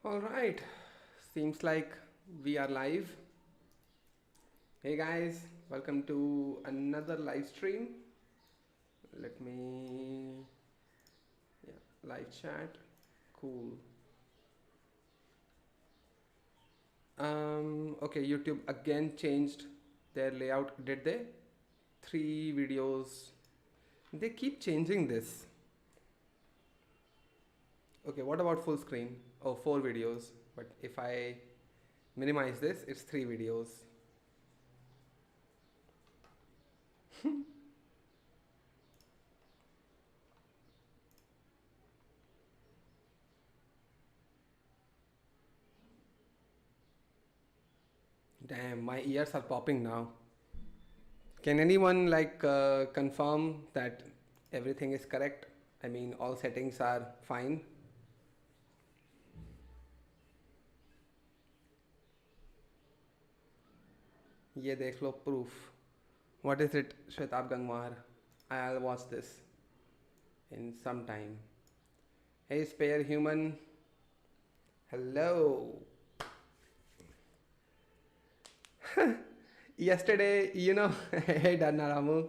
All right, seems like we are live. Hey guys, welcome to another live stream. Let me, yeah, live chat. Cool. Okay, YouTube again changed their layout, did they? Three videos. They keep changing this. Okay, what about full screen? Oh, four videos. But if I minimize this, it's three videos. Damn, my ears are popping now. Can anyone confirm that everything is correct? I mean, all settings are fine. ये देख लो proof. What is it, Shwetab Gangwar? I'll watch this in some time. Hey, spare human. Hello. Yesterday, hey Darnaramu.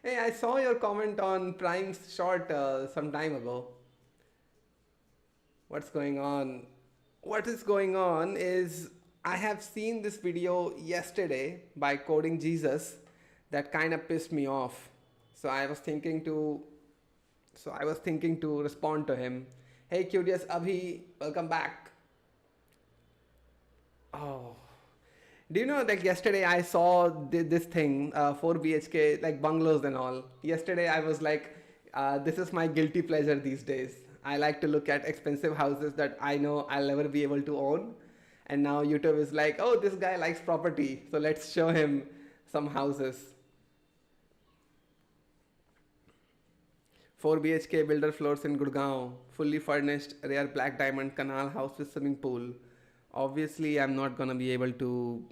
Hey, I saw your comment on Prime's short some time ago. What's going on? What is going on is I have seen this video yesterday by Coding Jesus that kind of pissed me off. So I was thinking to respond to him. Hey Curious Abhi, welcome back. Oh. Do you know that yesterday I saw this thing, 4 BHK, like bungalows and all. Yesterday I was like, this is my guilty pleasure these days. I like to look at expensive houses that I know I'll never be able to own. And now YouTube is like, oh, this guy likes property. So let's show him some houses. 4 BHK builder floors in Gurgaon, fully furnished, rare black diamond canal house with swimming pool. Obviously, I'm not gonna be able to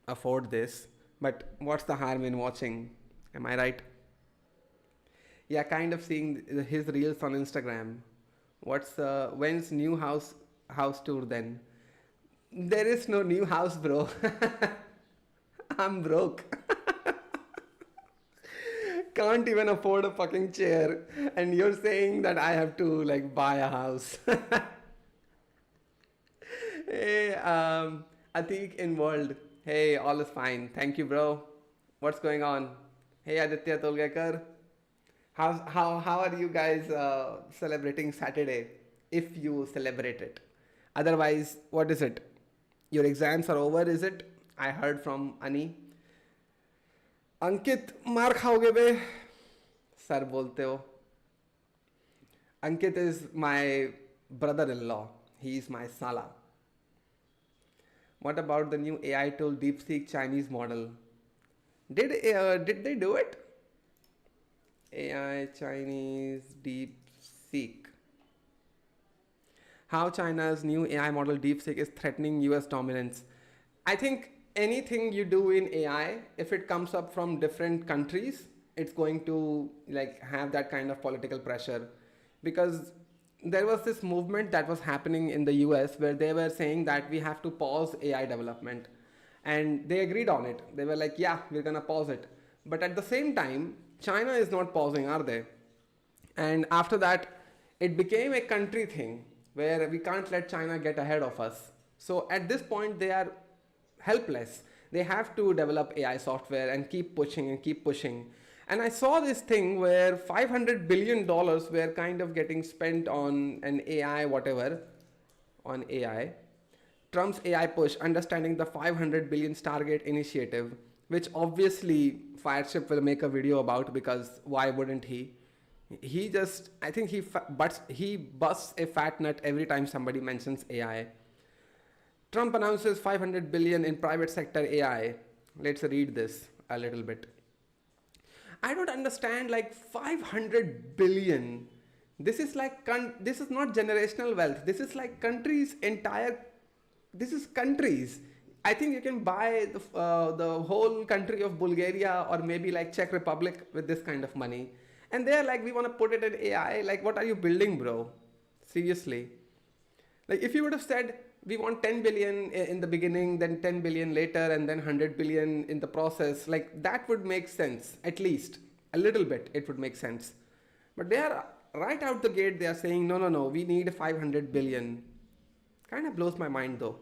afford this, but what's the harm in watching? Am I right? Yeah, kind of seeing his reels on Instagram. When's new house tour then? There is no new house, bro. I'm broke. Can't even afford a fucking chair, and you're saying that I have to like buy a house. Hey, Atik in world. Hey, all is fine. Thank you, bro. What's going on? Hey, Aditya Tolgekar. How are you guys celebrating Saturday? If you celebrate it. Otherwise, what is it? Your exams are over, is it? I heard from Ani. अंकित मार खाओगे बे sir बोलते हो Ankit is my brother in law he is my साला what about the new AI tool DeepSeek Chinese model did they do it AI Chinese DeepSeek how China's new AI model DeepSeek is threatening US dominance I think anything you do in AI, if it comes up from different countries, it's going to like have that kind of political pressure because there was this movement that was happening in the US where they were saying that we have to pause AI development and they agreed on it. They were like, yeah, we're gonna pause it. But at the same time, China is not pausing, are they? And after that, it became a country thing where we can't let China get ahead of us. So at this point, they are helpless. They have to develop AI software and keep pushing and keep pushing. And I saw this thing where $500 billion were kind of getting spent on an AI, whatever, on AI. Trump's AI push, understanding the 500 billion Stargate initiative, which obviously Fireship will make a video about because why wouldn't he? He just, I think he busts a fat nut every time somebody mentions AI. Trump announces 500 billion in private sector AI. Let's read this a little bit. I don't understand like 500 billion. This is like, this is not generational wealth. This is like countries entire, this is countries. I think you can buy the whole country of Bulgaria or maybe like Czech Republic with this kind of money. And they're like, we want to put it in AI. Like, what are you building, bro? Seriously. Like, if you would have said, we want 10 billion in the beginning, then 10 billion later, and then 100 billion in the process. Like that would make sense, at least a little bit, it would make sense. But they are right out the gate, they are saying, no, no, no, we need 500 billion. Kind of blows my mind though.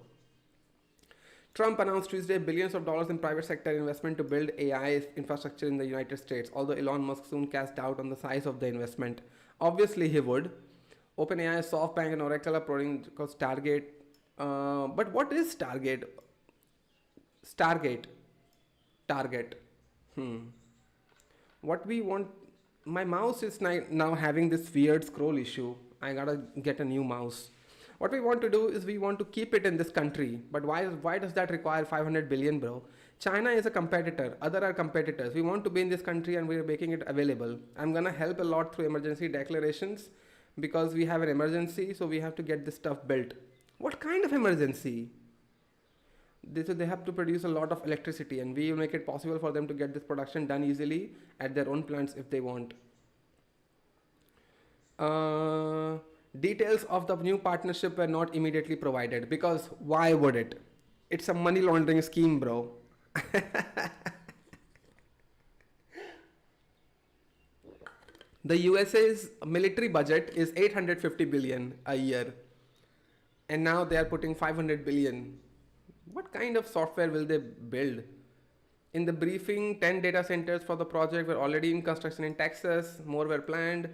Trump announced Tuesday billions of dollars in private sector investment to build AI infrastructure in the United States, although Elon Musk soon cast doubt on the size of the investment. Obviously, he would. OpenAI, SoftBank, and Oracle are providing Stargate. But what is Stargate? Stargate. Target. Hmm. What we want. My mouse is now having this weird scroll issue. I gotta get a new mouse. What we want to do is we want to keep it in this country. But why does that require 500 billion, bro? China is a competitor. Other are competitors. We want to be in this country and we're making it available. I'm gonna help a lot through emergency declarations because we have an emergency, so we have to get this stuff built. What kind of emergency? They have to produce a lot of electricity, and we will make it possible for them to get this production done easily at their own plants if they want. Uh, Details of the new partnership were not immediately provided because why would it? It's a money laundering scheme, bro. The USA's military budget is 850 billion a year, and now they are putting 500 billion. What kind of software will they build? In the briefing, 10 data centers for the project were already in construction in Texas, more were planned.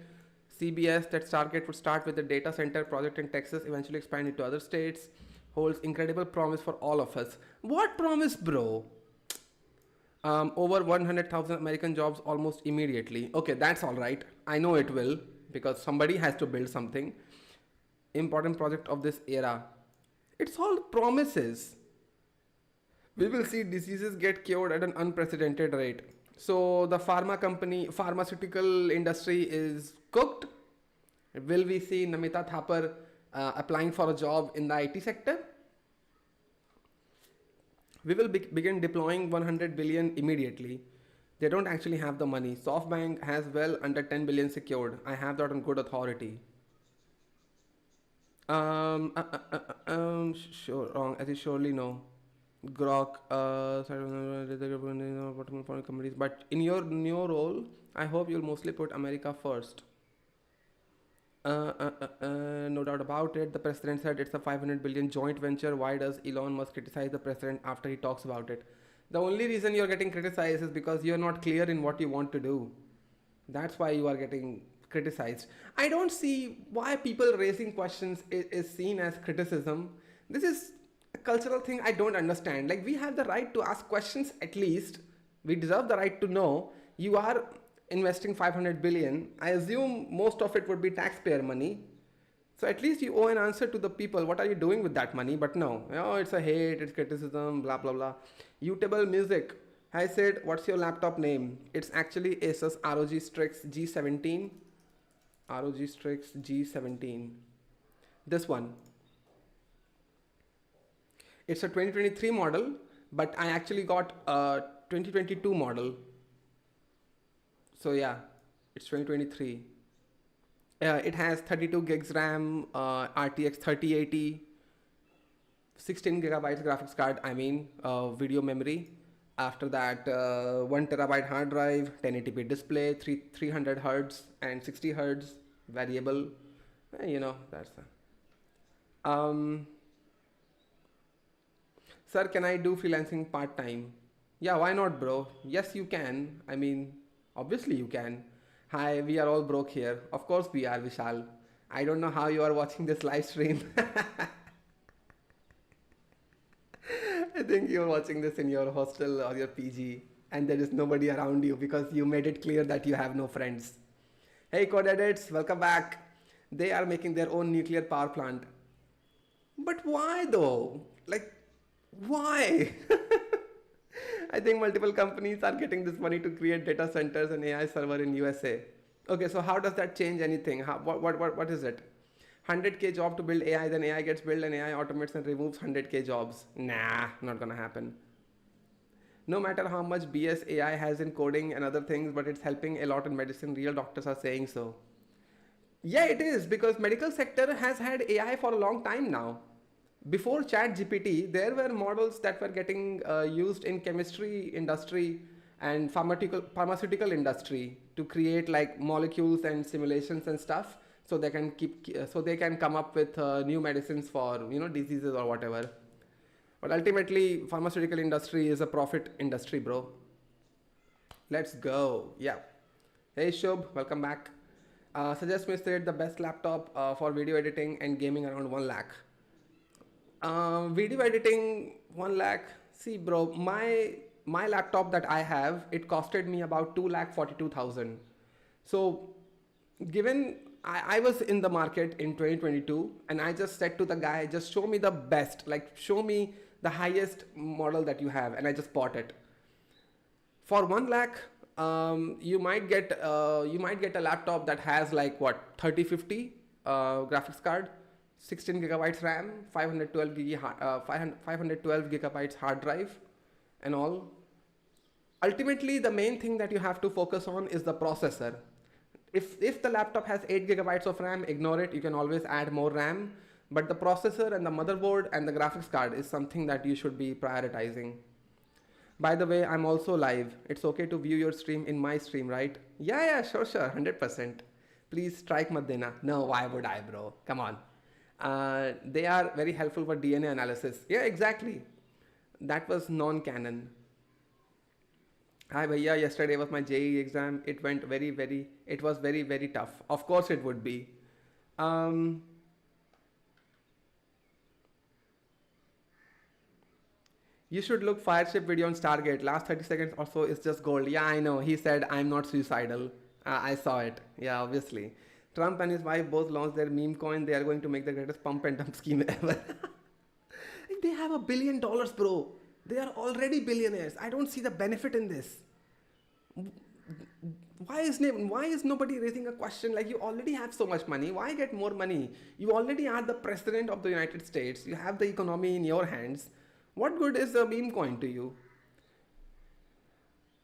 CBS, that Stargate would start with the data center project in Texas, eventually expand into other states, holds incredible promise for all of us. What promise, bro? Over 100,000 American jobs almost immediately. Okay, that's all right. I know it will because somebody has to build something. Important project of this era. It's all promises. We will see diseases get cured at an unprecedented rate. So the pharmaceutical industry is cooked. Will we see Namita Thapar applying for a job in the IT sector? We will begin deploying 100 billion immediately. They don't actually have the money. SoftBank has well under 10 billion secured. I have that on good authority. Sure, wrong. As you surely know. Grok, foreign companies. But in your new role, I hope you'll mostly put America first. No doubt about it. The president said it's a 500 billion joint venture. Why does Elon Musk criticize the president after he talks about it? The only reason you're getting criticized is because you're not clear in what you want to do. That's why you are getting criticized. I don't see why people raising questions is seen as criticism. This is a cultural thing I don't understand. Like, we have the right to ask questions at least. We deserve the right to know. You are investing 500 billion. I assume most of it would be taxpayer money. So at least you owe an answer to the people. What are you doing with that money? But no, oh, it's a hate, it's criticism, blah, blah, blah. Utable Music. I said, what's your laptop name? It's actually Asus ROG Strix G17. ROG Strix G17. This one. It's a 2023 model, but I actually got a 2022 model. So yeah, it's 2023. It has 32 gigs RAM, RTX 3080, 16 gigabytes graphics card, video memory. After that, 1 terabyte hard drive, 1080p display, 300 hertz and 60 hertz variable. That's Sir, can I do freelancing part time? Yeah, why not, bro? Yes, you can. Obviously you can. Hi, we are all broke here. Of course we are, Vishal. I don't know how you are watching this live stream. I think you're watching this in your hostel or your PG and there is nobody around you because you made it clear that you have no friends. Hey, Code Edits, welcome back. They are making their own nuclear power plant. But why though? Like, why? I think multiple companies are getting this money to create data centers and AI server in USA. Okay, so how does that change anything? What is it? 100k job to build AI, then AI gets built and AI automates and removes 100k jobs. Nah, not gonna happen. No matter how much BS AI has in coding and other things, but it's helping a lot in medicine. Real doctors are saying so. Yeah, it is because medical sector has had AI for a long time now. Before chat gpt there were models that were getting used in chemistry industry and pharmaceutical industry to create like molecules and simulations and stuff, so they can so they can come up with new medicines for diseases or whatever. But ultimately pharmaceutical industry is a profit industry, bro. Let's go. Yeah. Hey Shubh, welcome back. Suggest me straight the best laptop for video editing and gaming around 1 lakh. Video editing 1 lakh. See, bro, my laptop that I have, it costed me about 2,42,000. So, given I was in the market in 2022, and I just said to the guy, just show me the best, like show me the highest model that you have, and I just bought it for 1 lakh. You might get a laptop that has like what 3050 graphics card, 16 gigabytes RAM, 512 gigabytes hard drive, and all. Ultimately, the main thing that you have to focus on is the processor. If the laptop has 8 gigabytes of RAM, ignore it. You can always add more RAM. But the processor and the motherboard and the graphics card is something that you should be prioritizing. By the way, I'm also live. It's okay to view your stream in my stream, right? Yeah, sure, 100%. Please strike Madina. No, why would I, bro? Come on. They are very helpful for DNA analysis. Yeah, exactly. That was non-canon. Hi, bhaiya. Yesterday was my JEE exam. It went it was very, very tough. Of course it would be. Um, You should look Fireship video on Stargate. Last 30 seconds or so is just gold. Yeah, I know. He said, I'm not suicidal. I saw it. Yeah, obviously. Trump and his wife both launched their meme coin. They are going to make the greatest pump and dump scheme ever. They have $1 billion, bro. They are already billionaires. I don't see the benefit in this. Why is nobody raising a question like you already have so much money? Why get more money? You already are the president of the United States. You have the economy in your hands. What good is a meme coin to you?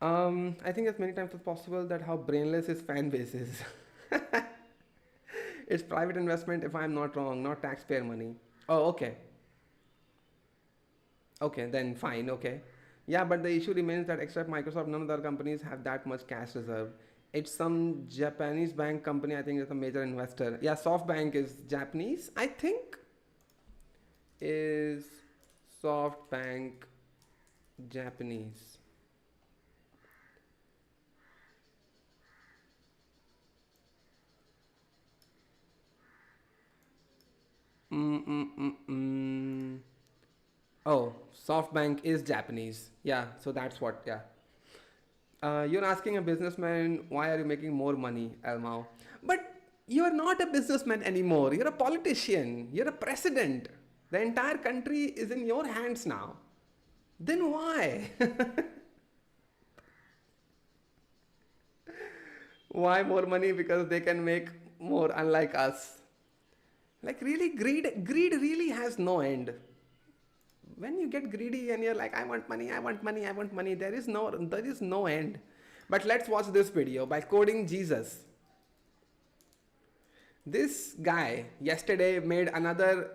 I think as many times as possible that how brainless his fan base is. It's private investment, if I'm not wrong, not taxpayer money. Oh, okay. Okay, then fine, okay. Yeah, but the issue remains that except Microsoft, none of the other companies have that much cash reserve. It's some Japanese bank company, I think, is a major investor. Yeah, SoftBank is Japanese, I think. Is SoftBank Japanese? Mm-mm-mm-mm. Oh, SoftBank is Japanese. Yeah, so that's what, yeah. You're asking a businessman, why are you making more money, Elmao? But you're not a businessman anymore. You're a politician. You're a president. The entire country is in your hands now. Then why? Why more money? Because they can make more, unlike us. Like really, greed really has no end. When you get greedy and you're like, I want money, I want money, I want money, there is no end. But let's watch this video by Coding Jesus. This guy yesterday made another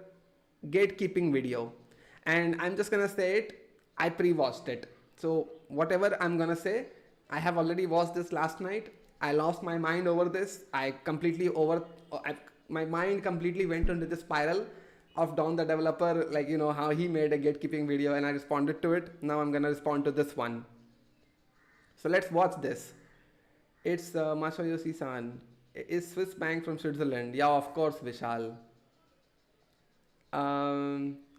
gatekeeping video, and I'm just gonna say it. I pre-watched it, so whatever I'm gonna say, I have already watched this last night. I lost my mind over this. My mind completely went into the spiral of Don the developer, like how he made a gatekeeping video, and I responded to it. Now I'm gonna respond to this one. So let's watch this. It's Masayoshi-san. Is Swiss bank from Switzerland? Yeah, of course, Vishal.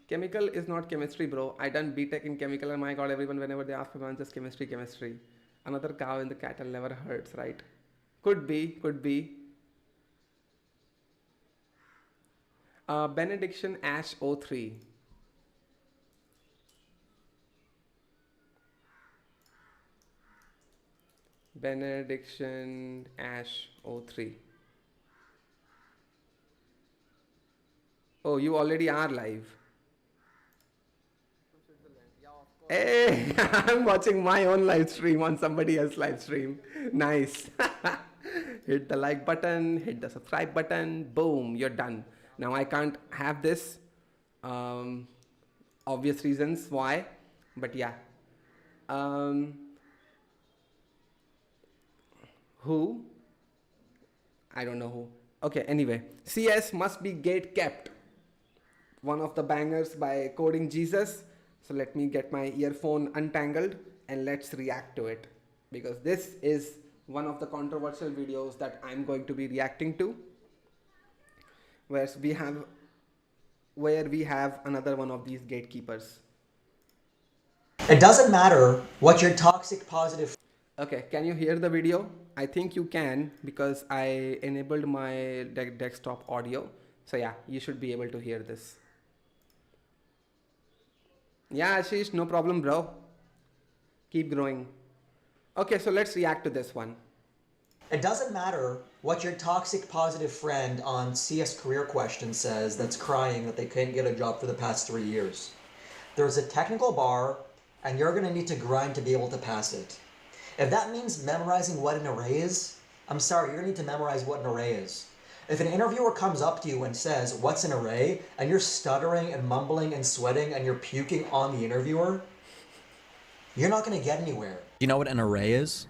Chemical is not chemistry, bro. I done BTech in chemical, and my god, everyone whenever they ask me, just chemistry. Another cow in the cattle never hurts, right? Could be, could be. Benediction Ash 03. Benediction Ash 03. Oh, you already are live. Hey, I'm watching my own live stream on somebody else's live stream. Nice. Hit the like button, hit the subscribe button, boom, you're done. Now I can't have this. Um, Obvious reasons why, but yeah. Um, who? I don't know who. Okay, anyway. CS must be gate kept. One of the bangers by Coding Jesus. So let me get my earphone untangled and let's react to it. Because this is one of the controversial videos that I'm going to be reacting to. Where we have another one of these gatekeepers. It doesn't matter what your toxic positive. Okay, can you hear the video? I think you can because I enabled my desktop audio. So yeah, you should be able to hear this. Yeah, Ashish, no problem, bro. Keep growing. Okay, so let's react to this one. It doesn't matter what your toxic positive friend on CS Career Question says that's crying that they can't get a job for the past 3 years. There's a technical bar, and you're going to need to grind to be able to pass it. If that means memorizing what an array is, I'm sorry, you're going to need to memorize what an array is. If an interviewer comes up to you and says, "What's an array?" and you're stuttering and mumbling and sweating and you're puking on the interviewer, you're not going to get anywhere. You know what an array is?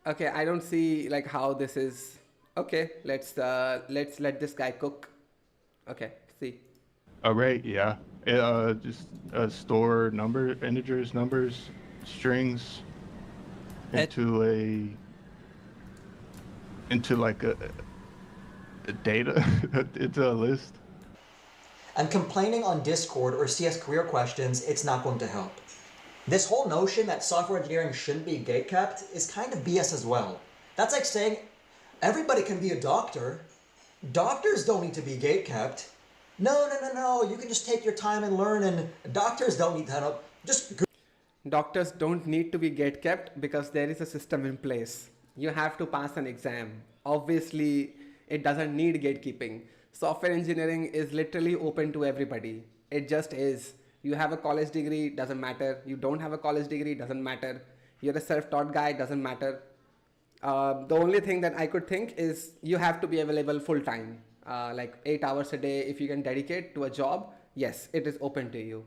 Okay, I don't see like how this is. Okay, let's let this guy cook. Okay, see. Array, yeah. It just store integers, numbers, strings into like a data into a list. And complaining on Discord or CS Career Questions, it's not going to help. This whole notion that software engineering shouldn't be gatekept is kind of BS as well. That's like saying everybody can be a doctor. Doctors don't need to be gatekept. No, you can just take your time and learn, and doctors don't need to just... Doctors don't need to be gatekept because there is a system in place. You have to pass an exam. Obviously, it doesn't need gatekeeping. Software engineering is literally open to everybody. It just is. You have a college degree, doesn't matter. You don't have a college degree, doesn't matter. You're a self-taught guy, doesn't matter. The only thing that I could think is you have to be available full-time. Like 8 hours a day, if you can dedicate to a job, yes, it is open to you.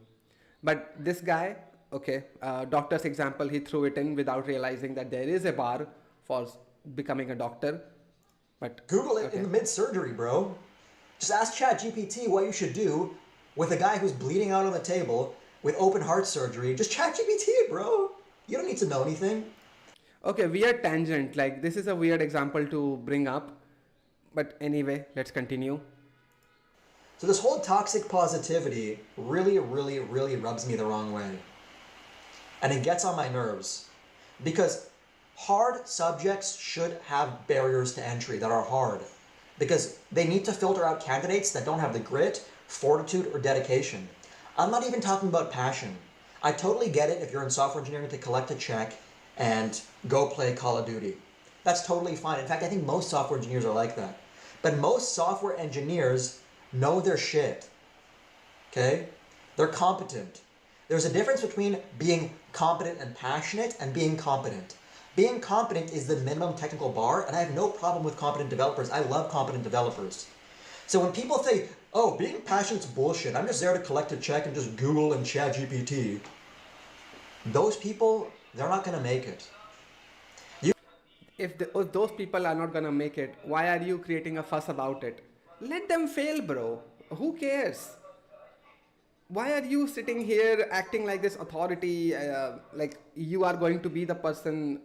But this guy, okay, doctor's example, he threw it in without realizing that there is a bar for becoming a doctor. But Google it okay. in the mid-surgery, bro. Just ask ChatGPT what you should do with a guy who's bleeding out on the table with open heart surgery. Just ChatGPT it, bro. You don't need to know anything. Okay, weird tangent. Like, this is a weird example to bring up. But anyway, let's continue. So this whole toxic positivity really rubs me the wrong way. And it gets on my nerves. Because hard subjects should have barriers to entry that are hard. Because they need to filter out candidates that don't have the grit, fortitude, or dedication. I'm not even talking about passion. I totally get it if you're in software engineering to collect a check and go play Call of Duty. That's totally fine. In fact, I think most software engineers are like that. But most software engineers know their shit. Okay? They're competent. There's a difference between being competent and passionate and being competent. Being competent is the minimum technical bar, and I have no problem with competent developers. I love competent developers. So when people say, "Oh, being passionate's bullshit, I'm just there to collect a check and just Google and ChatGPT," those people, they're not going to make it. If those people are not gonna make it, why are you creating a fuss about it? Let them fail, bro. Who cares? Why are you sitting here acting like this authority, like you are going to be the person?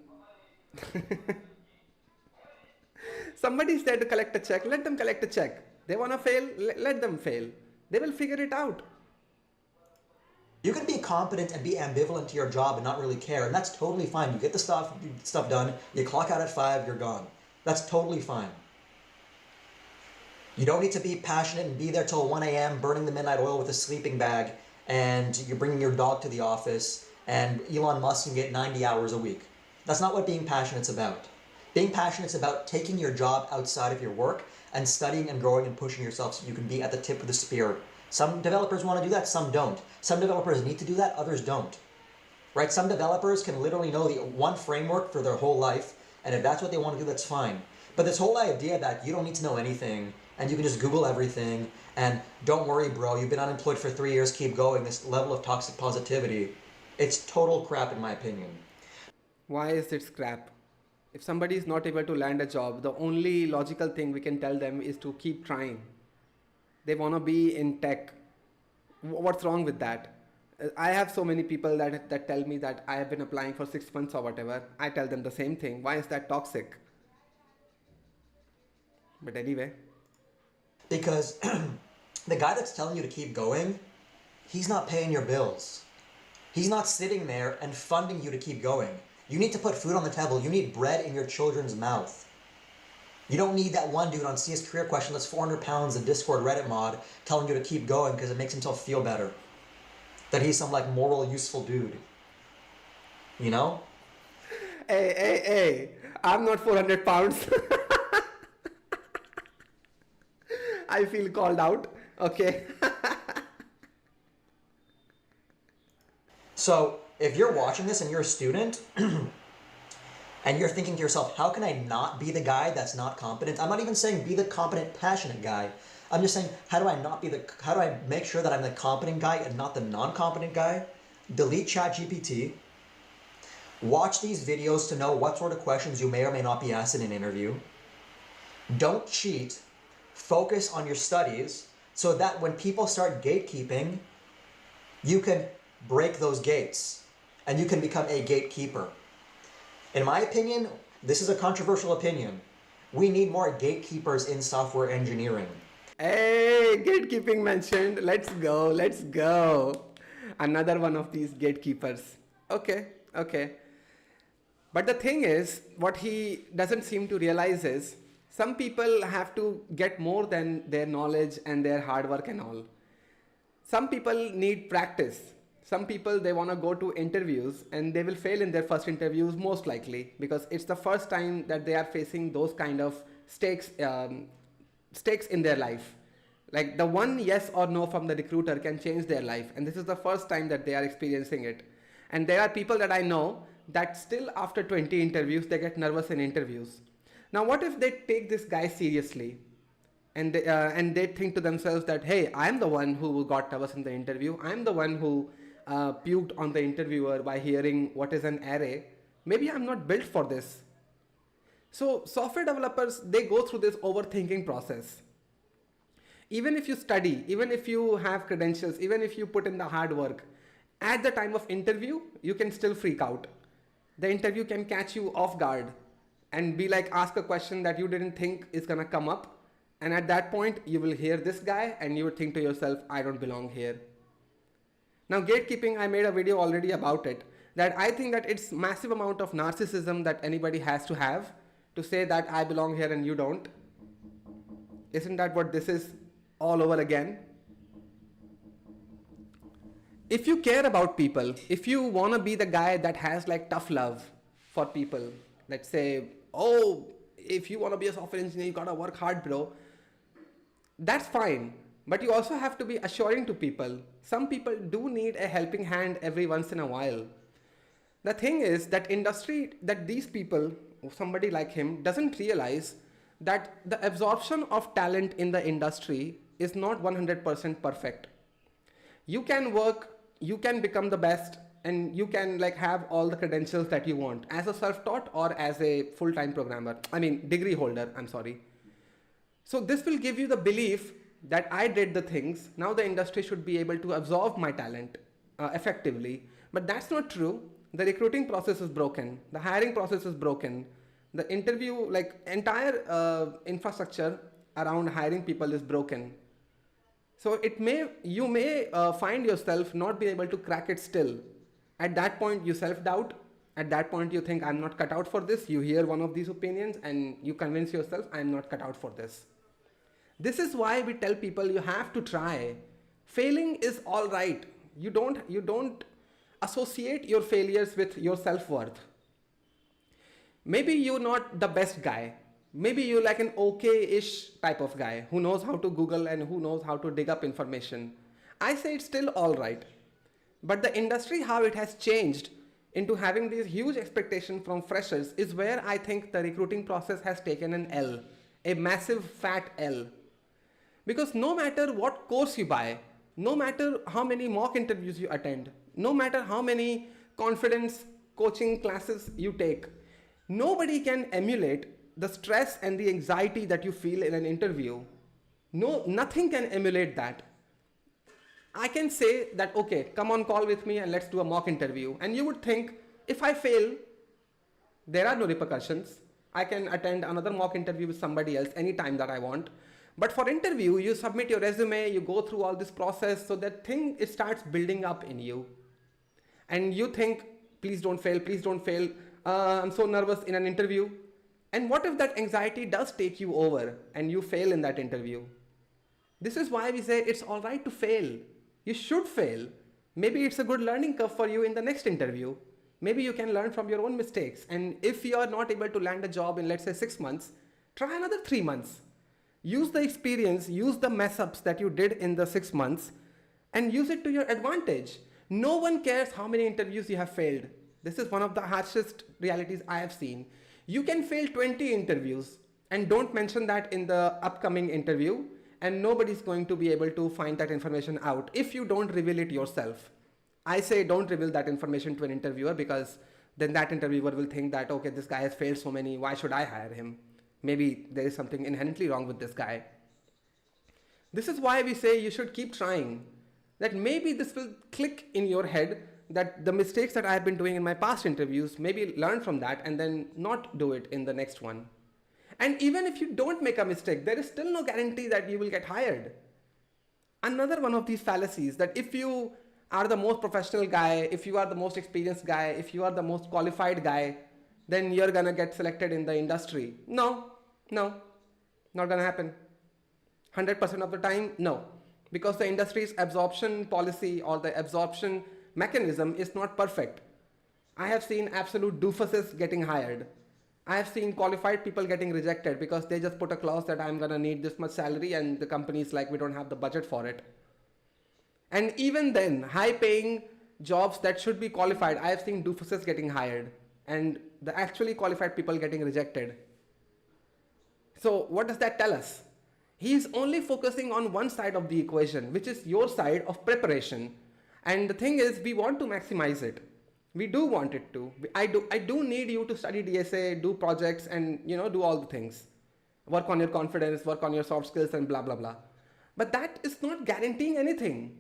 Somebody's there to collect a check. Let them collect a check. They want to fail. Let them fail. They will figure it out. You can be competent and be ambivalent to your job and not really care, and that's totally fine. You get the stuff done, you clock out at 5, you're gone. That's totally fine. You don't need to be passionate and be there till 1 a.m. burning the midnight oil with a sleeping bag, and you're bringing your dog to the office, and Elon Musk can get 90 hours a week. That's not what being passionate's about. Being passionate's about taking your job outside of your work and studying and growing and pushing yourself so you can be at the tip of the spear. Some developers want to do that, some don't. Some developers need to do that, others don't. Right? Some developers can literally know the one framework for their whole life, and if that's what they want to do, that's fine. But this whole idea that you don't need to know anything and you can just Google everything and don't worry, bro, you've been unemployed for 3 years, keep going, this level of toxic positivity, it's total crap in my opinion. Why is it scrap? If somebody is not able to land a job, the only logical thing we can tell them is to keep trying. They want to be in tech. What's wrong with that? I have so many people that tell me that I have been applying for 6 months or whatever. I tell them the same thing. Why is that toxic? But anyway. Because the guy that's telling you to keep going, he's not paying your bills. He's not sitting there and funding you to keep going. You need to put food on the table. You need bread in your children's mouth. You don't need that one dude on CS Career Question that's 400 pounds, a Discord Reddit mod, telling you to keep going because it makes himself feel better. That he's some like moral, useful dude. You know? Hey, I'm not 400 pounds. I feel called out. Okay. So, if you're watching this and you're a student, and you're thinking to yourself, how can I not be the guy that's not competent? I'm not even saying be the competent, passionate guy. I'm just saying, how do I make sure that I'm the competent guy and not the non-competent guy? Delete ChatGPT. Watch these videos to know what sort of questions you may or may not be asked in an interview. Don't cheat. Focus on your studies so that when people start gatekeeping, you can break those gates and you can become a gatekeeper. In my opinion, this is a controversial opinion. We need more gatekeepers in software engineering. Hey, gatekeeping mentioned. Let's go. Another one of these gatekeepers. Okay. But the thing is, what he doesn't seem to realize is, some people have to get more than their knowledge and their hard work and all. Some people need practice. Some people, they want to go to interviews and they will fail in their first interviews most likely because it's the first time that they are facing those kind of stakes in their life. Like the one yes or no from the recruiter can change their life, and this is the first time that they are experiencing it. And there are people that I know that still after 20 interviews they get nervous in interviews. Now what if they take this guy seriously and they think to themselves that, hey, I'm the one who got nervous in the interview, I'm the one who puked on the interviewer by hearing what is an array, maybe I'm not built for this. So software developers, they go through this overthinking process. Even if you study, even if you have credentials, even if you put in the hard work, at the time of interview, you can still freak out. The interview can catch you off guard and be like, ask a question that you didn't think is gonna come up. And at that point, you will hear this guy and you will think to yourself, I don't belong here. Now gatekeeping, I made a video already about it, that I think that it's massive amount of narcissism that anybody has to have to say that I belong here and you don't. Isn't that what this is all over again? If you care about people, if you want to be the guy that has like tough love for people, let's say, oh, if you want to be a software engineer, you gotta work hard, bro. That's fine. But you also have to be assuring to people. Some people do need a helping hand every once in a while. The thing is that these people, somebody like him, doesn't realize that the absorption of talent in the industry is not 100% perfect. You can work, you can become the best, and you can like have all the credentials that you want as a self-taught or as a full-time programmer. Degree holder, I'm sorry. So this will give you the belief that I did the things, now the industry should be able to absorb my talent effectively. But that's not true. The recruiting process is broken. The hiring process is broken. The interview, like entire infrastructure around hiring people is broken. So you may find yourself not be able to crack it still. At that point, you self-doubt. At that point, you think, I'm not cut out for this. You hear one of these opinions and you convince yourself, I'm not cut out for this. This is why we tell people you have to try. Failing is all right. You don't associate your failures with your self-worth. Maybe you're not the best guy. Maybe you're like an okay-ish type of guy who knows how to Google and who knows how to dig up information. I say it's still all right. But the industry, how it has changed, into having these huge expectations from freshers is where I think the recruiting process has taken an L, a massive fat L. Because no matter what course you buy, no matter how many mock interviews you attend, no matter how many confidence coaching classes you take, nobody can emulate the stress and the anxiety that you feel in an interview. No, nothing can emulate that. I can say that, okay, come on call with me and let's do a mock interview. And you would think, if I fail, there are no repercussions. I can attend another mock interview with somebody else anytime that I want. But for interview, you submit your resume, you go through all this process, so that thing, it starts building up in you. And you think, please don't fail, please don't fail. I'm so nervous in an interview. And what if that anxiety does take you over and you fail in that interview? This is why we say it's all right to fail. You should fail. Maybe it's a good learning curve for you in the next interview. Maybe you can learn from your own mistakes. And if you are not able to land a job in, let's say, 6 months, try another 3 months. Use the experience, use the mess ups that you did in the 6 months and use it to your advantage. No one cares how many interviews you have failed. This is one of the harshest realities I have seen. You can fail 20 interviews and don't mention that in the upcoming interview, and nobody's going to be able to find that information out if you don't reveal it yourself. I say don't reveal that information to an interviewer, because then that interviewer will think that, okay, this guy has failed so many, why should I hire him? Maybe there is something inherently wrong with this guy. This is why we say you should keep trying. That maybe this will click in your head, that the mistakes that I have been doing in my past interviews, maybe learn from that and then not do it in the next one. And even if you don't make a mistake, there is still no guarantee that you will get hired. Another one of these fallacies, that if you are the most professional guy, if you are the most experienced guy, if you are the most qualified guy, then you're gonna get selected in the industry. No, not gonna happen. 100% of the time, no. Because the industry's absorption policy or the absorption mechanism is not perfect. I have seen absolute doofuses getting hired. I have seen qualified people getting rejected because they just put a clause that I'm gonna need this much salary, and the company's like, we don't have the budget for it. And even then, high paying jobs that should be qualified, I have seen doofuses getting hired and the actually qualified people getting rejected. So what does that tell us? He's only focusing on one side of the equation, which is your side of preparation. And the thing is, we want to maximize it. We do want it to. I do need you to study DSA, do projects, and do all the things. Work on your confidence, work on your soft skills, and blah, blah, blah. But that is not guaranteeing anything.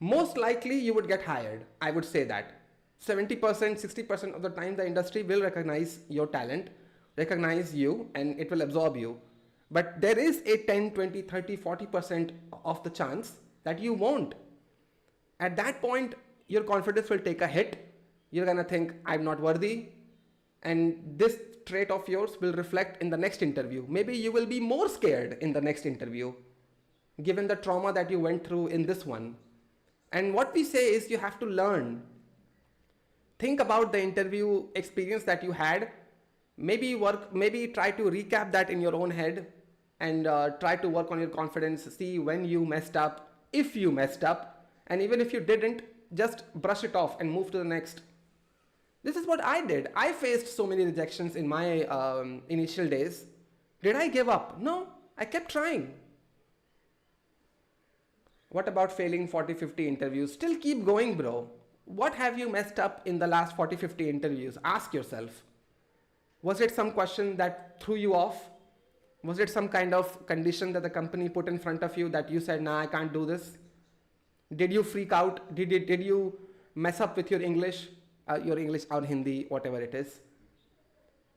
Most likely you would get hired. I would say that. 70%, 60% of the time the industry will recognize your talent, recognize you, and it will absorb you. But there is a 10, 20, 30, 40% of the chance that you won't. At that point, your confidence will take a hit. You're gonna think, I'm not worthy. And this trait of yours will reflect in the next interview. Maybe you will be more scared in the next interview, given the trauma that you went through in this one. And what we say is, you have to learn. Think about the interview experience that you had. Maybe try to recap that in your own head and try to work on your confidence, see when you messed up, if you messed up, and even if you didn't, just brush it off and move to the next. This is what I did. I faced so many rejections in my initial days. Did I give up? No, I kept trying. What about failing 40, 50 interviews? Still keep going, bro. What have you messed up in the last 40, 50 interviews? Ask yourself. Was it some question that threw you off? Was it some kind of condition that the company put in front of you that you said, nah, I can't do this? Did you freak out? Did you mess up with your English or Hindi, whatever it is?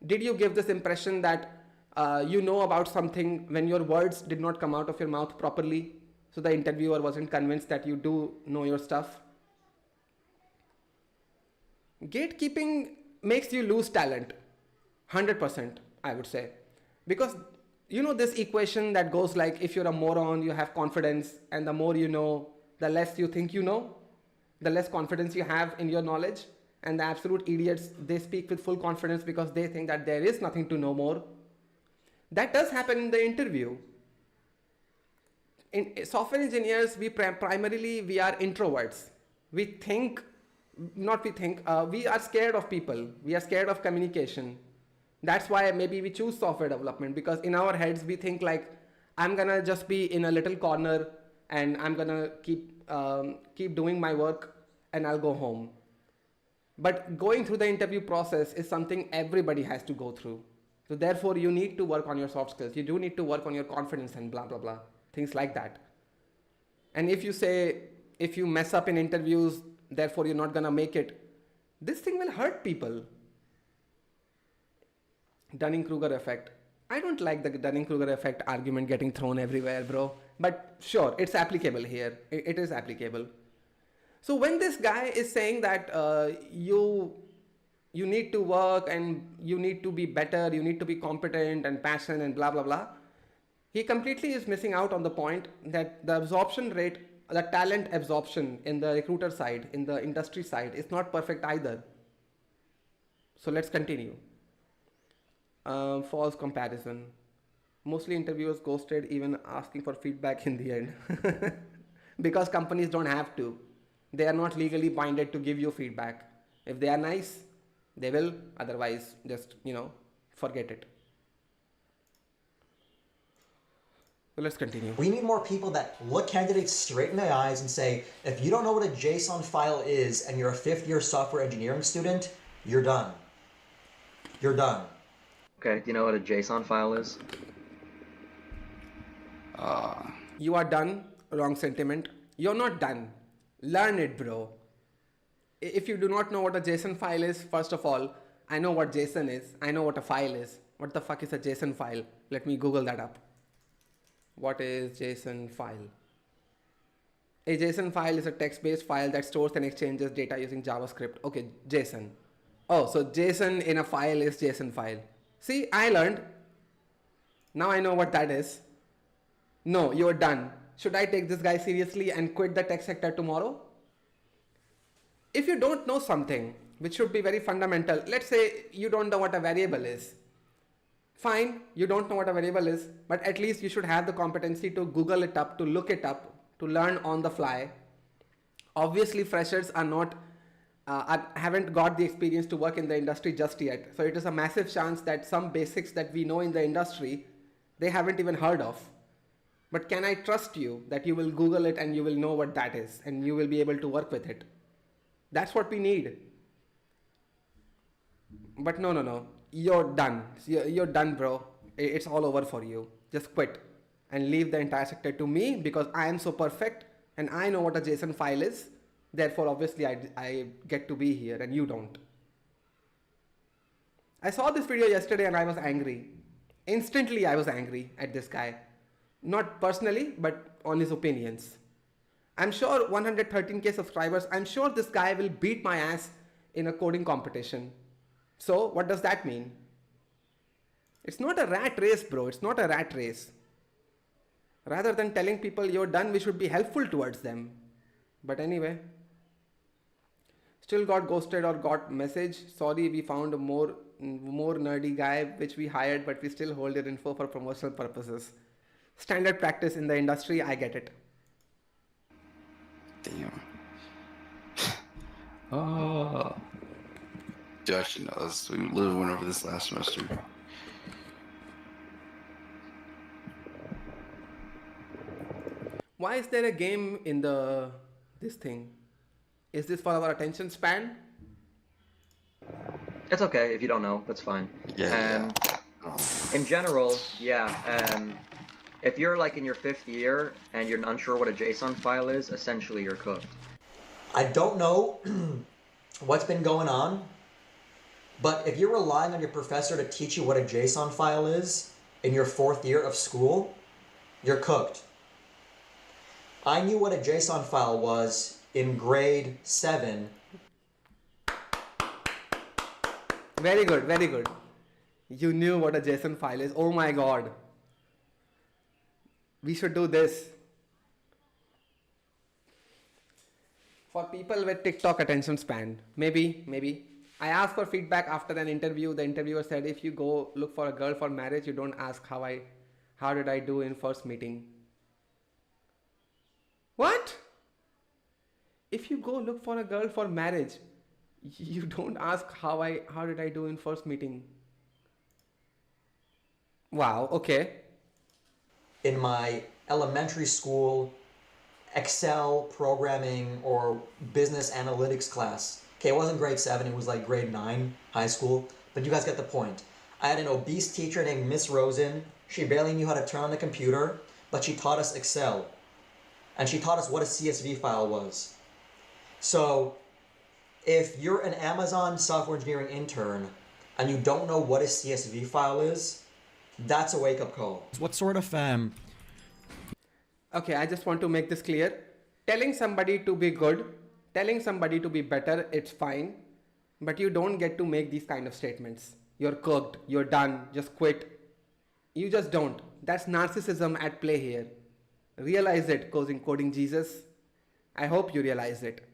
Did you give this impression that you know about something when your words did not come out of your mouth properly? So the interviewer wasn't convinced that you do know your stuff. Gatekeeping makes you lose talent. 100%, I would say. Because this equation that goes like, if you're a moron, you have confidence, and the more you know, the less you think you know, the less confidence you have in your knowledge. And the absolute idiots, they speak with full confidence because they think that there is nothing to know more. That does happen in the interview. In software engineers, primarily we are introverts. We think Not we think, we are scared of people. We are scared of communication. That's why maybe we choose software development, because in our heads we think like, I'm gonna just be in a little corner and I'm gonna keep doing my work and I'll go home. But going through the interview process is something everybody has to go through. So therefore you need to work on your soft skills. You do need to work on your confidence and blah, blah, blah. Things like that. And if you say, if you mess up in interviews, therefore you're not gonna make it, this thing will hurt people. Dunning-Kruger effect. I don't like the Dunning-Kruger effect argument getting thrown everywhere, bro. But sure, it's applicable here. It is applicable. So when this guy is saying that you need to work and you need to be better, you need to be competent and passionate and blah, blah, blah, he completely is missing out on the point that the absorption rate, the talent absorption in the recruiter side, in the industry side, is not perfect either. So let's continue. False comparison. Mostly interviewers ghosted even asking for feedback in the end. Because companies don't have to. They are not legally binded to give you feedback. If they are nice, they will. Otherwise, just, forget it. So let's continue. We need more people that look candidates straight in the eyes and say, if you don't know what a JSON file is and you're a fifth-year software engineering student, you're done. You're done. Okay, do you know what a JSON file is? You are done. Wrong sentiment. You're not done. Learn it, bro. If you do not know what a JSON file is, first of all, I know what JSON is. I know what a file is. What the fuck is a JSON file? Let me Google that up. What is JSON file? A JSON file is a text-based file that stores and exchanges data using JavaScript. Okay, JSON. Oh, so JSON in a file is JSON file. See, I learned. Now I know what that is. No, you're done. Should I take this guy seriously and quit the tech sector tomorrow? If you don't know something, which should be very fundamental, let's say you don't know what a variable is. Fine, you don't know what a variable is, but at least you should have the competency to Google it up, to look it up, to learn on the fly. Obviously, freshers are not, haven't got the experience to work in the industry just yet. So it is a massive chance that some basics that we know in the industry, they haven't even heard of. But can I trust you that you will Google it and you will know what that is and you will be able to work with it? That's what we need. But no. You're done. You're done, bro. It's all over for you. Just quit and leave the entire sector to me, because I am so perfect and I know what a JSON file is. Therefore, obviously, I get to be here and you don't. I saw this video yesterday and I was angry. Instantly, I was angry at this guy. Not personally, but on his opinions. I'm sure 113k subscribers, I'm sure this guy will beat my ass in a coding competition. So what does that mean? It's not a rat race, bro. It's not a rat race. Rather than telling people you're done, we should be helpful towards them. But anyway, still got ghosted or got message. Sorry, we found a more nerdy guy which we hired, but we still hold your info for promotional purposes. Standard practice in the industry, I get it. Damn. Oh. Josh knows. We literally went over this last semester. Why is there a game in this thing? Is this for our attention span? It's okay if you don't know. That's fine. Yeah. In general, if you're like in your 5th year and you're unsure what a JSON file is, essentially you're cooked. I don't know what's been going on, but if you're relying on your professor to teach you what a JSON file is in your 4th year of school, you're cooked. I knew what a JSON file was in grade 7. Very good, very good. You knew what a JSON file is. Oh my god. We should do this. For people with TikTok attention span. Maybe. I asked for feedback after an interview. The interviewer said, if you go look for a girl for marriage, you don't ask how did I do in first meeting. What? If you go look for a girl for marriage, you don't ask how did I do in first meeting. Wow, okay. In my elementary school Excel programming or business analytics class. Okay, it wasn't grade 7, it was like grade 9, high school, but you guys get the point. I had an obese teacher named Miss Rosen. She barely knew how to turn on the computer, but she taught us Excel. And she taught us what a CSV file was. So, if you're an Amazon software engineering intern and you don't know what a CSV file is, that's a wake-up call. What sort of Okay, I just want to make this clear. Telling somebody to be good, telling somebody to be better, it's fine. But you don't get to make these kind of statements. You're cooked, you're done, just quit. You just don't. That's narcissism at play here. Realize it, coding Jesus. I hope you realize it.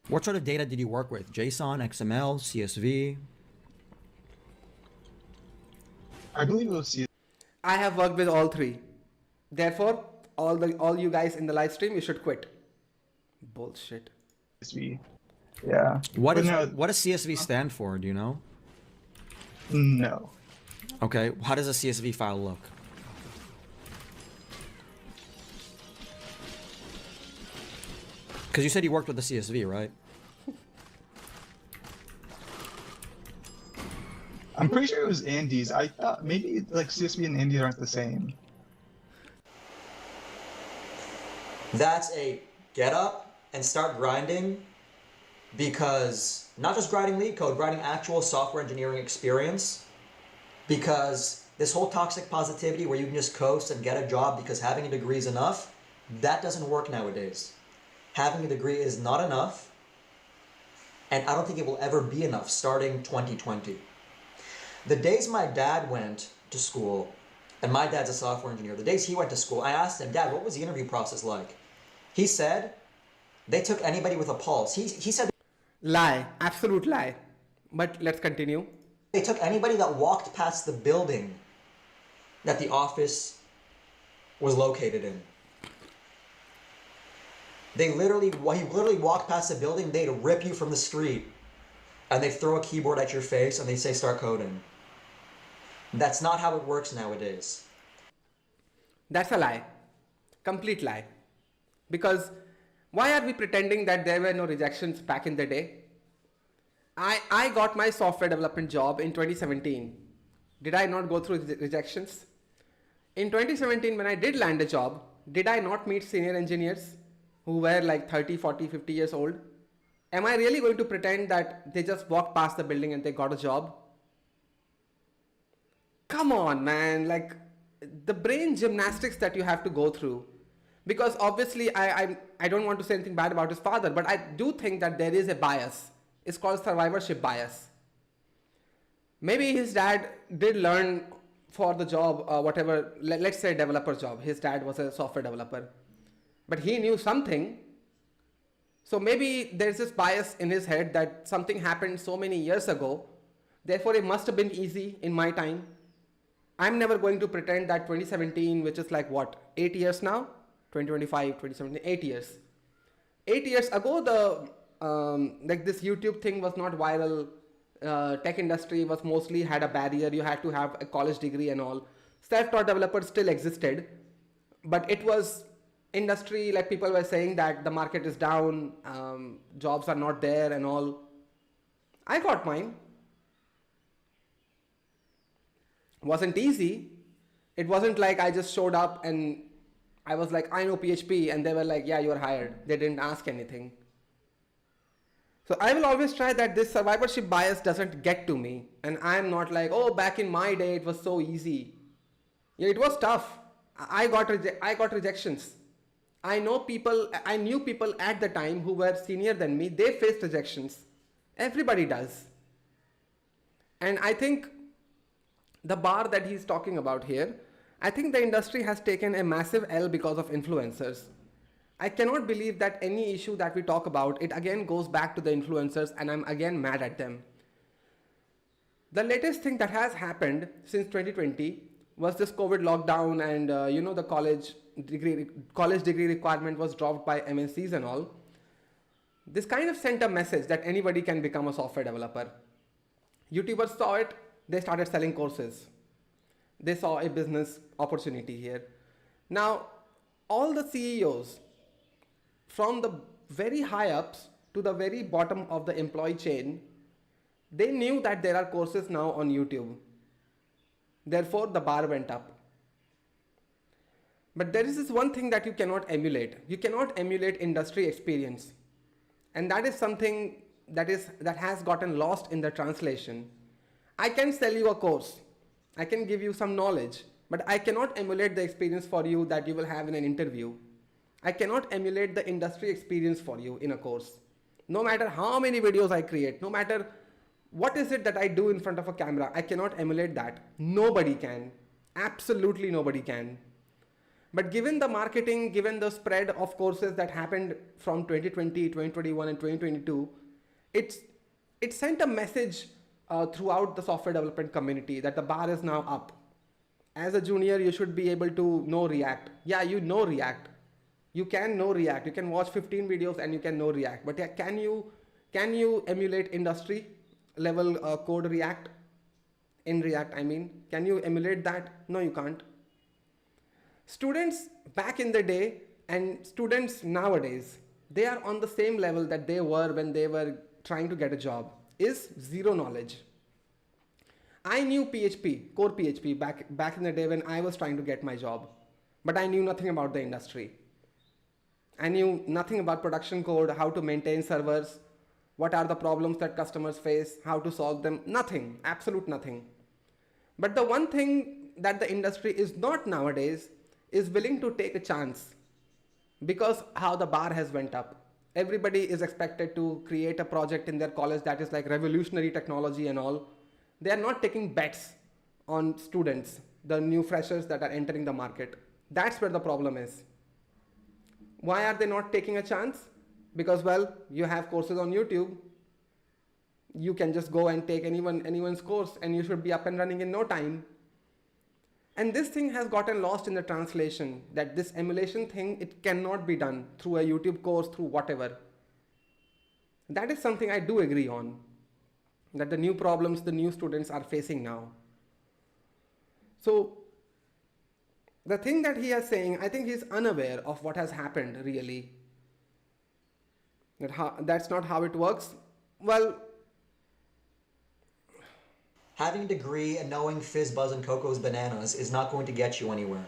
what sort of data did you work with? JSON, XML, CSV? I believe it was I have worked with all three. Therefore, all you guys in the live stream, you should quit. Bullshit. CSV. Yeah. What But does CSV stand for? Do you know? No. Okay, how does a CSV file look? Because you said you worked with the CSV, right? I'm pretty sure it was Andes. I thought maybe like CSV and Andes aren't the same. That's a get up and start grinding, because not just grinding lead code, grinding actual software engineering experience, because this whole toxic positivity where you can just coast and get a job because having a degree is enough, that doesn't work nowadays. Having a degree is not enough, and I don't think it will ever be enough starting 2020. The days my dad went to school, and my dad's a software engineer, the days he went to school, I asked him, Dad, what was the interview process like? He said they took anybody with a pulse. He said Lie. Absolute lie. But let's continue. they took anybody that walked past the building that the office was located in. He literally walked past the building, they'd rip you from the street, and they'd throw a keyboard at your face, and they'd say, start coding. That's not how it works nowadays. That's a lie. Complete lie. Because why are we pretending that there were no rejections back in the day? I got my software development job in 2017. Did I not go through rejections? In 2017, when I did land a job, did I not meet senior engineers who were like 30, 40, 50 years old? Am I really going to pretend that they just walked past the building and they got a job? Come on, man. Like, the brain gymnastics that you have to go through. Because obviously, I don't want to say anything bad about his father, but I do think that there is a bias. It's called survivorship bias. Maybe his dad did learn for the job, whatever, let's say developer job. His dad was a software developer. But he knew something. So maybe there's this bias in his head that something happened so many years ago. Therefore, it must have been easy in my time. I'm never going to pretend that 2017, which is like what, 8 years now? 2025, 2017, 8 years. 8 years ago, like this YouTube thing was not viral. Tech industry was mostly had a barrier. You had to have a college degree and all. Self-taught developers still existed, but it was industry, like people were saying that the market is down, jobs are not there and all. I got mine. Wasn't easy. It wasn't like I just showed up and I was like, I know PHP, and they were like, yeah, you're hired. They didn't ask anything. So I will always try that this survivorship bias doesn't get to me. And I'm not like, oh, back in my day, it was so easy. Yeah, it was tough. I got rejections. I knew people at the time who were senior than me. They faced rejections. Everybody does. And I think the bar that he's talking about here, I think the industry has taken a massive L because of influencers. I cannot believe that any issue that we talk about, it again goes back to the influencers, and I'm again mad at them. The latest thing that has happened since 2020 was this COVID lockdown, and the college degree requirement was dropped by MNCs and all. This kind of sent a message that anybody can become a software developer. YouTubers saw it, they started selling courses. They saw a business opportunity here. Now, all the CEOs, from the very high ups to the very bottom of the employee chain, they knew that there are courses now on YouTube. Therefore, the bar went up. But there is this one thing that you cannot emulate. You cannot emulate industry experience. And that is something that has gotten lost in the translation. I can sell you a course. I can give you some knowledge, but I cannot emulate the experience for you that you will have in an interview. I cannot emulate the industry experience for you in a course. No matter how many videos I create, no matter what is it that I do in front of a camera, I cannot emulate that. Nobody can. Absolutely nobody can. But given the marketing, given the spread of courses that happened from 2020, 2021 and 2022, it sent a message throughout the software development community that the bar is now up. As a junior, you should be able to know React. Yeah, you know React. You can know React. You can watch 15 videos and you can know React. But yeah, can you emulate industry level code React? In React, I mean, can you emulate that? No, you can't. Students back in the day and students nowadays, they are on the same level that they were when they were trying to get a job, is zero knowledge. I knew PHP, core PHP back in the day when I was trying to get my job, but I knew nothing about the industry. I knew nothing about production code, how to maintain servers, what are the problems that customers face, how to solve them, nothing, absolute nothing. But the one thing that the industry is not nowadays is willing to take a chance, because how the bar has went up. Everybody is expected to create a project in their college that is like revolutionary technology and all. They are not taking bets on students, the new freshers that are entering the market. That's where the problem is. Why are they not taking a chance? Because, well, you have courses on YouTube. You can just go and take anyone's course and you should be up and running in no time. And this thing has gotten lost in the translation, that this emulation thing, it cannot be done through a YouTube course, through whatever. That is something I do agree on, that the new problems the new students are facing now. So the thing that he is saying, I think he's unaware of what has happened really. That's not how it works. Well, having a degree and knowing Fizz, Buzz, and Coco's bananas is not going to get you anywhere.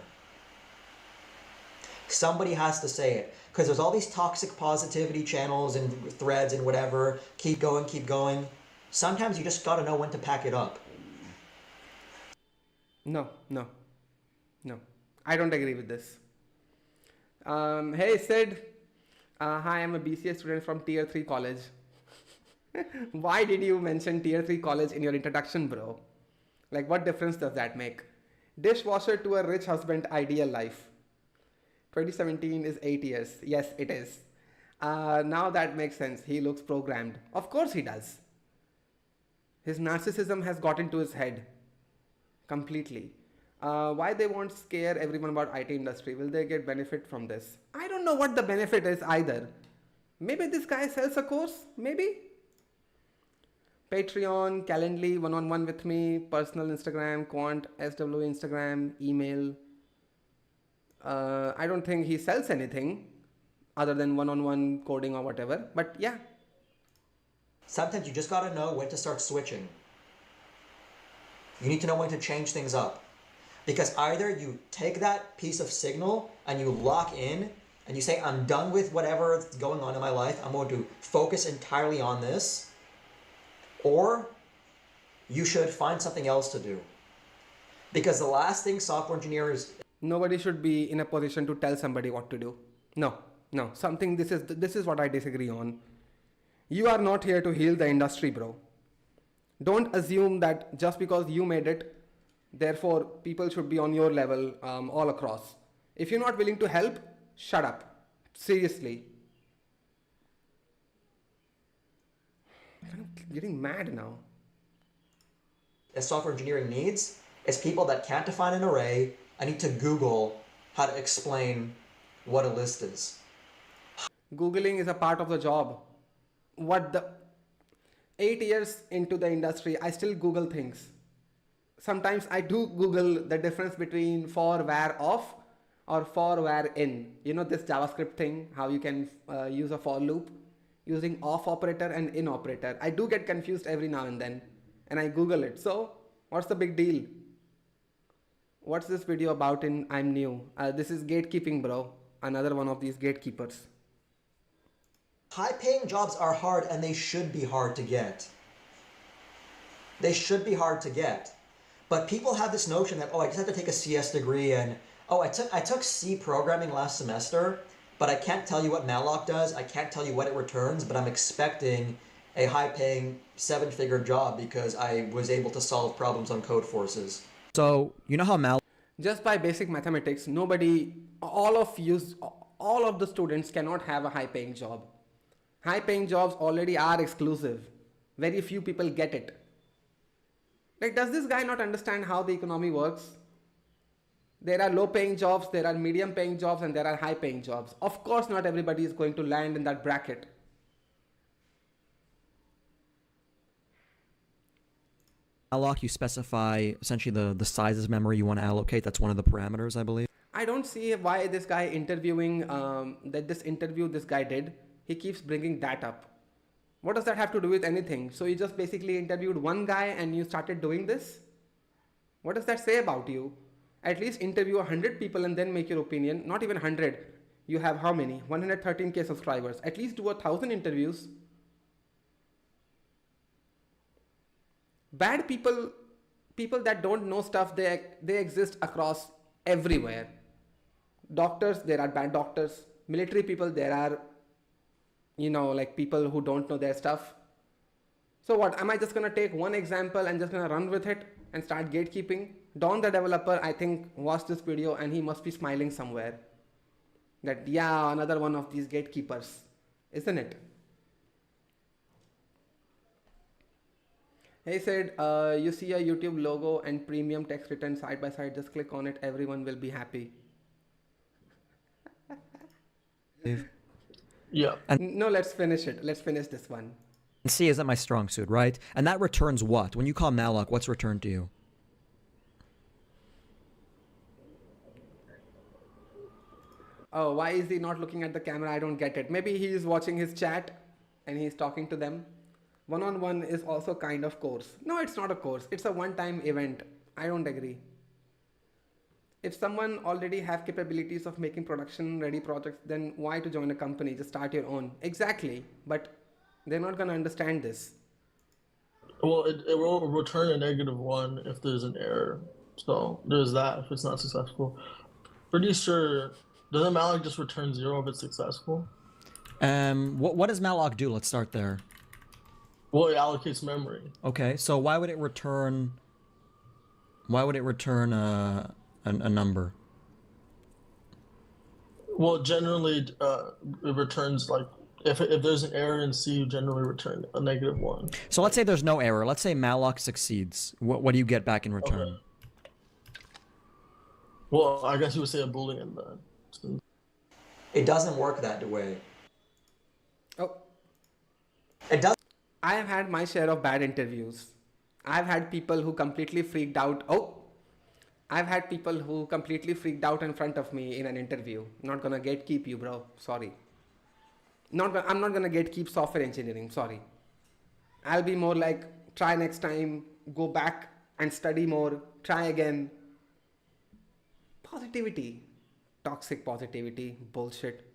Somebody has to say it, because there's all these toxic positivity channels and threads and whatever. Keep going, keep going. Sometimes you just gotta know when to pack it up. No. I don't agree with this. Hey Sid, hi, I'm a BCA student from Tier 3 college. Why did you mention Tier 3 college in your introduction, bro? Like, what difference does that make? Dishwasher to a rich husband, ideal life. 2017 is 8 years. Yes, it is. Now that makes sense. He looks programmed. Of course he does. His narcissism has got into his head. Completely. Why they won't scare everyone about IT industry? Will they get benefit from this? I don't know what the benefit is either. Maybe this guy sells a course? Maybe? Patreon, Calendly, one-on-one with me, personal Instagram, Quant, SW Instagram, email. I don't think he sells anything other than one-on-one coding or whatever, but yeah. Sometimes you just gotta know when to start switching. You need to know when to change things up. Because either you take that piece of signal and you lock in and you say, I'm done with whatever is going on in my life, I'm going to focus entirely on this, or you should find something else to do. Because the last thing software engineers... Nobody should be in a position to tell somebody what to do. No. This is what I disagree on. You are not here to heal the industry, bro. Don't assume that just because you made it, therefore people should be on your level all across. If you're not willing to help, shut up. Seriously. I'm getting mad now. As software engineering needs is people that can't define an array and need to Google how to explain what a list is. Googling is a part of the job. what the 8 years into the industry, I still Google things. Sometimes I do Google the difference between for var of or for var in. You know this JavaScript thing, how you can use a for loop using off operator and in operator. I do get confused every now and then, and I Google it. So what's the big deal? What's this video about in I'm new? This is gatekeeping, bro. Another one of these gatekeepers. High-paying jobs are hard, and they should be hard to get. They should be hard to get. But people have this notion that, oh, I just have to take a CS degree, and oh, I took C programming last semester, but I can't tell you what malloc does, I can't tell you what it returns, but I'm expecting a high-paying 7-figure job because I was able to solve problems on code forces. So you know how malloc Just by basic mathematics, all of the students cannot have a high-paying job. High-paying jobs already are exclusive. Very few people get it. Like, does this guy not understand how the economy works? There are low-paying jobs, there are medium-paying jobs, and there are high-paying jobs. Of course, not everybody is going to land in that bracket. you specify essentially the sizes of memory you want to allocate. That's one of the parameters, I believe. I don't see why this guy interviewing, this guy did, he keeps bringing that up. What does that have to do with anything? So you just basically interviewed one guy and you started doing this? What does that say about you? At least interview 100 people and then make your opinion. Not even 100. You have how many? 113k subscribers. At least do 1,000 interviews. Bad people, people that don't know stuff, they exist across everywhere. Doctors, there are bad doctors. Military people, there are, like people who don't know their stuff. So what, am I just gonna take one example and just gonna run with it and start gatekeeping? Don the developer, I think, watched this video and he must be smiling somewhere. That, yeah, another one of these gatekeepers, isn't it? He said, you see a YouTube logo and premium text written side by side, just click on it, everyone will be happy. Yeah. No, let's finish it. Let's finish this one. And C isn't my strong suit, right? And that returns what? When you call malloc, what's returned to you? Oh, why is he not looking at the camera? I don't get it. Maybe he is watching his chat and he's talking to them. One-on-one is also kind of course. No, it's not a course. It's a one-time event. I don't agree. If someone already have capabilities of making production-ready projects, then why to join a company? Just start your own. Exactly. But they're not going to understand this. Well, it will return a -1 if there's an error. So there's that if it's not successful. Pretty sure, doesn't malloc just return 0 if it's successful? What does malloc do? Let's start there. Well, it allocates memory. Okay, so why would it return a number? Well, generally, it returns like if there's an error in C, you generally return a -1. So let's say there's no error. Let's say malloc succeeds. What do you get back in return? Okay. Well, I guess you would say a Boolean then. It doesn't work that way. Oh, It does. I have had my share of bad interviews. I've had people who completely freaked out. I've had people who completely freaked out in front of me in an interview. Not gonna gatekeep you, bro. Sorry. I'm not gonna gatekeep software engineering. Sorry. I'll be more like, try next time, go back and study more, try again. Positivity. Toxic positivity. Bullshit.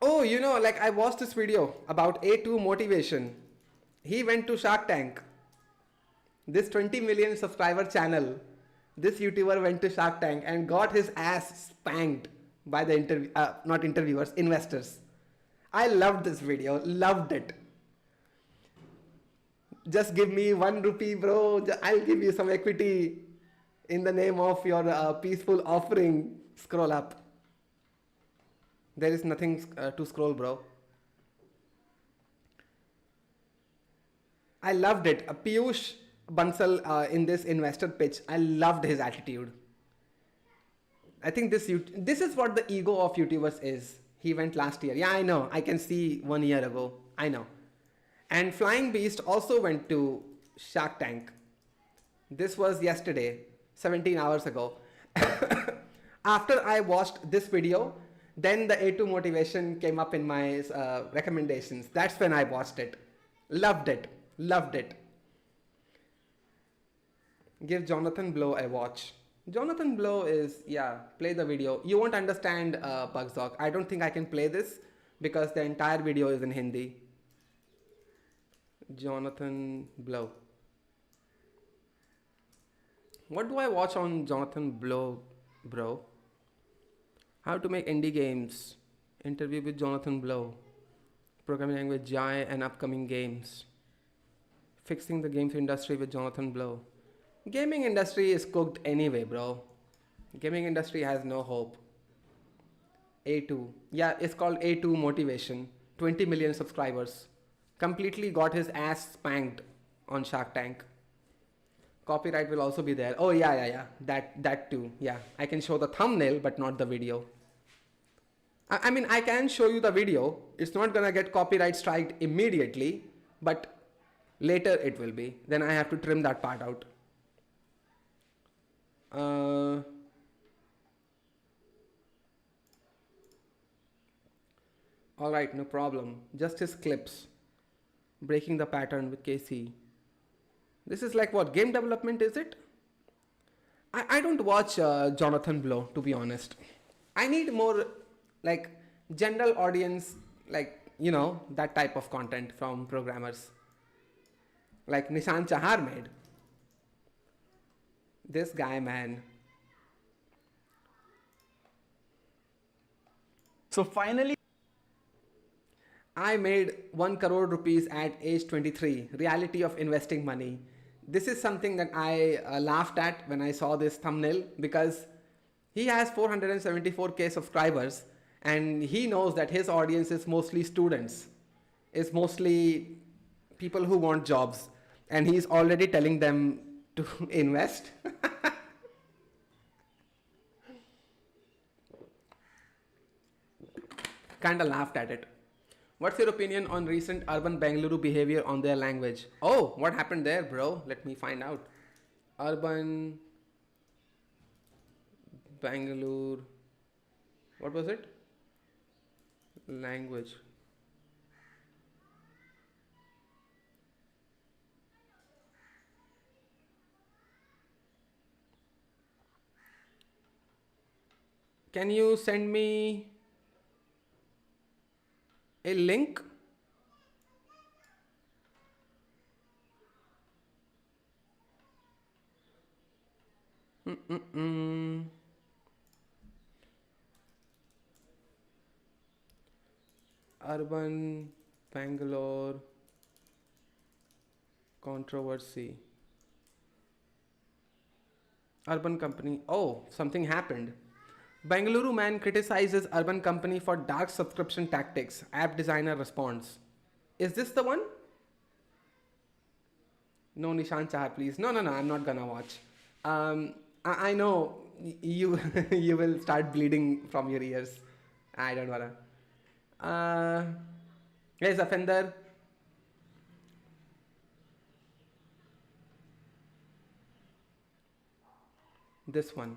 Oh, like I watched this video about A2 motivation. He went to Shark Tank. This 20 million subscriber channel, this YouTuber went to Shark Tank and got his ass spanked by the investors. I loved this video, loved it. Just give me 1 rupee, bro. I'll give you some equity in the name of your peaceful offering. Scroll up. There is nothing to scroll, bro. I loved it. Piyush Bansal in this investor pitch, I loved his attitude. I think this is what the ego of YouTubers is. He went last year. Yeah, I know. I can see 1 year ago. I know. And Flying Beast also went to Shark Tank. This was yesterday, 17 hours ago. After I watched this video, then the A2 motivation came up in my recommendations. That's when I watched it. Loved it. Loved it. Give Jonathan Blow a watch. Jonathan Blow is, yeah, play the video. You won't understand Bugzog. I don't think I can play this because the entire video is in Hindi. Jonathan Blow. What do I watch on Jonathan Blow, bro? How to make indie games. Interview with Jonathan Blow. Programming language Jai and upcoming games. Fixing the games industry with Jonathan Blow. Gaming industry is cooked anyway, bro. Gaming industry has no hope. A2. Yeah, it's called A2 Motivation. 20 million subscribers. Completely got his ass spanked on Shark Tank. Copyright will also be there. Oh yeah. That too. Yeah, I can show the thumbnail but not the video. I mean, I can show you the video. It's not gonna get copyright striked immediately, but later it will be. Then I have to trim that part out. Alright, no problem. Just his clips. Breaking the pattern with KC. This is like what? Game development, is it? I don't watch Jonathan Blow, to be honest. I need more like general audience, like, you know, that type of content from programmers. Like Nishan Chahar made. This guy, man. So finally, I made 1 crore rupees at age 23. Reality of investing money. This is something that I laughed at when I saw this thumbnail because he has 474k subscribers and he knows that his audience is mostly students. It's mostly people who want jobs and he's already telling them to invest. Kinda laughed at it. What's your opinion on recent urban Bengaluru behavior on their language? Oh, what happened there, bro? Let me find out. Urban Bangalore. What was it? Language. Can you send me a link? Urban Bangalore controversy. Urban company. Oh, something happened. Bengaluru man criticizes urban company for dark subscription tactics. App designer responds. Is this the one? No, Nishan Chahar, please. No, I'm not gonna watch. I know you you will start bleeding from your ears. I don't wanna. Yes, offender. This one.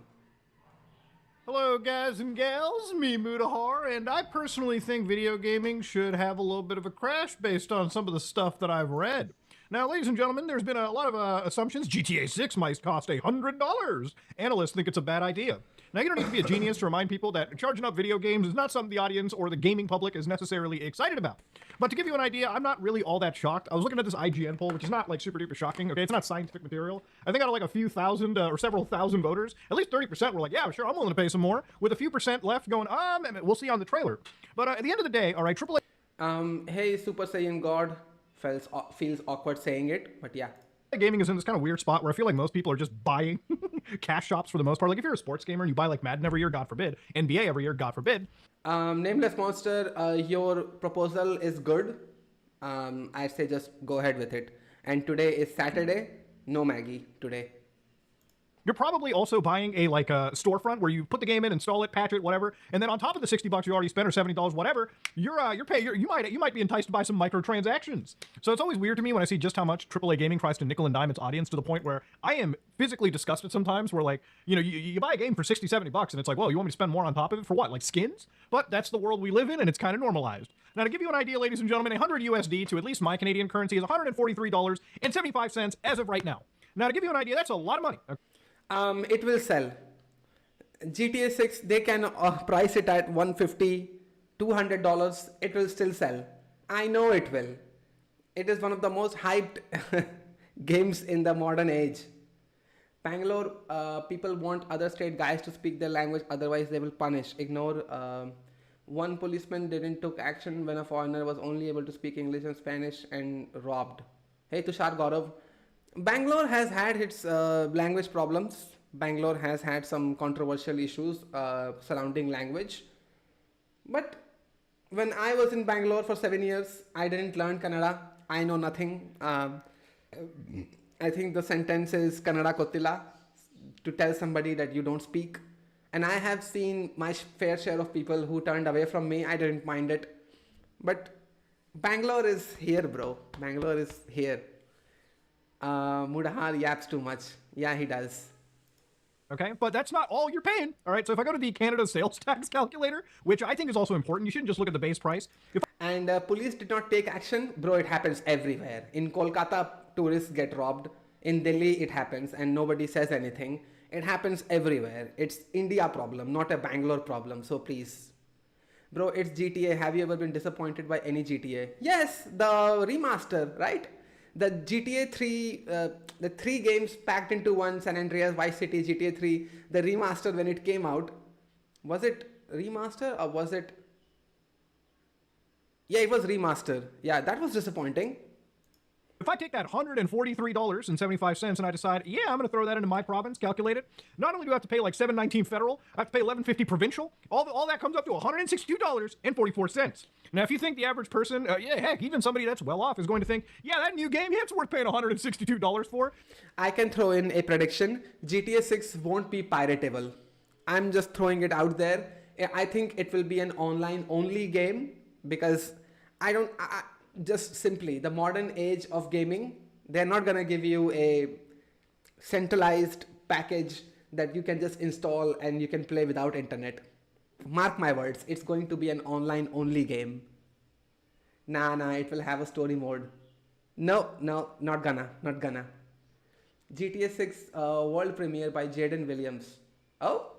Hello, guys and gals, me Mudahar, and I personally think video gaming should have a little bit of a crash based on some of the stuff that I've read. Now, ladies and gentlemen, there's been a lot of assumptions. GTA 6 might cost $100. Analysts think it's a bad idea. Now, you don't need to be a genius to remind people that charging up video games is not something the audience or the gaming public is necessarily excited about. But to give you an idea, I'm not really all that shocked. I was looking at this IGN poll, which is not like super duper shocking. Okay, it's not scientific material. I think out of like a few thousand or several thousand voters, at least 30% were like, yeah, sure, I'm willing to pay some more. With a few percent left going, we'll see on the trailer. But at the end of the day, all right, AAA. Hey, Super Saiyan God. Feels awkward saying it, but yeah. Gaming is in this kind of weird spot where I feel like most people are just buying cash shops for the most part. Like if you're a sports gamer and you buy like Madden every year, God forbid, NBA every year, God forbid. Nameless Monster, your proposal is good. I say just go ahead with it. And today is Saturday. No Maggie today. you're probably also buying a storefront where you put the game in, install it, patch it, whatever, and then on top of the $60 you already spent or $70, whatever, you might be enticed to buy some microtransactions. So it's always weird to me when I see just how much AAA gaming tries to nickel and dime its audience, to the point where I am physically disgusted sometimes. Where, like, you buy a game for 60, $70 and it's like, well, you want me to spend more on top of it for what? Like skins? But that's the world we live in, and it's kind of normalized. Now, to give you an idea, ladies and gentlemen, 100 USD to at least my Canadian currency is $143.75 as of right now. Now, to give you an idea, that's a lot of money. It will sell. GTA 6, they can price it at $150, $200. It will still sell. I know it will. It is one of the most hyped games in the modern age. Bangalore, people want other state guys to speak their language, otherwise they will punish. Ignore. One policeman didn't took action when a foreigner was only able to speak English and Spanish and robbed. Hey Tushar Gaurav, Bangalore has had its language problems. Bangalore has had some controversial issues surrounding language. But when I was in Bangalore for 7 years, I didn't learn Kannada. I know nothing. I think the sentence is Kannada Kottila, to tell somebody that you don't speak. And I have seen my fair share of people who turned away from me. I didn't mind it. But Bangalore is here, bro. Bangalore is here. Mudahar yaps too much. Yeah, he does. Okay, but that's not all you're paying. All right, so if I go to the Canada sales tax calculator, which I think is also important, you shouldn't just look at the base price. And police did not take action. Bro, it happens everywhere. In Kolkata, tourists get robbed. In Delhi, it happens and nobody says anything. It happens everywhere. It's India problem, not a Bangalore problem. So please. Bro, it's GTA. Have you ever been disappointed by any GTA? Yes, the remaster, right? The GTA 3, the 3 games packed into one, San Andreas, Vice City, GTA 3, the remaster when it came out. Was it remaster or was it? Yeah, it was remaster. Yeah, that was disappointing. If I take that $143.75 and I decide, yeah, I'm going to throw that into my province, calculate it, not only do I have to pay like $7.19 federal, I have to pay $11.50 provincial. All that comes up to $162.44. Now, if you think the average person, yeah, heck, even somebody that's well off is going to think, yeah, that new game, yeah, it's worth paying $162 for. I can throw in a prediction. GTA 6 won't be piratable. I'm just throwing it out there. I think it will be an online-only game because just simply the modern age of gaming, they're not going to give you a centralized package that you can just install and you can play without internet. Mark my words, it's going to be an online only game. Nah, it will have a story mode. No, not gonna. GTA 6 world premiere by Jaden Williams. Oh?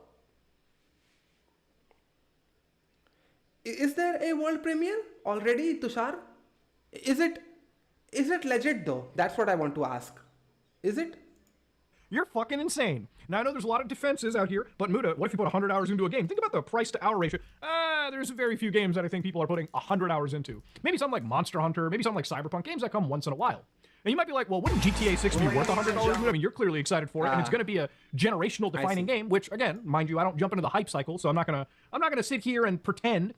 Is there a world premiere already, Tushar? Is it legit though? That's what I want to ask. Is it? You're fucking insane. Now, I know there's a lot of defenses out here, but Muda, what if you put 100 hours into a game? Think about the price to hour ratio. There's very few games that I think people are putting 100 hours into. Maybe something like Monster Hunter, maybe something like Cyberpunk, games that come once in a while. And you might be like, well, wouldn't GTA 6 be worth $100? I mean, you're clearly excited for it, and it's going to be a generational defining game, which, again, mind you, I don't jump into the hype cycle, so I'm not gonna sit here and pretend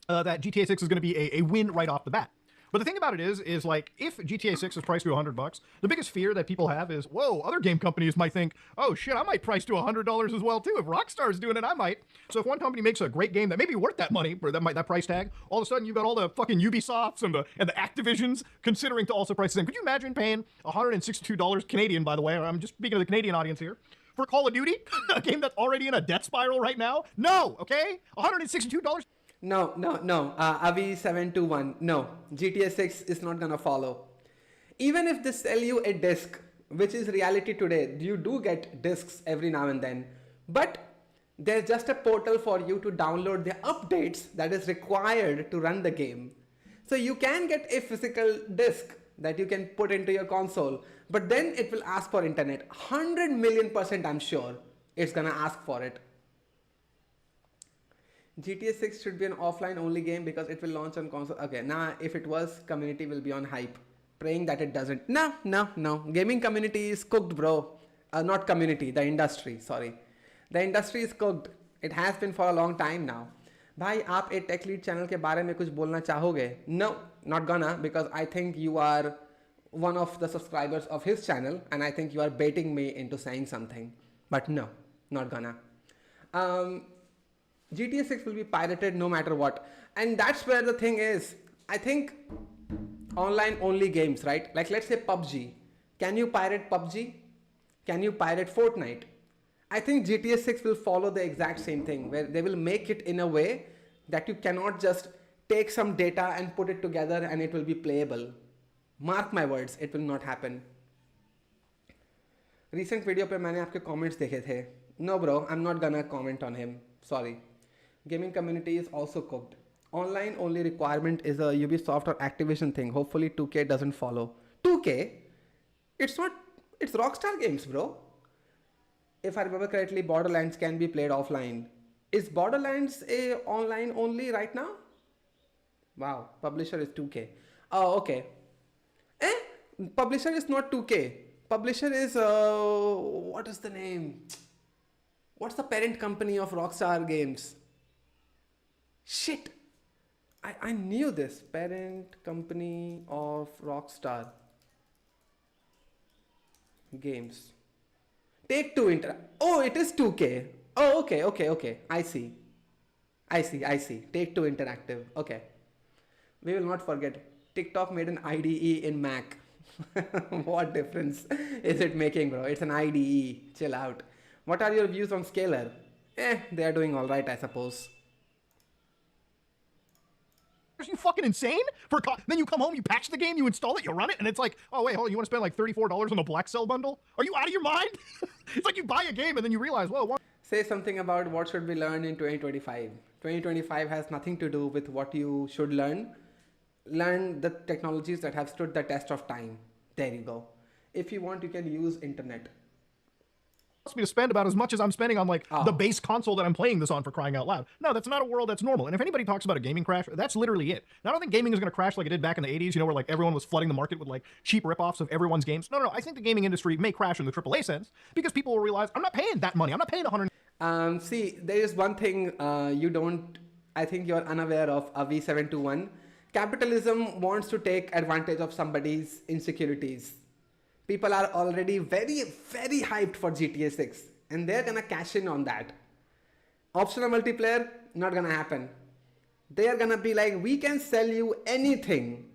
that GTA 6 is going to be a win right off the bat. But the thing about it is like, if GTA 6 is priced to $100, the biggest fear that people have is, whoa, other game companies might think, oh shit, I might price to $100 as well too. If Rockstar's doing it, I might. So if one company makes a great game that may be worth that money, or that price tag, all of a sudden you've got all the fucking Ubisofts and the Activisions considering to also price the same. Could you imagine paying $162 Canadian, by the way, I'm just speaking to the Canadian audience here, for Call of Duty, a game that's already in a death spiral right now? No, okay? $162? No. Avi721. No. GTA 6 is not gonna follow. Even if they sell you a disc, which is reality today, you do get discs every now and then. But there's just a portal for you to download the updates that is required to run the game. So you can get a physical disc that you can put into your console, but then it will ask for internet. 100 million% I'm sure it's gonna ask for it. GTA 6 should be an offline only game because it will launch on console. Okay, if it was, community will be on hype. Praying that it doesn't. No. Gaming community is cooked, bro. Not community, the industry, sorry. The industry is cooked. It has been for a long time now. भाई आप एक tech lead channel के बारे में कुछ बोलना चाहोगे? No, not gonna, because I think you are one of the subscribers of his channel and I think you are baiting me into saying something. But no, not gonna. Um, GTA 6 will be pirated no matter what. And that's where the thing is. I think online only games, right? Like let's say PUBG. Can you pirate PUBG? Can you pirate Fortnite? I think GTA 6 will follow the exact same thing where they will make it in a way that you cannot just take some data and put it together and it will be playable. Mark my words, it will not happen. Recent video पे मैंने आपके comments देखे थे. No bro, I'm not gonna comment on him. Sorry. Gaming community is also cooked. Online only requirement is a Ubisoft or Activision thing. Hopefully 2K doesn't follow. 2K? It's not, it's Rockstar Games, bro. If I remember correctly, Borderlands can be played offline. Is Borderlands a online only right now? Wow, publisher is 2K. Oh, okay. Publisher is not 2K. Publisher is, what is the name? What's the parent company of Rockstar Games? Shit. I knew this. Parent company of Rockstar Games. Take-Two Oh, it is 2K. Oh, okay. I see. Take-Two Interactive. Okay. We will not forget. TikTok made an IDE in Mac. What difference is it making, bro? It's an IDE. Chill out. What are your views on Scalar? They are doing alright, I suppose. Are you fucking insane? Then you come home, you patch the game, you install it, you run it, and it's like, oh wait, hold on, you want to spend like $34 on the Black Cell bundle? Are you out of your mind? It's like you buy a game and then you realize, whoa, what? Say something about what should we learn in 2025. 2025 has nothing to do with what you should learn. Learn the technologies that have stood the test of time. There you go. If you want, you can use internet. Me to spend about as much as I'm spending on like the base console that I'm playing this on, for crying out loud. No, that's not a world that's normal. And if anybody talks about a gaming crash, that's literally it. Now, I don't think gaming is going to crash like it did back in the 80s, you know, where like everyone was flooding the market with like cheap ripoffs of everyone's games. No. I think the gaming industry may crash in the AAA sense because people will realize I'm not paying that money. I'm not paying 100. See, there is one thing I think you're unaware of, V721. Capitalism wants to take advantage of somebody's insecurities. People are already very, very hyped for GTA 6 and they're gonna cash in on that. Optional multiplayer, not gonna happen. They are gonna be like, we can sell you anything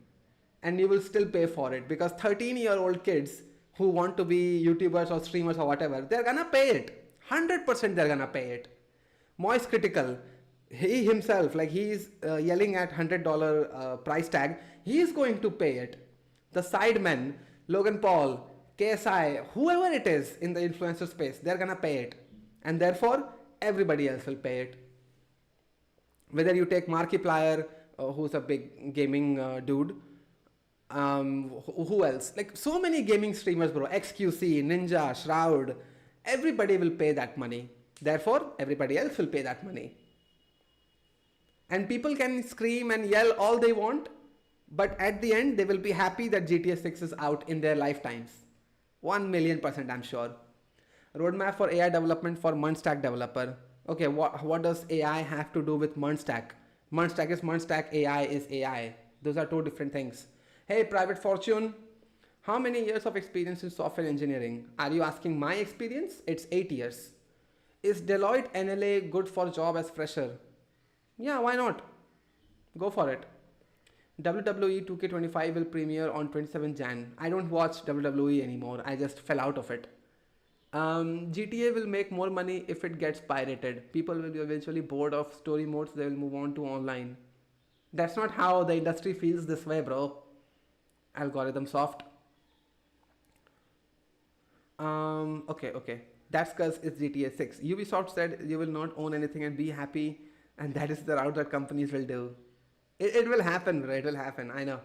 and you will still pay for it, because 13-year-old kids who want to be YouTubers or streamers or whatever, they're gonna pay it. 100% they're gonna pay it. Moist Critical, he himself, like he's yelling at $100 price tag, he's going to pay it. The Sidemen, Logan Paul, KSI, whoever it is in the influencer space, they're gonna pay it. And therefore, everybody else will pay it. Whether you take Markiplier, who's a big gaming dude, who else? Like so many gaming streamers, bro. XQC, Ninja, Shroud, everybody will pay that money. Therefore, everybody else will pay that money. And people can scream and yell all they want, but at the end, they will be happy that GTA 6 is out in their lifetimes. 1,000,000%, I'm sure. Roadmap for AI development for Mundstack developer. Okay, what does AI have to do with Mundstack? Mundstack is Mundstack, AI is AI. Those are two different things. Hey, Private Fortune, how many years of experience in software engineering? Are you asking my experience? It's 8 years. Is Deloitte NLA good for job as fresher? Yeah, why not? Go for it. WWE 2K25 will premiere on 27 Jan. I don't watch WWE anymore. I just fell out of it. GTA will make more money if it gets pirated. People will be eventually bored of story modes. They will move on to online. That's not how the industry feels this way, bro. Algorithm soft. Okay. That's because it's GTA 6. Ubisoft said you will not own anything and be happy. And that is the route that companies will do. It will happen, bro. It will happen. I know.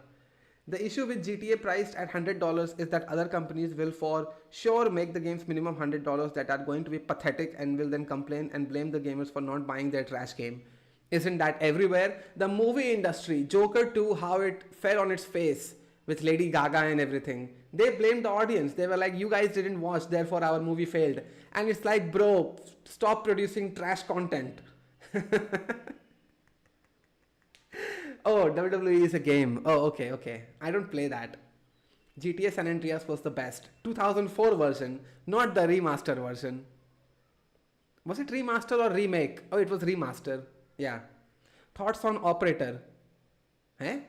The issue with GTA priced at $100 is that other companies will for sure make the games minimum $100 that are going to be pathetic and will then complain and blame the gamers for not buying their trash game. Isn't that everywhere? The movie industry, Joker 2, how it fell on its face with Lady Gaga and everything. They blamed the audience. They were like, you guys didn't watch, therefore our movie failed. And it's like, bro, stop producing trash content. Oh, WWE is a game. Oh, okay. I don't play that. GTA San Andreas was the best. 2004 version, not the remaster version. Was it remaster or remake? Oh, it was remaster. Yeah. Thoughts on Operator? Eh?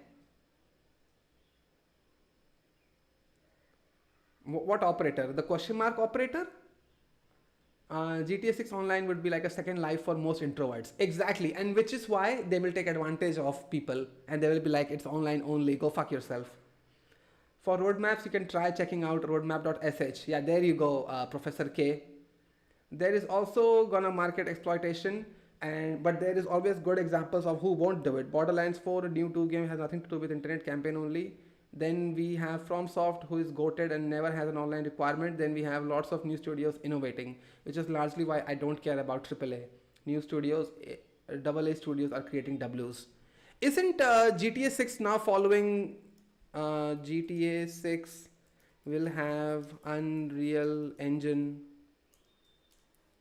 What operator? The question mark operator? GTA 6 Online would be like a second life for most introverts. Exactly. And which is why they will take advantage of people and they will be like, it's online only, go fuck yourself. For roadmaps, you can try checking out roadmap.sh. Yeah, there you go, Professor K. There is also gonna market exploitation, but there is always good examples of who won't do it. Borderlands 4 new 2 game has nothing to do with internet campaign only. Then we have FromSoft, who is goated and never has an online requirement. Then we have lots of new studios innovating, which is largely why I don't care about AAA. New studios, AA studios are creating Ws. Isn't GTA 6 now following GTA 6 will have Unreal Engine?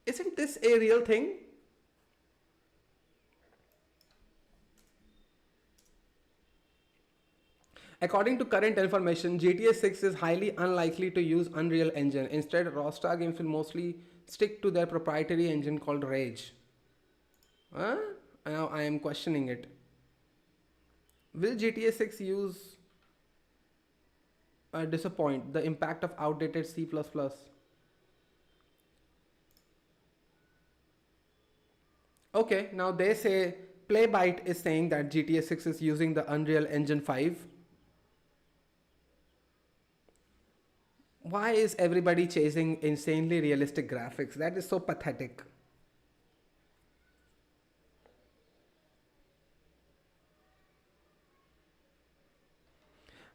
Isn't this a real thing? According to current information, GTA 6 is highly unlikely to use Unreal Engine. Instead, Rockstar Games will mostly stick to their proprietary engine called Rage. Huh? Now I am questioning it. Will GTA 6 use disappoint the impact of outdated C++? Okay, now they say Playbyte is saying that GTA 6 is using the Unreal Engine 5. Why is everybody chasing insanely realistic graphics? That is so pathetic.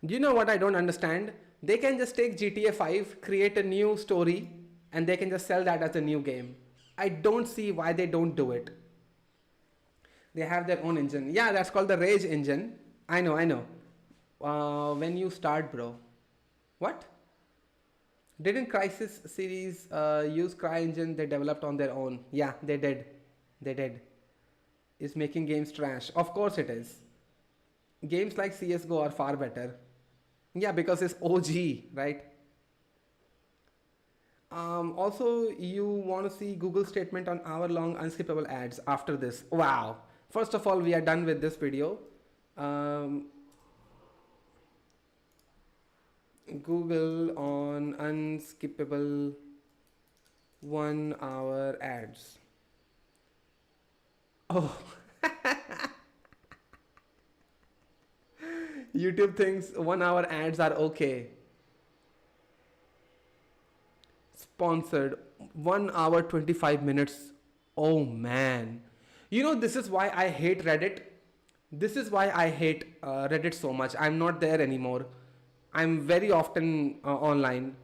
Do you know what I don't understand? They can just take GTA 5, create a new story, and they can just sell that as a new game. I don't see why they don't do it. They have their own engine. Yeah, that's called the Rage engine. I know, I know. When you start, bro. What? Didn't Crisis series use CryEngine they developed on their own? Yeah, they did. They did. Is making games trash? Of course it is. Games like CSGO are far better. Yeah, because it's OG, right? Also, you want to see Google statement on hour-long unskippable ads after this. Wow. First of all, we are done with this video. Google on unskippable 1 hour ads. Oh. YouTube thinks 1 hour ads are okay. Sponsored 1 hour 25 minutes. Oh man. You know, this is why I hate Reddit. This is why I hate Reddit so much. I'm not there anymore. I'm very often online.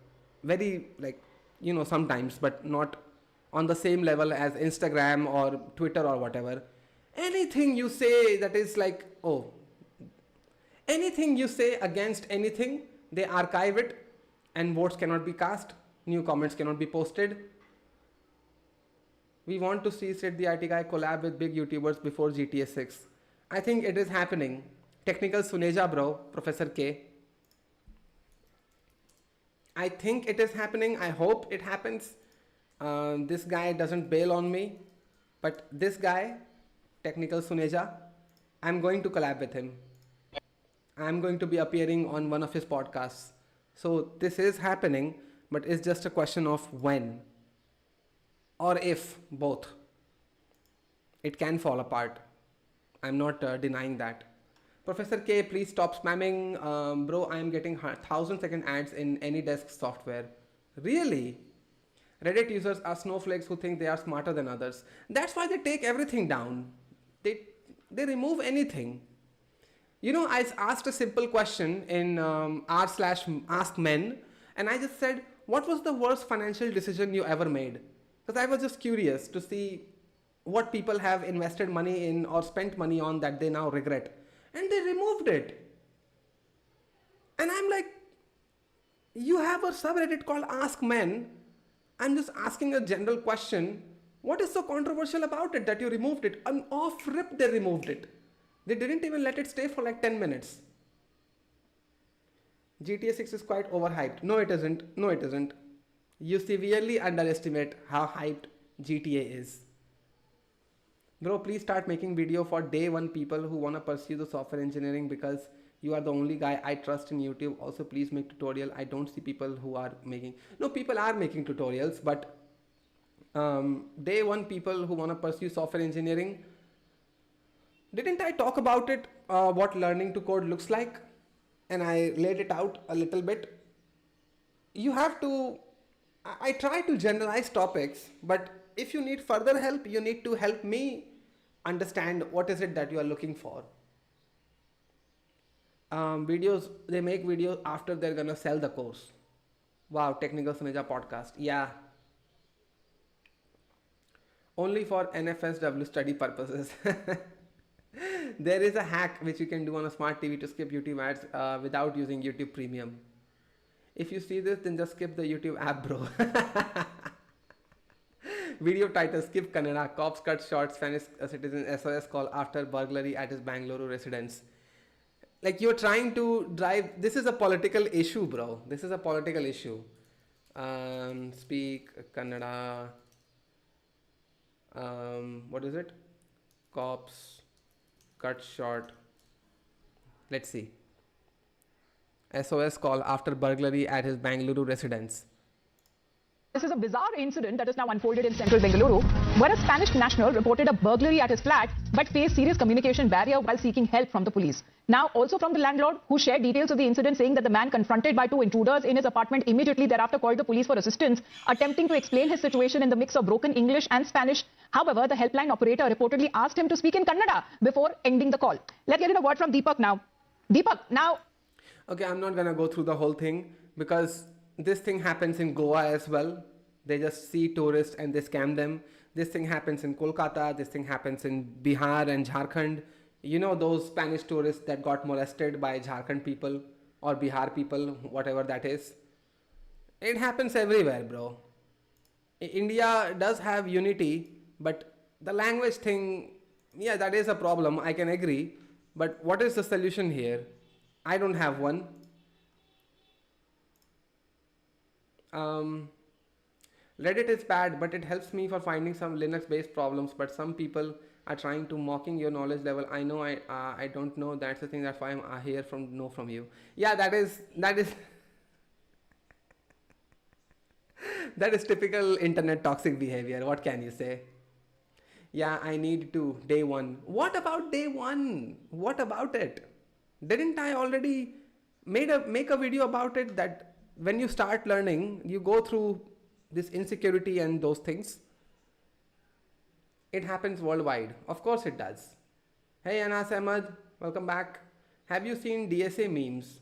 Very, like, you know, sometimes, but not on the same level as Instagram or Twitter or whatever. Anything you say that is like, oh, anything you say against anything, they archive it and votes cannot be cast. New comments cannot be posted. We want to see Sid the IT guy collab with big YouTubers before GTA 6. I think it is happening. Technical Suneja, bro, Professor K. I think it is happening. I hope it happens. This guy doesn't bail on me. But this guy, Technical Suneja, I'm going to collab with him. I'm going to be appearing on one of his podcasts. So this is happening, but it's just a question of when. Or if, both. It can fall apart. I'm not denying that. Professor K, please stop spamming. Bro, I am getting 1,000-second ads in AnyDesk software. Really? Reddit users are snowflakes who think they are smarter than others. That's why they take everything down. They remove anything. You know, I asked a simple question in r/askmen, and I just said, what was the worst financial decision you ever made? Because I was just curious to see what people have invested money in or spent money on that they now regret. And they removed it. And I'm like, you have a subreddit called Ask Men. I'm just asking a general question. What is so controversial about it that you removed it? And off rip they removed it. They didn't even let it stay for like 10 minutes. GTA 6 is quite overhyped. No, it isn't. No, it isn't. You severely underestimate how hyped GTA is. Bro, please start making video for day one people who want to pursue the software engineering, because you are the only guy I trust in YouTube. Also, please make tutorial. I don't see people who are making, no, people are making tutorials, but day one people who want to pursue software engineering, didn't I talk about it, what learning to code looks like? And I laid it out a little bit. You have to, I try to generalize topics, but if you need further help, you need to help me understand what is it that you are looking for. Videos, they make videos after they're gonna sell the course. Wow, Technical Suneja podcast. Yeah. Only for NFSW study purposes. There is a hack which you can do on a smart TV to skip YouTube ads without using YouTube Premium. If you see this, then just skip the YouTube app, bro. Video title: Skip Kannada. Cops cut short Spanish citizen SOS call after burglary at his Bangalore residence. Like, you're trying to drive. This is a political issue, bro. This is a political issue. Speak Kannada. What is it? Cops cut short. Let's see. SOS call after burglary at his Bangalore residence. This is a bizarre incident that is now unfolded in central Bengaluru, where a Spanish national reported a burglary at his flat but faced serious communication barrier while seeking help from the police. Now, also from the landlord, who shared details of the incident, saying that the man confronted by two intruders in his apartment immediately thereafter called the police for assistance, attempting to explain his situation in the mix of broken English and Spanish. However, the helpline operator reportedly asked him to speak in Kannada before ending the call. Let's get in a word from Deepak now. Deepak, now... Okay, I'm not gonna go through the whole thing, because this thing happens in Goa as well. They just see tourists and they scam them. This thing happens in Kolkata. This thing happens in Bihar and Jharkhand. You know, those Spanish tourists that got molested by Jharkhand people or Bihar people, whatever that is. It happens everywhere, bro. India does have unity, but the language thing, yeah, that is a problem. I can agree. But what is the solution here? I don't have one. Reddit is bad, but it helps me for finding some Linux-based problems. But some people are trying to mocking your knowledge level. I know I don't know. That's the thing. That's why I'm here from you. Yeah, that is that is typical internet toxic behavior. What can you say? Yeah, I need to day one. What about day one? What about it? Didn't I already make a video about it, that when you start learning, you go through this insecurity and those things. It happens worldwide. Of course it does. Hey Anas Ahmad, welcome back. Have you seen DSA memes?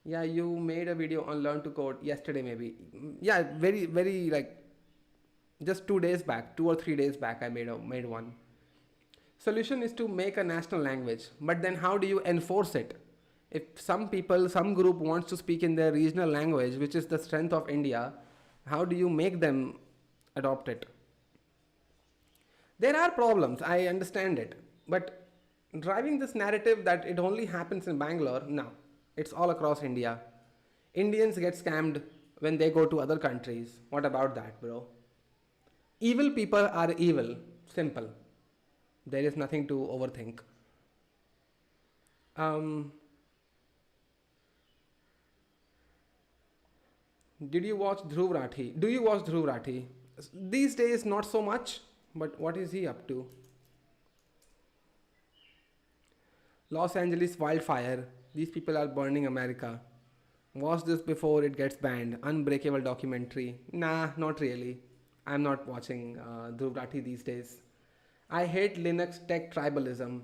Yeah, you made a video on learn to code yesterday maybe. Yeah, very like just 2 days back, 2 or 3 days back I made one. Solution is to make a national language, but then how do you enforce it? If some group wants to speak in their regional language, which is the strength of India, how do you make them adopt it? There are problems, I understand it, but driving this narrative that it only happens in Bangalore, no, it's all across India. Indians get scammed when they go to other countries. What about that, bro? Evil people are evil, simple. There is nothing to overthink. Did you watch Dhruv Rathi? Do you watch Dhruv Rathi? These days, not so much, but what is he up to? Los Angeles wildfire. These people are burning America. Watch this before it gets banned. Unbreakable documentary. Nah, not really. I'm not watching Dhruv Rathi these days. I hate Linux tech tribalism.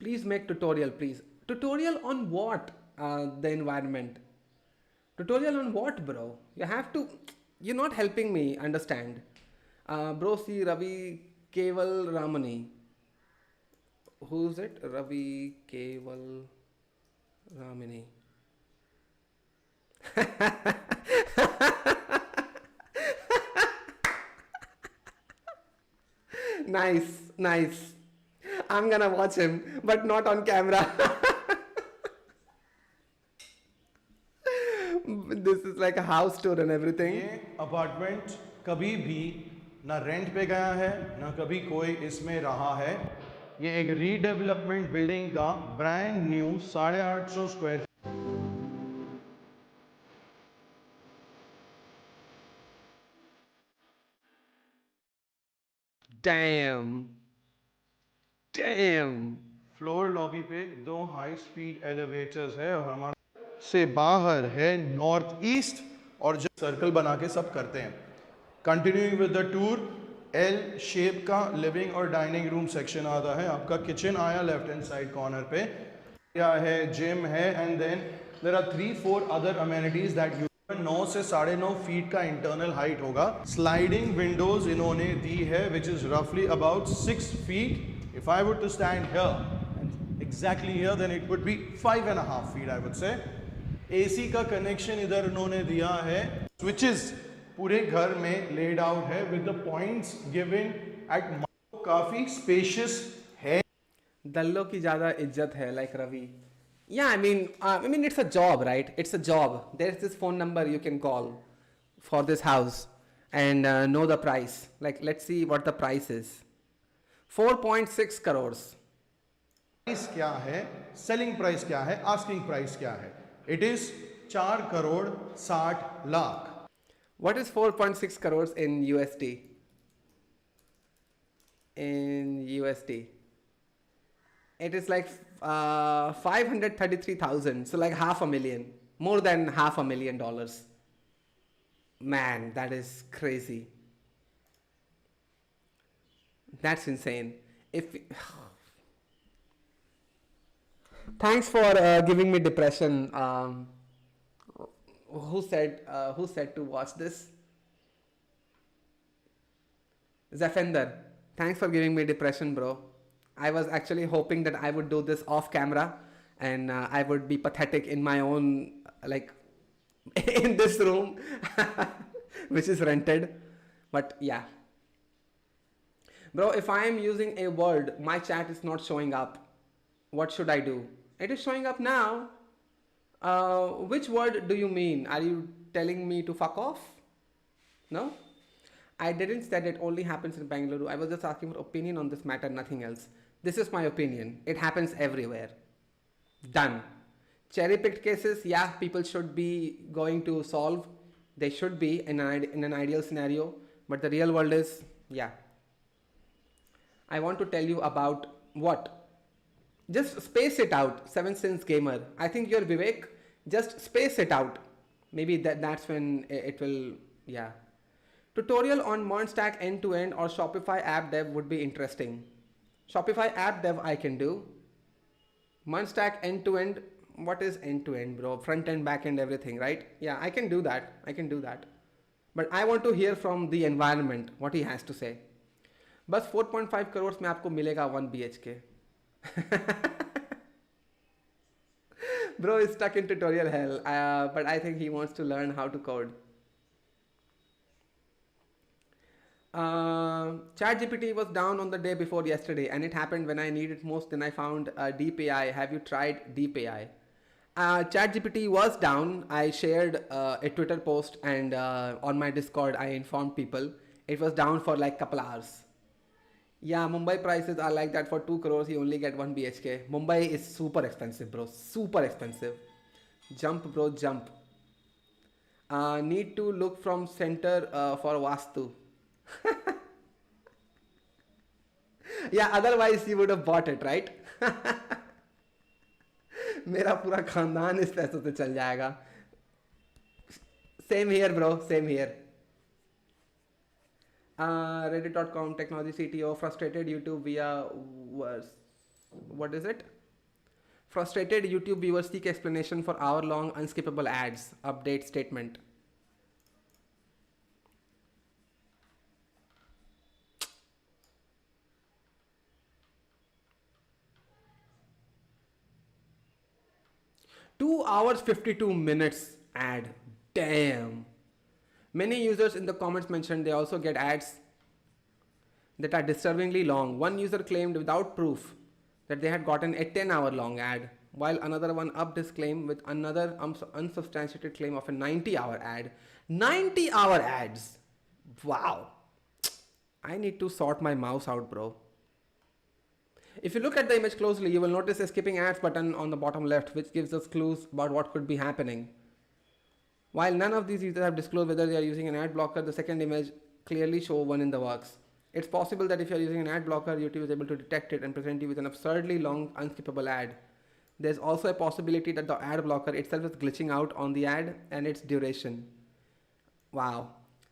Please make tutorial, please. Tutorial on what? The environment. Tutorial on what, bro? You have to. You're not helping me understand. Bro, see Ravi Keval Ramani. Who's it? Ravi Keval Ramani. Nice. I'm gonna watch him, but not on camera. This is like a house tour and everything. ये apartment कभी भी ना rent पे गया है ना कभी कोई इसमें रहा है। ये एक रीडेवलपमेंट बिल्डिंग का brand new 850 square. Damn. Damn. Floor lobby पे 2 हाई स्पीड एलिवेटर्स है और हमारा से बाहर है नॉर्थ ईस्ट और जो सर्कल बना के सब करते हैं। Continuing with the tour, L shape का लिविंग और डाइनिंग रूम सेक्शन आता है। आपका किचन आया लेफ्ट हैंड साइड कॉर्नर पे, क्या है जिम है, and then there are 3-4 other amenities that you 9 से 9.5 फीट का इंटरनल हाइट होगा। स्लाइडिंग विंडोज इन्होंने दी है विच इज रफली about 6 feet. If I were to stand here and exactly here, then it would be 5.5 feet, I would say. AC का connection इधर उन्होंने दिया है। Switches पूरे घर में laid out है with the points given at काफी spacious है। दल्लो की ज़्यादा इज्जत है, like Ravi. Yeah, I mean, it's a job, right? It's a job. There's this phone number you can call for this house and know the price. Like, let's see what the price is. 4.6 crores. Price क्या है, selling price क्या है, asking price क्या है? It is 4 crore 60 lakh. What is 4.6 crores in USD? In USD, it is like 533,000. So like $500,000, more than $500,000. Man, that is crazy. That's insane. Thanks for giving me depression. Who said to watch this? Zafender, thanks for giving me depression, bro. I was actually hoping that I would do this off camera and I would be pathetic in my own, like, in this room, which is rented. But yeah. Bro, if I am using a word, my chat is not showing up. What should I do? It is showing up now. Which word do you mean? Are you telling me to fuck off? No? I didn't say it only happens in Bangalore. I was just asking for opinion on this matter, nothing else. This is my opinion. It happens everywhere. Done. Cherry picked cases, yeah, people should be going to solve. They should be in an ideal scenario. But the real world is, yeah. I want to tell you about what? Just space it out, 7 Sins Gamer. I think you're Vivek. Just space it out. Maybe that's when it will, yeah. Tutorial on Monstack end-to-end or Shopify app dev would be interesting. Shopify app dev I can do. Monstack end-to-end, what is end-to-end, bro? Front end, back end, everything, right? Yeah, I can do that. I can do that. But I want to hear from the environment, what he has to say. बस 4.5 करोड़ में आपको मिलेगा 1 BHK. Bro is stuck in tutorial hell, but I think he wants to learn how to code. ChatGPT was down on the day before yesterday, and it happened when I needed most. Then I found Deep AI. Have you tried Deep AI? ChatGPT was down. I shared a Twitter post, and on my Discord I informed people. It was down for like couple hours. Yeah, Mumbai prices are like that. For 2 crores, you only get 1 BHK. Mumbai is super expensive, bro. Super expensive. Jump, bro, jump. Need to look from center for Vastu. Yeah, otherwise you would have bought it, right? मेरा पूरा खानदान इस पैसों से चल जाएगा. Same here, bro. Same here. Reddit.com technology CTO frustrated YouTube viewers. What is it? Frustrated YouTube viewers seek explanation for hour-long unskippable ads. Update statement. Two hours 52 minutes ad. Damn. Many users in the comments mentioned they also get ads that are disturbingly long. One user claimed without proof that they had gotten a 10-hour long ad. while another one upped his claim with another unsubstantiated claim of a 90-hour ad. 90-hour ads! Wow. I need to sort my mouse out, bro. If you look at the image closely, you will notice a skipping ads button on the bottom left, which gives us clues about what could be happening. While none of these users have disclosed whether they are using an ad blocker, the second image clearly shows one in the works. It's possible that if you are using an ad blocker, YouTube is able to detect it and present you with an absurdly long, unskippable ad. There's also a possibility that the ad blocker itself is glitching out on the ad and its duration. Wow.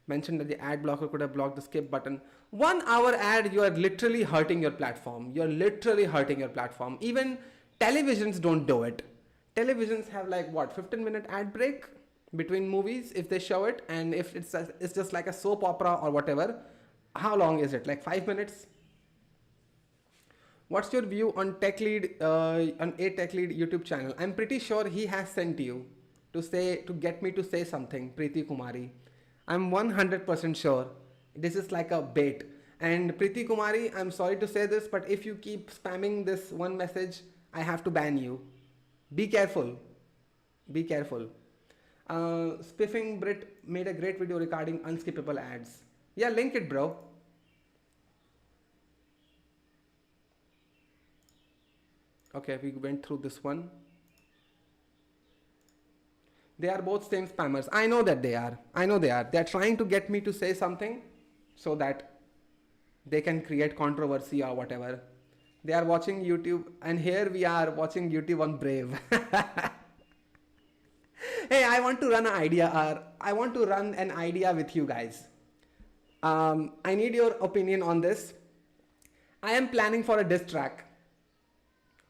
Mentioned that the ad blocker could have blocked the skip button. 1 hour ad, you are literally hurting your platform. You're literally hurting your platform. Even televisions don't do it. Televisions have like what, 15-minute ad break between movies if they show it, and if it's just like a soap opera or whatever. How long is it? Like 5 minutes? What's your view on Tech Lead, on a Tech Lead YouTube channel? I'm pretty sure he has sent you to get me to say something, Preeti Kumari. I'm 100% sure this is like a bait. And Preeti Kumari, I'm sorry to say this, but if you keep spamming this one message, I have to ban you. Be careful. Be careful. Spiffing Brit made a great video regarding unskippable ads. Yeah, link it, bro. Okay, we went through this one. They are both same spammers. I know that they are. I know they are. They are trying to get me to say something so that they can create controversy or whatever. They are watching YouTube, and here we are watching YouTube on Brave. Hey, I want to run an idea with you guys. I need your opinion on this. I am planning for a diss track.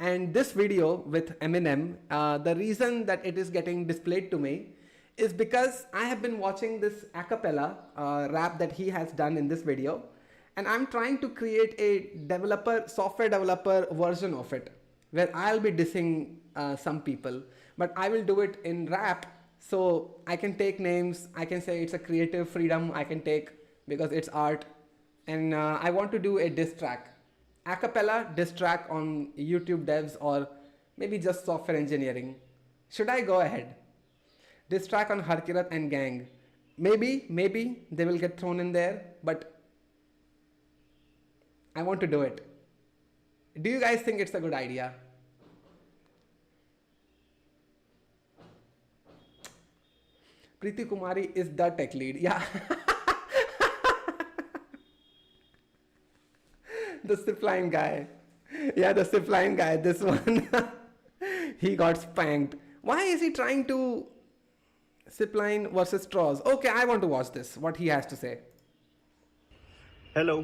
And this video with Eminem, the reason that it is getting displayed to me is because I have been watching this a cappella rap that he has done in this video, and I'm trying to create a software developer version of it where I'll be dissing some people, but I will do it in rap, so I can take names, I can say it's a creative freedom I can take because it's art, and I want to do a diss track. A cappella diss track on YouTube devs or maybe just software engineering. Should I go ahead? Diss track on Harkirat and gang. Maybe they will get thrown in there, but I want to do it. Do you guys think it's a good idea? Preeti Kumari is the tech lead. Yeah. The zipline guy. Yeah, the zipline guy. This one. He got spanked. Why is he trying to zipline versus straws? Okay, I want to watch this. What he has to say. Hello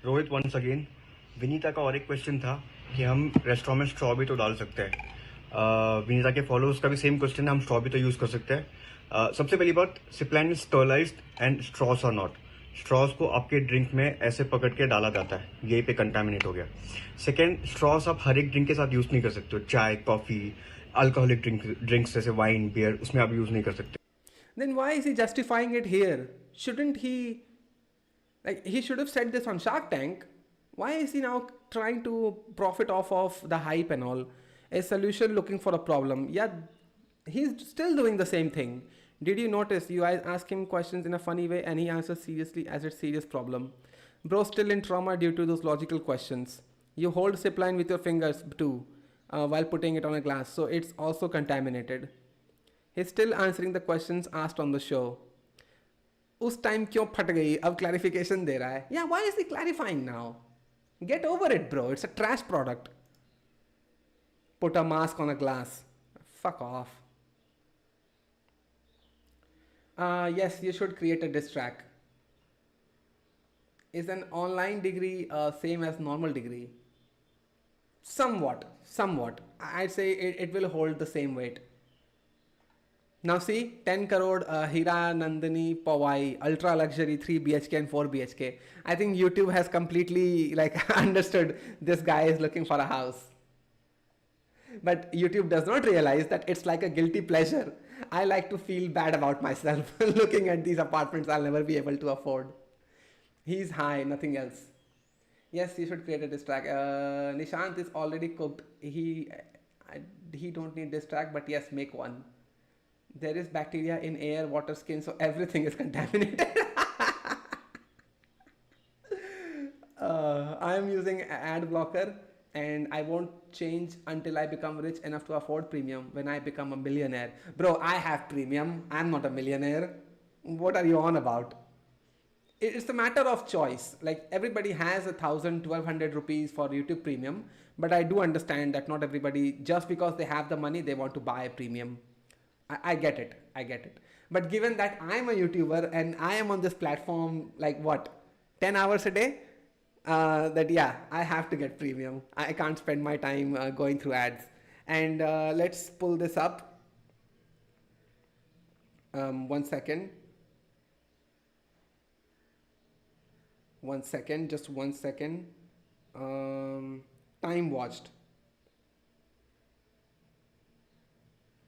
Rohit once again Vinita का और एक question था कि हम restaurant में straw भी तो डाल सकते हैं विनीता के फॉलोअर्स का भी सेम क्वेश्चन है हम स्ट्रॉ भी तो यूज कर सकते हैं सबसे पहली बात सिपलाइन is sterilized and straws are not straws को आपके ड्रिंक में ऐसे पकड़ के डाला जाता है यही पे कंटामिनेट हो गया सेकेंड स्ट्रॉस आप हर एक ड्रिंक के साथ यूज नहीं कर सकते हो चाय कॉफी अल्कोहलिक ड्रिंक्स जैसे वाइन बियर उसमें आप यूज नहीं कर सकते Then why is he justifying it here? Shouldn't he, like, he should have said this on Shark Tank. Why is he now trying to profit off of the hype and all? A solution looking for a problem. Yeah, he's still doing the same thing. Did you notice you guys ask him questions in a funny way and he answers seriously as it's serious problem? Bro still in trauma due to those logical questions. You hold zipline with your fingers too while putting it on a glass, so it's also contaminated. He's still answering the questions asked on the show. उस time क्यों फट गई अब clarification दे रहा है. Yeah, why is he clarifying now? Get over it, bro. It's a trash product. Put a mask on a glass. Fuck off. Yes, you should create a diss track. Is an online degree same as normal degree? Somewhat. I'd say it will hold the same weight. Now see, 10 crore Hira Nandini Pawai, ultra luxury 3 BHK and 4 BHK. I think YouTube has completely understood this guy is looking for a house. But YouTube does not realize that it's like a guilty pleasure. I like to feel bad about myself looking at these apartments I'll never be able to afford. He's high, nothing else. Yes, you should create a diss track. Nishant is already cooked. I he don't need this track, but yes, make one. There is bacteria in air, water, skin, so everything is contaminated. I am using ad blocker and I won't change until I become rich enough to afford premium when I become a millionaire. Bro, I have premium. I'm not a millionaire. What are you on about? It's a matter of choice. Like everybody has 1,000, 1,200 rupees for YouTube premium, but I do understand that not everybody, just because they have the money, they want to buy premium. I get it. I get it. But given that I'm a YouTuber and I am on this platform like what, 10 hours a day? That yeah, I have to get premium. I can't spend my time going through ads. And let's pull this up. 1 second. 1 second, just 1 second. Time watched.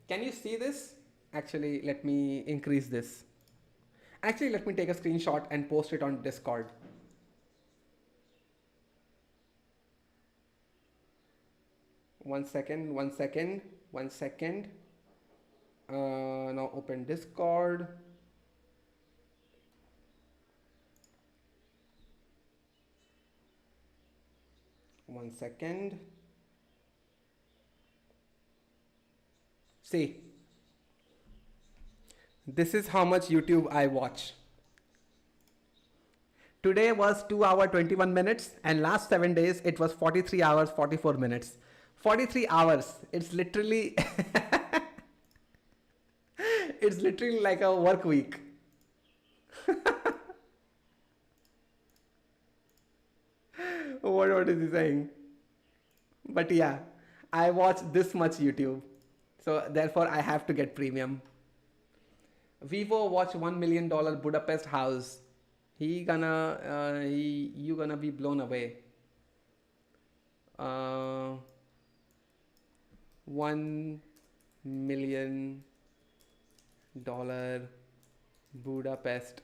Can you see this? Actually, let me increase this. Actually, let me take a screenshot and post it on Discord. One second. Now open Discord. One second. See, this is how much YouTube I watch. Today was 2 hours 21 minutes and last 7 days it was 43 hours 44 minutes. 43 hours. It's literally it's literally like a work week. What is he saying? But yeah, I watch this much YouTube. So therefore I have to get premium. Vivo watch $1 million Budapest house. You gonna be blown away. $1 million Budapest.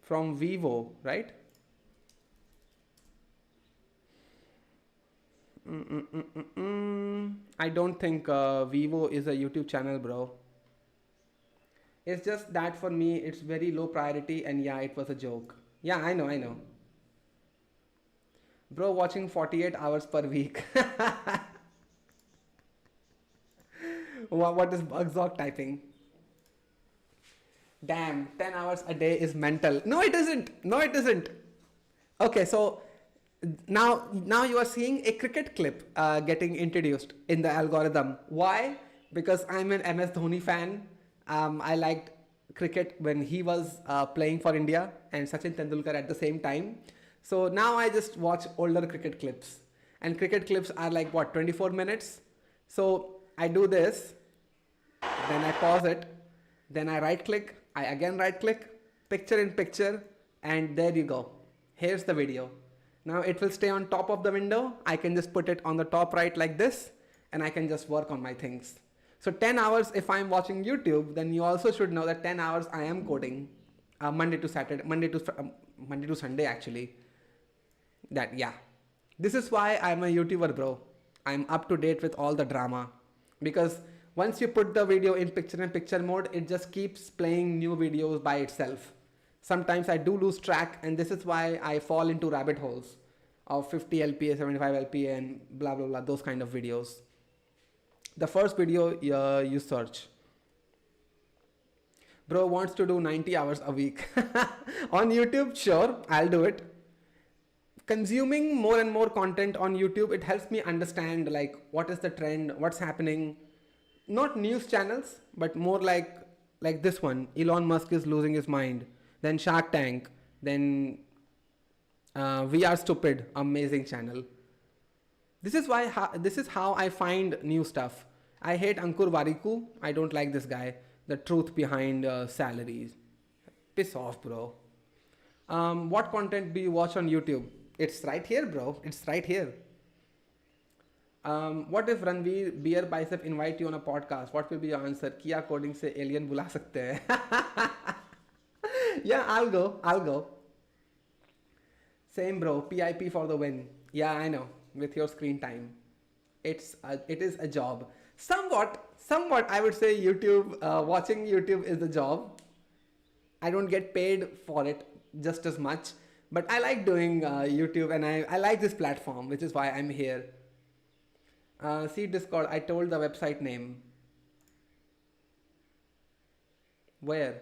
From Vivo, right? I don't think Vivo is a YouTube channel, bro. It's just that for me, it's very low priority, and yeah, it was a joke. Yeah, I know. Bro, watching 48 hours per week. What is Bugzog typing? Damn, 10 hours a day is mental. No, it isn't. Okay, so now you are seeing a cricket clip getting introduced in the algorithm. Why? Because I'm an MS Dhoni fan. I liked cricket when he was playing for India and Sachin Tendulkar at the same time. So now I just watch older cricket clips. And cricket clips are like what, 24 minutes? So I do this, then I pause it, then I right click, I again right click, picture in picture, and there you go. Here's the video. Now it will stay on top of the window. I can just put it on the top right like this, and I can just work on my things. So 10 hours if I'm watching YouTube, then you also should know that 10 hours I am coding Monday to Sunday actually. That yeah. This is why I'm a YouTuber, bro. I'm up to date with all the drama. Because once you put the video in picture-in-picture mode, it just keeps playing new videos by itself. Sometimes I do lose track, and this is why I fall into rabbit holes of 50 LPA, 75 LPA, and blah blah blah, those kind of videos. The first video you search. Bro wants to do 90 hours a week. On YouTube, sure, I'll do it. Consuming more and more content on YouTube, it helps me understand like what is the trend, what's happening. Not news channels, but more like this one. Elon Musk is losing his mind. Then Shark Tank. Then We Are Stupid. Amazing channel. This is how I find new stuff. I hate Ankur Wariku. I don't like this guy. The truth behind salaries. Piss off, bro. What content do you watch on YouTube? It's right here, bro. It's right here. What if Ranveer Beer Bicep invite you on a podcast? What will be your answer? Kia coding se alien बुला सकते हैं. Yeah, I'll go. I'll go. Same, bro. PIP for the win. Yeah, I know. With your screen time, it is a job. Somewhat. I would say YouTube. Watching YouTube is a job. I don't get paid for it just as much, but I like doing YouTube, and I like this platform, which is why I'm here. See Discord. I told the website name. Where?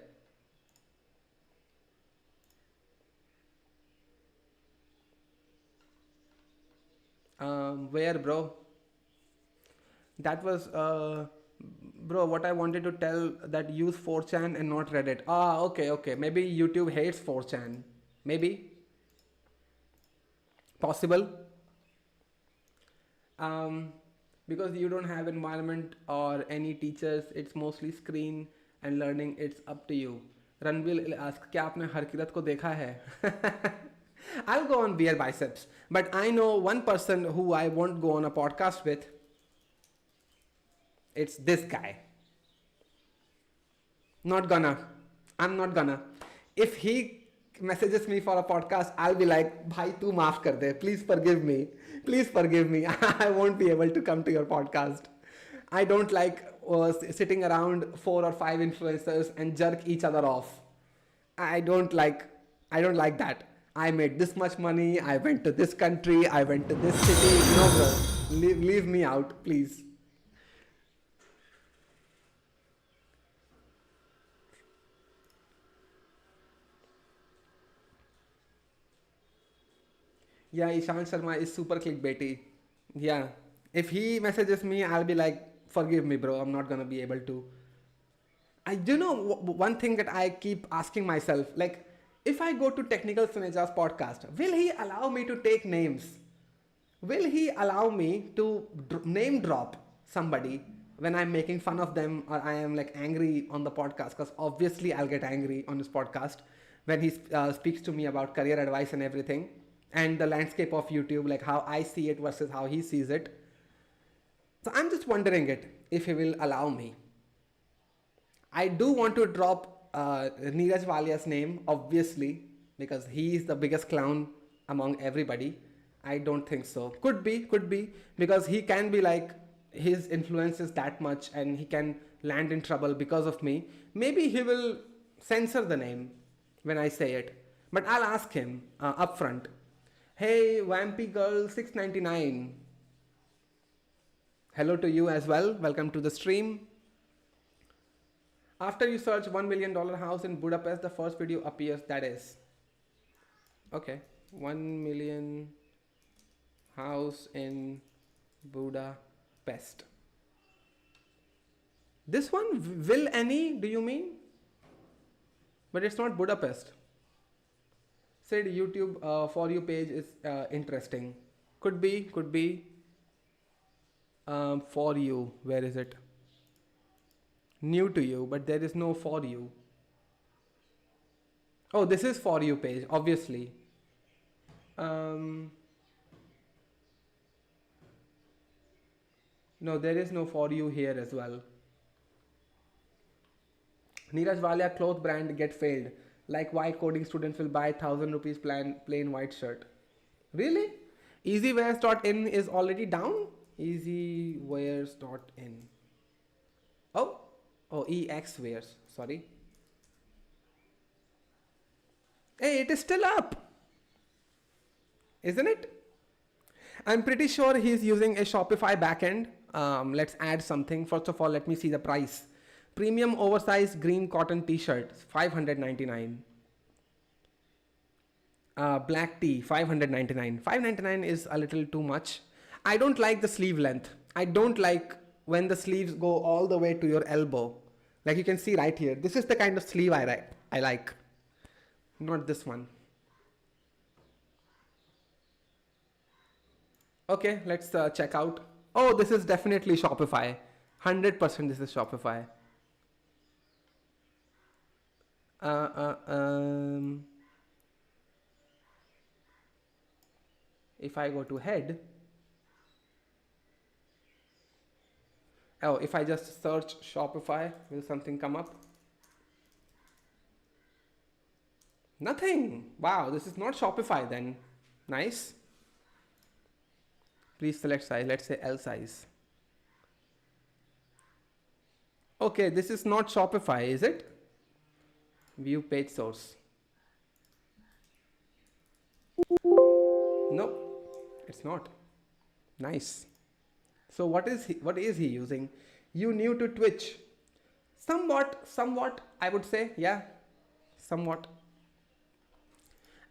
Where, bro? That was, bro, what I wanted to tell, that use 4chan and not Reddit. Ah, okay. Maybe YouTube hates 4chan. Maybe. Possible. Because you don't have environment or any teachers, it's mostly screen and learning. It's up to you. Ranvil asks, क्या आपने हरकिरत को देखा है? I'll go on beer biceps, but I know one person who I won't go on a podcast with. It's this guy. Not gonna. I'm not gonna. If he messages me for a podcast, I'll be like, "Bhai, tu maaf kar de. Please forgive me. Please forgive me. I won't be able to come to your podcast." I don't like sitting around 4 or 5 influencers and jerk each other off. I don't like that. I made this much money. I went to this country. I went to this city. No, bro. Leave me out, please. Yeah, Ishan Sharma is super clickbaity. Yeah. If he messages me, I'll be like, forgive me, bro. I'm not gonna be able to. I do know one thing that I keep asking myself, like, if I go to Technical Suneja's podcast, will he allow me to take names? Will he allow me to name drop somebody when I'm making fun of them, or I am like angry on the podcast? Because obviously I'll get angry on his podcast when he speaks to me about career advice and everything, and the landscape of YouTube, like how I see it versus how he sees it. So I'm just wondering if he will allow me. I do want to drop Neeraj Walia's name, obviously, because he is the biggest clown among everybody. I don't think so. Could be, because he can be like, his influence is that much and he can land in trouble because of me. Maybe he will censor the name when I say it. But I'll ask him upfront. Hey, Vampy Girl 699. Hello to you as well. Welcome to the stream. After you search $1 million house in Budapest, the first video appears. That is. Okay. 1 million house in Budapest. This one, will any, do you mean? But it's not Budapest. Said YouTube for you page is interesting. Could be. For you, where is it? New to you, but there is no for you. Oh, this is for you page, obviously. No, there is no for you here as well. Neeraj Walia cloth brand get failed. Like why coding students will buy 1,000 rupees plain white shirt. Really? Easywares.in is already down? Easywares.in. Oh, EXwares. Sorry. Hey, it is still up. Isn't it? I'm pretty sure he's using a Shopify backend. Let's add something. First of all, let me see the price. Premium oversized green cotton t-shirt, $599. Black tee, $599. $599 is a little too much. I don't like the sleeve length. I don't like when the sleeves go all the way to your elbow. Like you can see right here. This is the kind of sleeve I like. Not this one. Okay, let's check out. Oh, this is definitely Shopify. 100% this is Shopify. If I go to head, if I just search Shopify, will something come up? Nothing. Wow, this is not Shopify then. Nice. Please select size. Let's say L size. Okay, this is not Shopify, is it? View page source. No, it's not. Nice. So what is he using? You new to Twitch? Somewhat, I would say. Yeah, somewhat.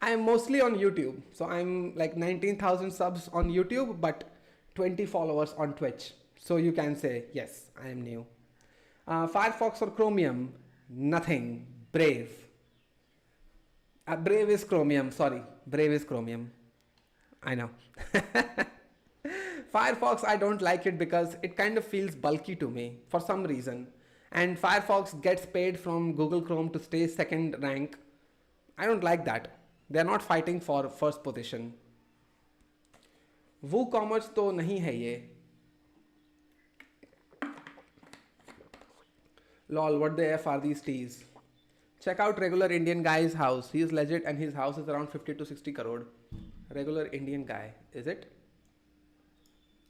I am mostly on YouTube. So I'm like 19,000 subs on YouTube, but 20 followers on Twitch. So you can say, yes, I am new. Firefox or Chromium? Nothing. Brave. Brave is Chromium. Sorry. Brave is Chromium. I know. Firefox, I don't like it because it kind of feels bulky to me for some reason. And Firefox gets paid from Google Chrome to stay second rank. I don't like that. They're not fighting for first position. WooCommerce तो नहीं है ये. Lol, what the F are these T's? Check out regular Indian guy's house. He is legit and his house is around 50 to 60 crore. Regular Indian guy, is it?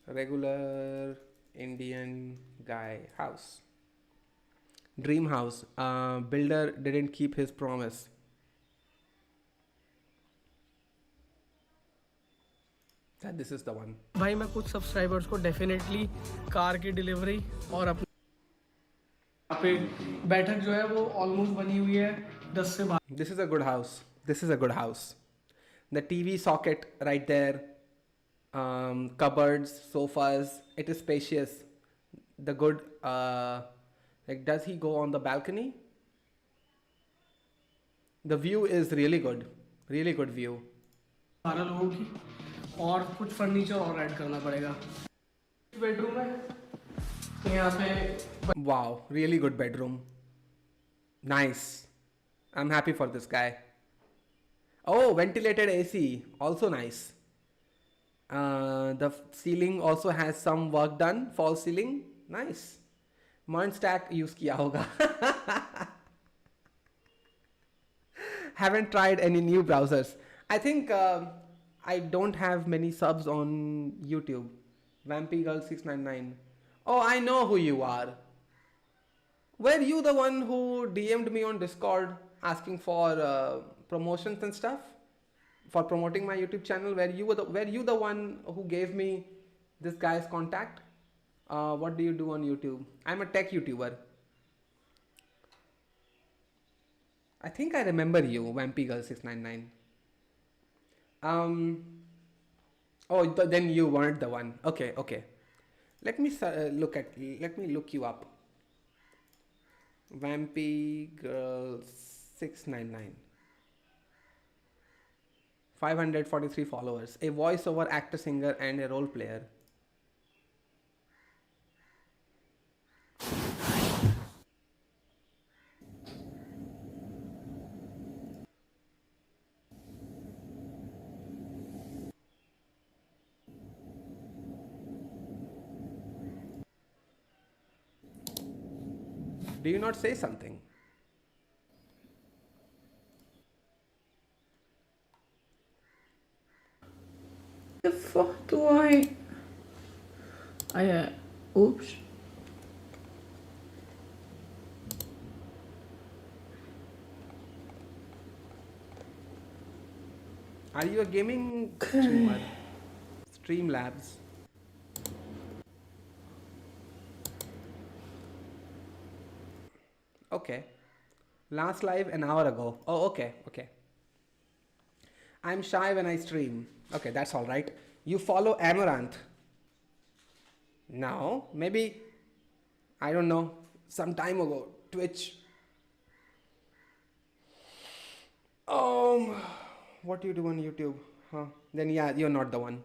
Regular Indian guy house. Dream house. Builder didn't keep his promise. That this is the one. भाई मैं कुछ subscribers को definitely car की delivery और अपने यहाँ पे बैठक जो है वो ऑलमोस्ट बनी हुई है 10 से 12. This is a good house. This is a good house. The TV socket right there. Cupboards, sofas. It is spacious. The good. Like, does he go on the balcony? The view is really good. Really good view. 12 लोगों की और कुछ furniture और add करना पड़ेगा. Bedroom है यहाँ पे. Wow, really good bedroom. Nice. I'm happy for this guy. Oh, ventilated AC, also nice. The ceiling also has some work done. False ceiling, nice. Stack use किया होगा. Haven't tried any new browsers. I think I don't have many subs on YouTube. Vampy Girl 699. Oh, I know who you are. Were you the one who DM'd me on Discord asking for promotions and stuff? For promoting my YouTube channel? Were you the one who gave me this guy's contact? What do you do on YouTube? I'm a tech YouTuber. I think I remember you, Vampy Girl 699. Oh, then you weren't the one. Okay. Let me look you up. Vampy Girl 699. 543 followers. A voiceover actor, singer, and a role player. Do you not say something? The fuck do I oops. Are you a gaming streamer? Streamlabs. Okay. Last live an hour ago. Oh, okay. I'm shy when I stream. Okay, that's all right. You follow Amaranth. No, maybe, I don't know, some time ago, Twitch. What do you do on YouTube? Huh? Then yeah, you're not the one.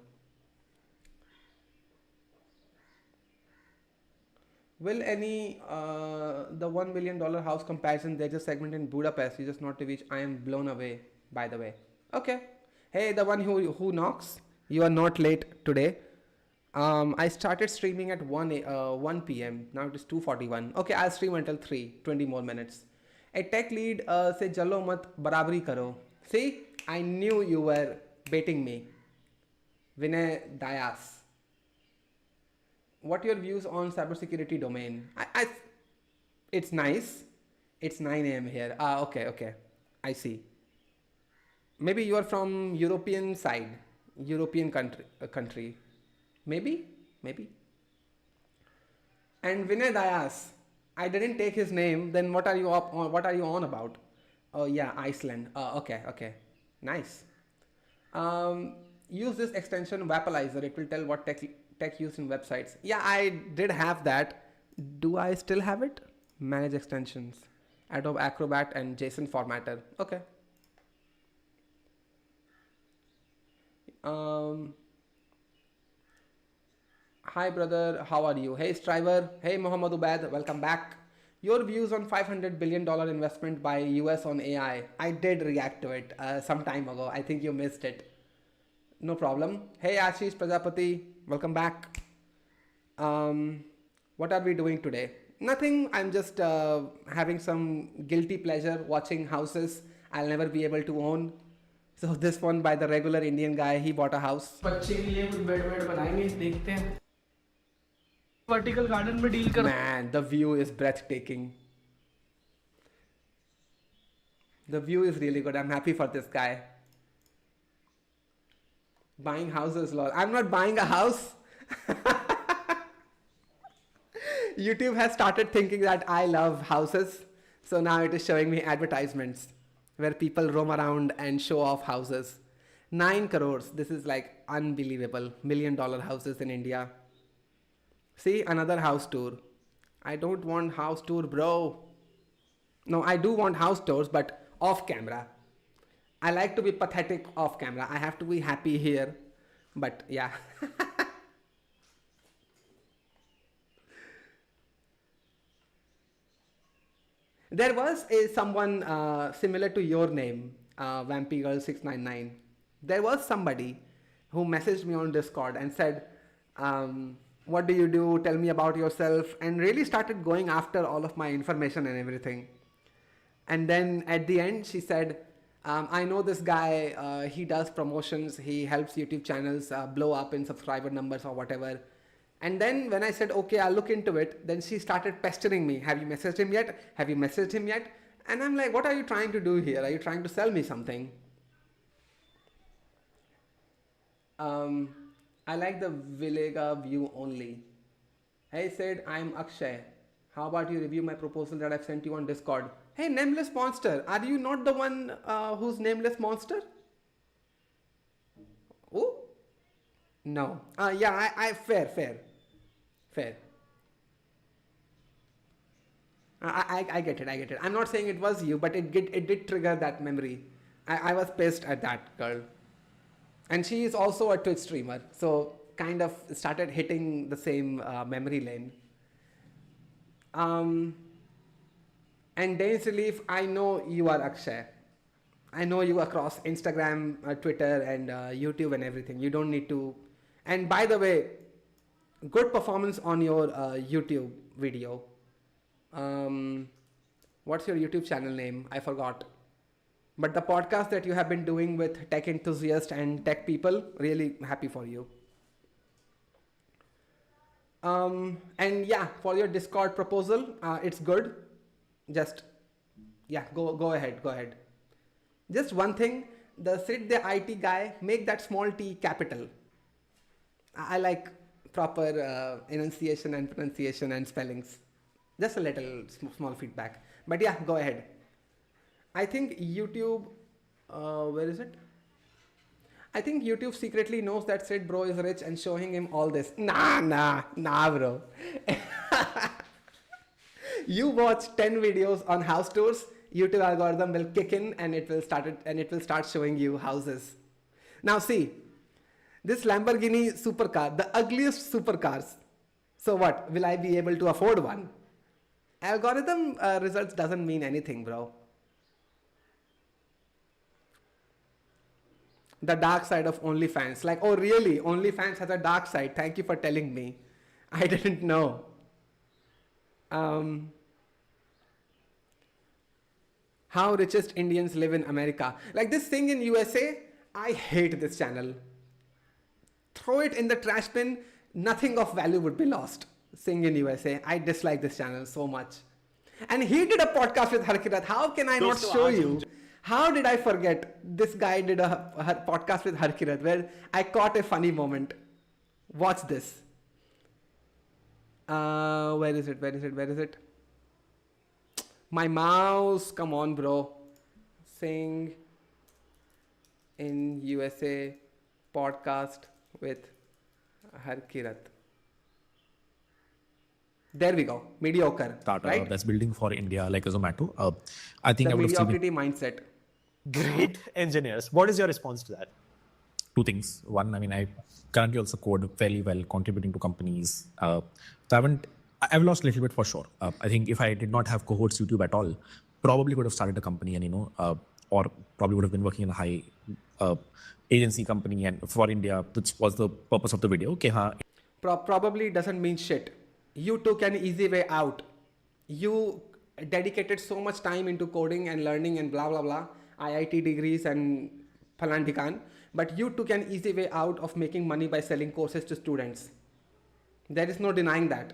Will any the $1 million house comparison? There's a segment in Budapest. You just not to which I am blown away. By the way, okay. Hey, the one who knocks. You are not late today. I started streaming at 1 p.m. Now it is 2:41. Okay, I'll stream until 3. 20 more minutes. A tech lead say jalo mat barabari karo. See, I knew you were baiting me. Vinay Dayas. What are your views on cybersecurity domain? It's nice. It's 9 a.m. here. Ah, okay, okay. I see. Maybe you are from European side, European country. Maybe, maybe. And Vinay Dayas, I didn't take his name. Then what are you up on? What are you on about? Oh yeah, Iceland. Okay, okay, nice. Use this extension Vapalizer. It will tell what tech used in websites. Yeah, I did have that. Do I still have it? Manage extensions, Adobe Acrobat and JSON formatter. Okay. Hi brother, how are you? Hey Striver, hey Muhammad Ubaid, welcome back. Your views on $500 billion investment by US on AI. I did react to it some time ago. I think you missed it. No problem. Hey Ashish Prajapati, welcome back. What are we doing today? Nothing. I'm just having some guilty pleasure watching houses I'll never be able to own. So this one by the regular Indian guy, he bought a house. बच्चे के लिए कुछ bed बनाएंगे देखते हैं vertical garden में deal कर Man, the view is breathtaking. The view is really good. I'm happy for this guy. Buying houses, lol. I'm not buying a house. YouTube has started thinking that I love houses. So now it is showing me advertisements where people roam around and show off houses. 9 crores. This is like unbelievable. $1 million houses in India. See, another house tour. I don't want house tour, bro. No, I do want house tours, but off camera. I like to be pathetic off camera. I have to be happy here. But yeah. There was someone similar to your name, VampyGirl699. There was somebody who messaged me on Discord and said, what do you do? Tell me about yourself. And really started going after all of my information and everything. And then at the end, she said, I know this guy, he does promotions. He helps YouTube channels blow up in subscriber numbers or whatever. And then when I said, okay, I'll look into it, then she started pestering me. Have you messaged him yet? Have you messaged him yet? And I'm like, what are you trying to do here? Are you trying to sell me something? I like the Villega view only. Hey Sid, I'm Akshay. How about you review my proposal that I've sent you on Discord? Hey, Nameless Monster, are you not the one who's Nameless Monster? Oh? No. Yeah, fair. I get it. I'm not saying it was you, but it did trigger that memory. I was pissed at that girl. And she is also a Twitch streamer, so kind of started hitting the same memory lane. And Dane's Relief, I know you are Akshay. I know you across Instagram, Twitter, and YouTube and everything. You don't need to. And by the way, good performance on your YouTube video. What's your YouTube channel name? I forgot. But the podcast that you have been doing with tech enthusiasts and tech people, really happy for you. And yeah, for your Discord proposal, it's good. Just, yeah, go ahead. Just one thing, the Sid the IT guy, make that small t capital. I like proper enunciation and pronunciation and spellings. Just a little small feedback. But yeah, go ahead. I think YouTube, where is it? I think YouTube secretly knows that Sid bro is rich and showing him all this. Nah, bro. You watch 10 videos on house tours, YouTube algorithm will kick in and it will start showing you houses. Now see, this Lamborghini supercar, the ugliest supercars. So what, will I be able to afford one? Algorithm results doesn't mean anything, bro. The dark side of OnlyFans. Like, oh really? OnlyFans has a dark side. Thank you for telling me. I didn't know. How richest Indians live in America. Like this thing in USA, I hate this channel. Throw it in the trash bin, nothing of value would be lost. Sing in USA. I dislike this channel so much. And he did a podcast with Harkirat. How can I not show you? How did I forget? This guy did a podcast with Harkirat where I caught a funny moment. Watch this. Where is it? My mouse. Come on, bro. Sing in USA podcast with Harkirat. There we go. Mediocre. Startup right? that's building for India like a Zomato. I think The I would have seen mediocrity mindset. Great engineers. What is your response to that? two things. One, I mean, I currently also code fairly well, contributing to companies. So I've lost a little bit for sure. I think if I did not have cohorts YouTube at all, probably could have started a company and or probably would have been working in a high agency company and for India, which was the purpose of the video. Okay, Probably doesn't mean shit. You took an easy way out. You dedicated so much time into coding and learning and blah blah blah, IIT degrees and phalandikan, but you took an easy way out of making money by selling courses to students. There is no denying that.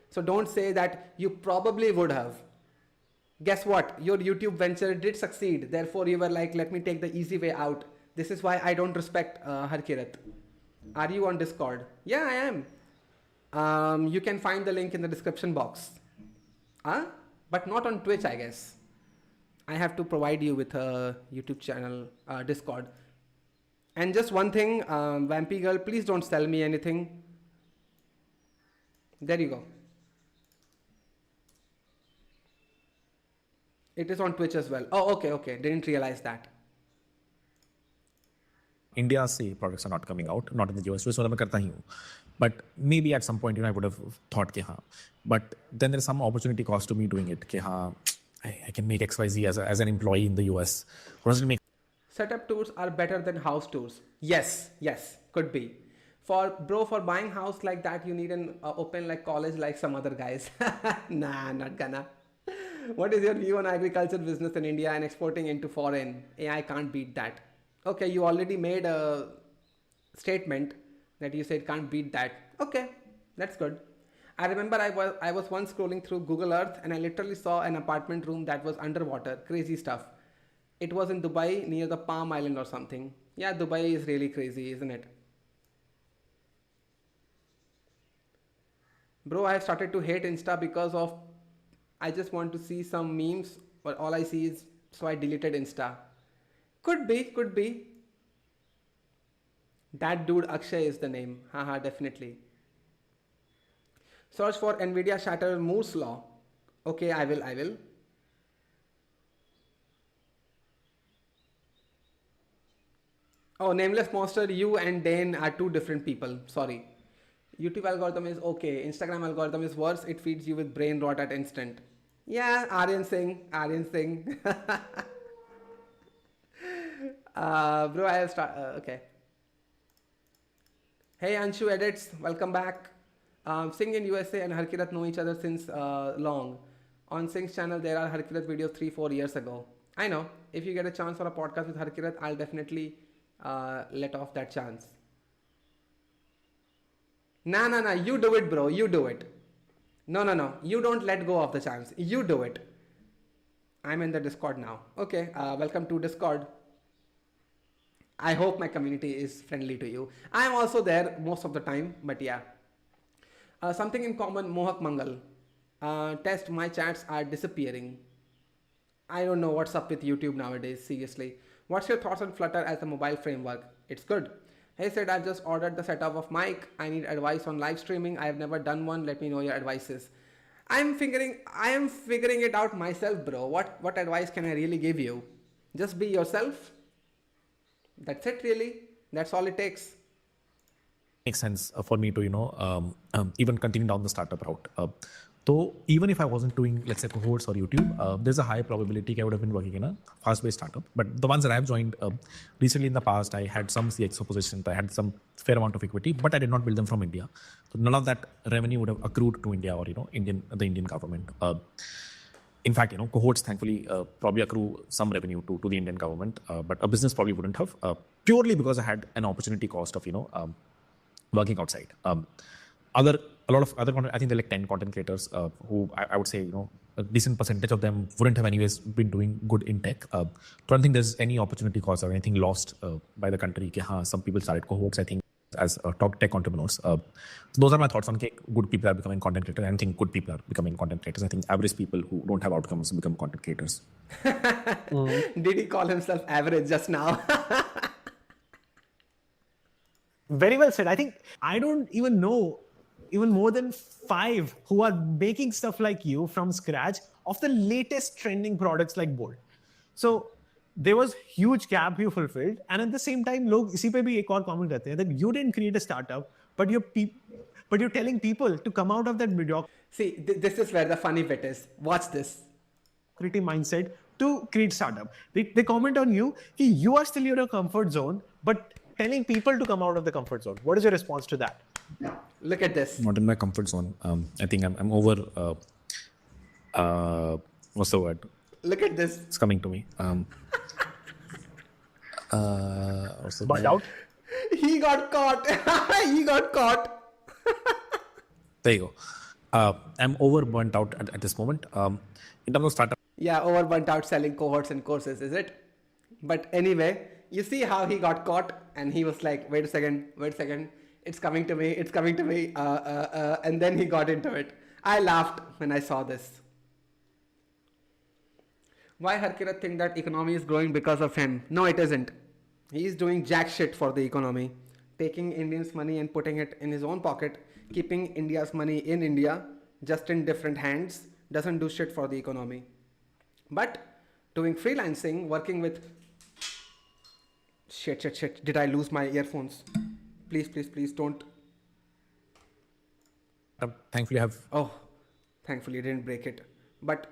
So don't say that you probably would have. Guess what? Your YouTube venture did succeed. Therefore, you were like, let me take the easy way out. This is why I don't respect Harkirat. Are you on Discord? Yeah, I am. You can find the link in the description box. But not on Twitch, I guess. I have to provide you with a YouTube channel, Discord. And just one thing, Vampy Girl, please don't sell me anything. There you go. It is on Twitch as well. Oh, okay. Didn't realize that. India say products are not coming out, not in the US. So मैं करता ही हूँ. But maybe at some point, I would have thought कि हाँ. But then there's some opportunity cost to me doing it. कि हाँ, I can make XYZ as an employee in the US. What does it make? Setup tours are better than house tours. Yes, could be. For buying house like that, you need an open like college like some other guys. Nah, not gonna. What is your view on agriculture business in India and exporting into foreign? AI can't beat that. Okay, you already made a statement that you said can't beat that. Okay, that's good. I remember I was once scrolling through Google Earth and I literally saw an apartment room that was underwater. Crazy stuff. It was in Dubai near the Palm Island or something. Yeah, Dubai is really crazy, isn't it? Bro, I have started to hate Insta because of I just want to see some memes, but all I see is so I deleted Insta. Could be. That dude Akshay is the name. Haha, definitely. Search for NVIDIA shatter Moore's law. Okay, I will. Oh, Nameless Monster, you and Dane are two different people. Sorry. YouTube algorithm is okay. Instagram algorithm is worse. It feeds you with brain rot at instant. Yeah, Aryan Singh. Bro, I have started. Okay. Hey, Anshu Edits. Welcome back. Singh in USA and Harkirat know each other since long. On Singh's channel, there are Harkirat videos 3-4 years ago. I know. If you get a chance for a podcast with Harkirat, I'll definitely let off that chance. Nah. You do it, bro. You do it. No. You don't let go of the chance. You do it. I'm in the Discord now. Okay. Welcome to Discord. I hope my community is friendly to you. I am also there most of the time, but yeah. Something in common, Mohak Mangal. Test, my chats are disappearing. I don't know what's up with YouTube nowadays, seriously. What's your thoughts on Flutter as a mobile framework? It's good. Hey Sid, I've just ordered the setup of mic. I need advice on live streaming. I have never done one. Let me know your advices. I am figuring it out myself, bro. What advice can I really give you? Just be yourself. That's it, really. That's all it takes. Makes sense for me to even continue down the startup route. So even if I wasn't doing, let's say, cohorts or YouTube, there's a high probability I would have been working in a fast-paced startup. But the ones that I've joined recently in the past, I had some CXO positions, I had some fair amount of equity, but I did not build them from India. So none of that revenue would have accrued to India or the Indian government. In fact, cohorts thankfully probably accrue some revenue to the Indian government, but a business probably wouldn't have, purely because I had an opportunity cost of working outside. A lot of other content, I think there are like 10 content creators who I would say a decent percentage of them wouldn't have anyways been doing good in tech. So I don't think there's any opportunity cost or anything lost by the country. Some people started cohorts, I think, as top tech entrepreneurs. So those are my thoughts on good people are becoming content creators. I don't think good people are becoming content creators. I think average people who don't have outcomes become content creators. Did he call himself average just now? Very well said. I think I don't even know even more than 5 who are making stuff like you from scratch of the latest trending products like Bolt. So there was huge gap you fulfilled, and at the same time, लोग इसी पे भी एक और comment करते हैं that you didn't create a startup, but you're telling people to come out of that mediocrity. See, this is where the funny bit is. Watch this. Mindset to create startup. They comment on you, you are still in your comfort zone, but telling people to come out of the comfort zone. What is your response to that? Look at this. Not in my comfort zone. I think I'm over. What's the word? Look at this. It's coming to me. What's the word? Out. He got caught. He got caught. There you go. I'm over burnt out at this moment. In terms of startup. Yeah, over burnt out selling cohorts and courses, is it? But anyway, you see how he got caught, and he was like, wait a second. It's coming to me. And then he got into it. I laughed when I saw this. Why Harkirat think that economy is growing because of him? No, it isn't. He is doing jack shit for the economy. Taking Indians' money and putting it in his own pocket. Keeping India's money in India, just in different hands. Doesn't do shit for the economy. But doing freelancing, working with... Shit. Did I lose my earphones? Please don't. Thankfully, I have. Oh, thankfully, I didn't break it. But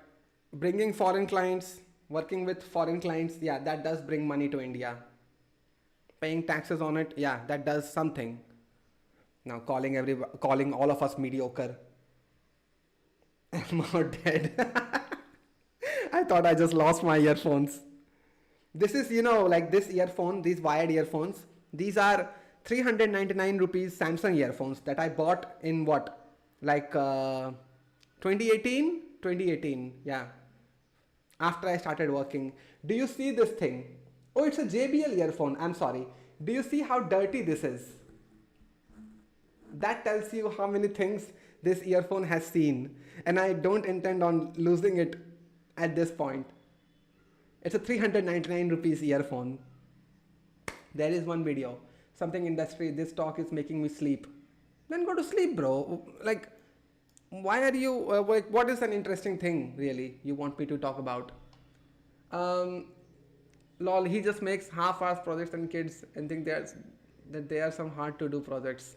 bringing foreign clients, working with foreign clients, yeah, that does bring money to India. Paying taxes on it, yeah, that does something. Now calling all of us mediocre. I'm not dead. I thought I just lost my earphones. This is, like this earphone, these wired earphones. These are 399 rupees Samsung earphones that I bought in what? Like 2018? 2018, yeah. After I started working. Do you see this thing? Oh, it's a JBL earphone. I'm sorry. Do you see how dirty this is? That tells you how many things this earphone has seen. And I don't intend on losing it at this point. It's a 399 rupees earphone. There is one video. Something industry, this talk is making me sleep. Then go to sleep, bro. Like, why are you, what is an interesting thing, really, you want me to talk about? Lol, he just makes half-assed projects and kids and think that they are some hard-to-do projects.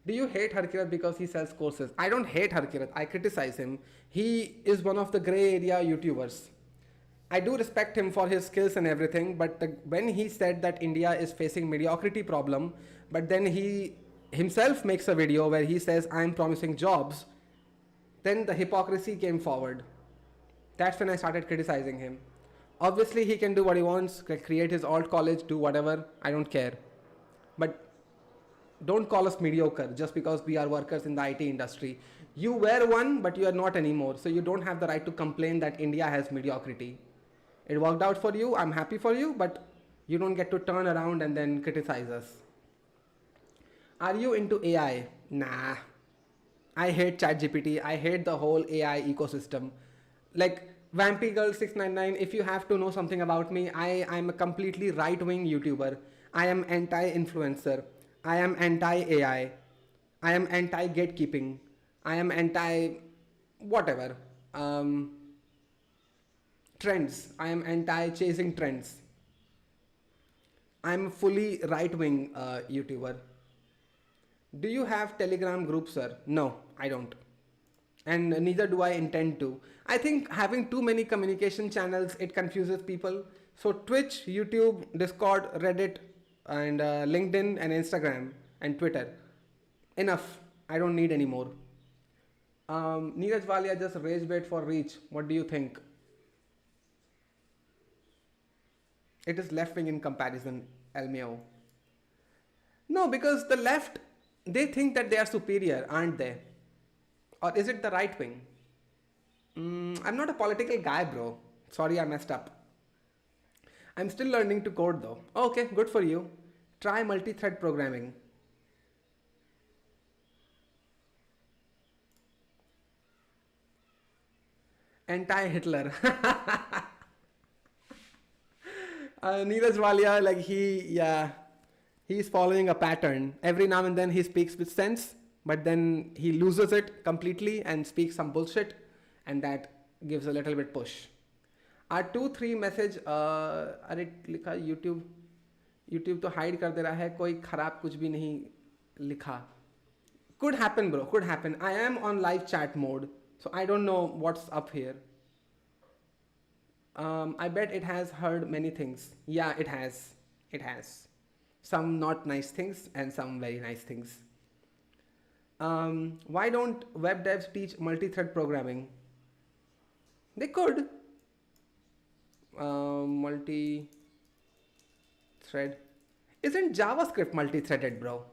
Do you hate Harkirat because he sells courses? I don't hate Harkirat. I criticize him. He is one of the gray area YouTubers. I do respect him for his skills and everything, but when he said that India is facing mediocrity problem, but then he himself makes a video where he says, I'm promising jobs, then the hypocrisy came forward. That's when I started criticizing him. Obviously, he can do what he wants, create his alt college, do whatever, I don't care. But don't call us mediocre just because we are workers in the IT industry. You were one, but you are not anymore. So you don't have the right to complain that India has mediocrity. It worked out for you, I'm happy for you, but you don't get to turn around and then criticize us. Are you into AI? Nah. I hate ChatGPT. I hate the whole AI ecosystem. Like Vampy Girl 699, if you have to know something about me, I'm a completely right-wing YouTuber. I am anti-influencer. I am anti-AI. I am anti-gatekeeping. I am anti-whatever. Trends. I am anti-chasing trends. I am a fully right-wing YouTuber. Do you have Telegram group, sir? No, I don't. And neither do I intend to. I think having too many communication channels, it confuses people. So Twitch, YouTube, Discord, Reddit, and LinkedIn and Instagram and Twitter. Enough. I don't need any more. Neeraj Walia just rage bait for reach. What do you think? It is left wing in comparison, Elmeo. No, because the left, they think that they are superior, aren't they? Or is it the right wing? I'm not a political guy, bro. Sorry, I messed up. I'm still learning to code though. Okay, good for you. Try multi-thread programming. Anti-Hitler. Neeraj Walia, like he's following a pattern. Every now and then he speaks with sense, but then he loses it completely and speaks some bullshit, and that gives a little bit push. Our 2-3 message अरे लिखा YouTube तो hide कर दे रहा है, कोई खराब कुछ भी नहीं लिखा. Could happen, bro, could happen. I am on live chat mode, so I don't know what's up here. I bet it has heard many things. Yeah, it has some not nice things and some very nice things. Why don't web devs teach multi-thread programming? They could. Multi-thread. Isn't JavaScript multi-threaded, bro?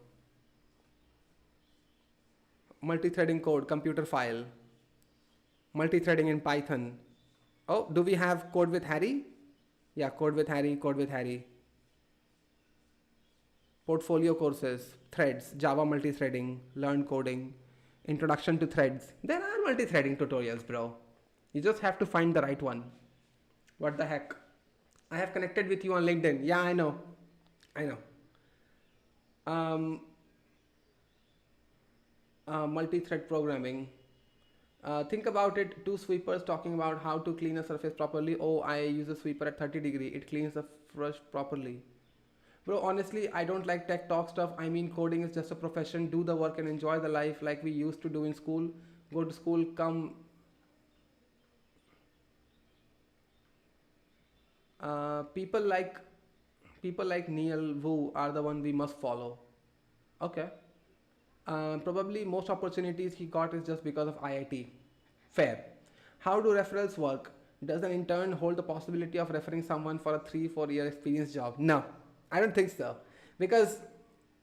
Multi-threading code, computer file. Multi-threading in Python. Oh, do we have Code with Harry? Yeah, Code with Harry. Portfolio courses, threads, Java multi-threading, learn coding, introduction to threads. There are multi-threading tutorials, bro. You just have to find the right one. What the heck? I have connected with you on LinkedIn. Yeah, I know. Multi-thread programming. Think about it. 2 sweepers talking about how to clean a surface properly. Oh, I use a sweeper at 30 degree. It cleans the brush properly. Bro, honestly, I don't like tech talk stuff. I mean, coding is just a profession. Do the work and enjoy the life like we used to do in school. Go to school, come. People like Neil Wu are the one we must follow. Okay. Probably most opportunities he got is just because of IIT. Fair. How do referrals work? Does an intern hold the possibility of referring someone for a 3-4 year experience job? No, I don't think so. Because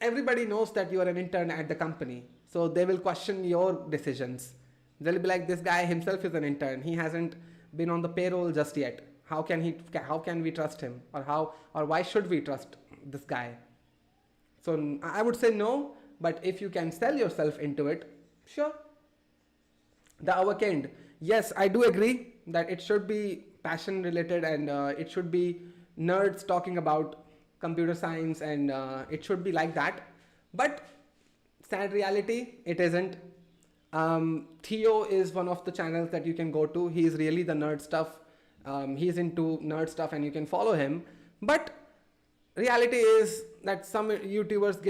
everybody knows that you are an intern at the company. So they will question your decisions. They'll be like, this guy himself is an intern. He hasn't been on the payroll just yet. How can we trust him? Or why should we trust this guy? So I would say no, but if you can sell yourself into it, sure. The Awakend. Yes, I do agree that it should be passion related and it should be nerds talking about computer science and it should be like that. But sad reality, it isn't. Theo is one of the channels that you can go to. He's really the nerd stuff. He's into nerd stuff and you can follow him. But reality is that some YouTubers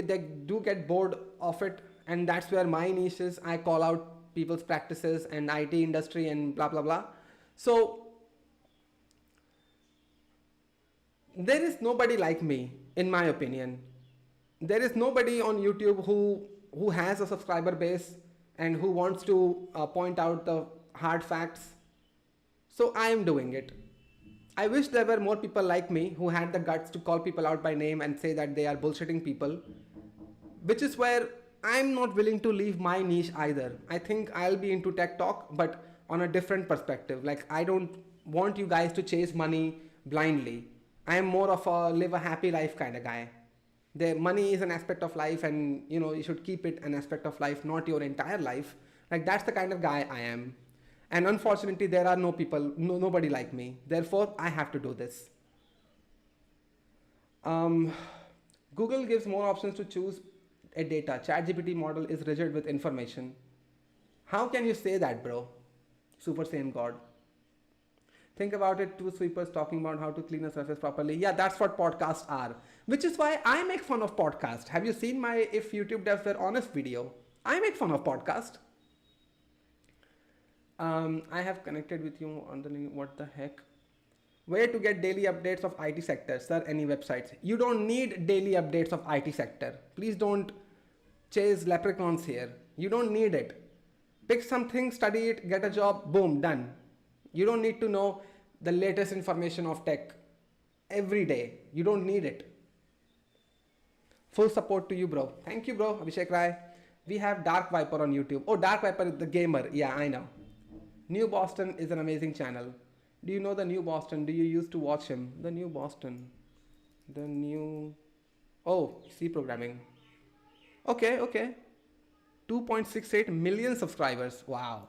do get bored of it, and that's where my niche is. I call out people's practices and IT industry and blah blah blah. So there is nobody like me, in my opinion. There is nobody on YouTube who has a subscriber base and who wants to point out the hard facts. So I am doing it. I wish there were more people like me who had the guts to call people out by name and say that they are bullshitting people, which is where I'm not willing to leave my niche either. I think I'll be into tech talk, but on a different perspective. Like, I don't want you guys to chase money blindly. I am more of a live a happy life kind of guy. The money is an aspect of life, and you should keep it an aspect of life, not your entire life. Like, that's the kind of guy I am. And unfortunately, there are nobody like me. Therefore, I have to do this. Google gives more options to choose a data. ChatGPT model is rigid with information. How can you say that, bro? Super Saiyan God. Think about it, 2 sweepers talking about how to clean a surface properly. Yeah, that's what podcasts are. Which is why I make fun of podcasts. Have you seen my If YouTube Devs Were Honest video? I make fun of podcast. I have connected with you on the link. What the heck? Where to get daily updates of IT sector? Sir, any websites? You don't need daily updates of IT sector. Please don't chase leprechauns here. You don't need it. Pick something, study it, get a job, boom, done. You don't need to know the latest information of tech every day. You don't need it. Full support to you, bro. Thank you, bro. Abhishek Rai. We have Dark Viper on YouTube. Oh, Dark Viper is the gamer. Yeah, I know. New Boston is an amazing channel. Do you know the New Boston? Do you used to watch him? The New Boston. The new... Oh, C programming. Okay, okay. 2.68 million subscribers. Wow.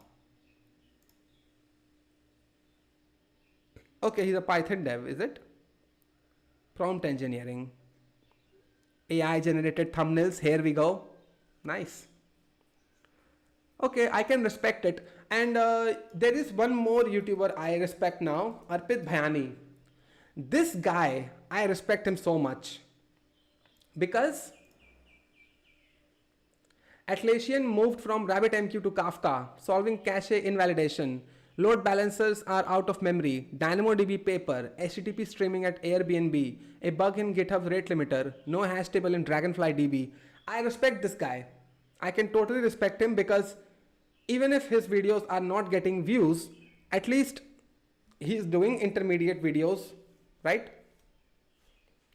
Okay, he's a Python dev, is it? Prompt engineering. AI generated thumbnails. Here we go. Nice. Okay, I can respect it. And there is one more YouTuber I respect now, Arpit Bhayani. This guy, I respect him so much because Atlassian moved from RabbitMQ to Kafka, solving cache invalidation. Load balancers are out of memory. DynamoDB paper, HTTP streaming at Airbnb, a bug in GitHub's rate limiter, no hash table in DragonflyDB. I respect this guy. I can totally respect him because even if his videos are not getting views, at least he's doing intermediate videos, right?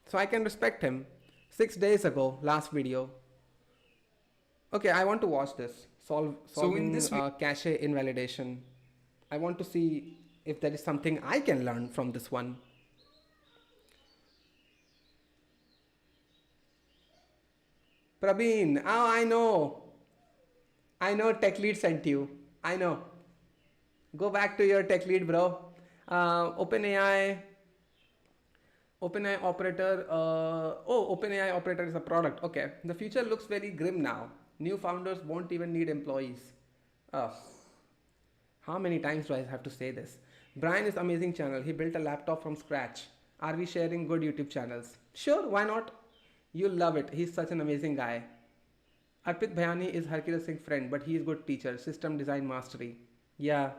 So I can respect him. 6 days ago, last video. Okay, I want to watch this. Solving cache invalidation. I want to see if there is something I can learn from this one. Praveen, oh, I know. I know tech lead sent you. I know. Go back to your tech lead, bro. OpenAI operator. OpenAI operator is a product. Okay. The future looks very grim now. New founders won't even need employees. How many times do I have to say this? Brian is amazing channel. He built a laptop from scratch. Are we sharing good YouTube channels? Sure, why not? You'll love it. He's such an amazing guy. Arpit Bhayani is Harkirat Singh's friend, but he is good teacher. System design mastery. Yeah.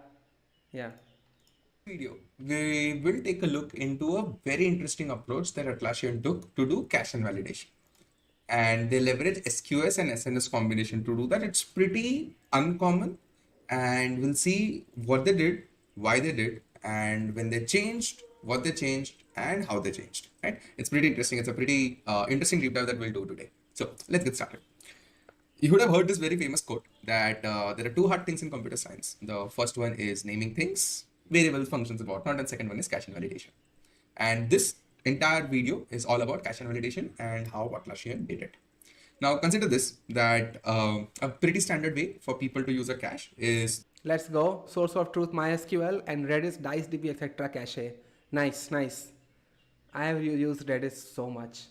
Video, we will take a look into a very interesting approach that Atlassian took to do cache invalidation. And they leverage SQS and SNS combination to do that. It's pretty uncommon, and we'll see what they did, why they did, and when they changed, what they changed, and how they changed. Right? It's pretty interesting. It's a pretty interesting deep dive that we'll do today. So let's get started. You would have heard this very famous quote that there are two hard things in computer science. The first one is naming things, variables, functions, and whatnot, and second one is cache invalidation. And this entire video is all about cache invalidation and how Atlassian did it. Now consider this, that a pretty standard way for people to use a cache is... Let's go. Source of truth MySQL and Redis, DiceDB, etc. cache. Nice. I have used Redis so much.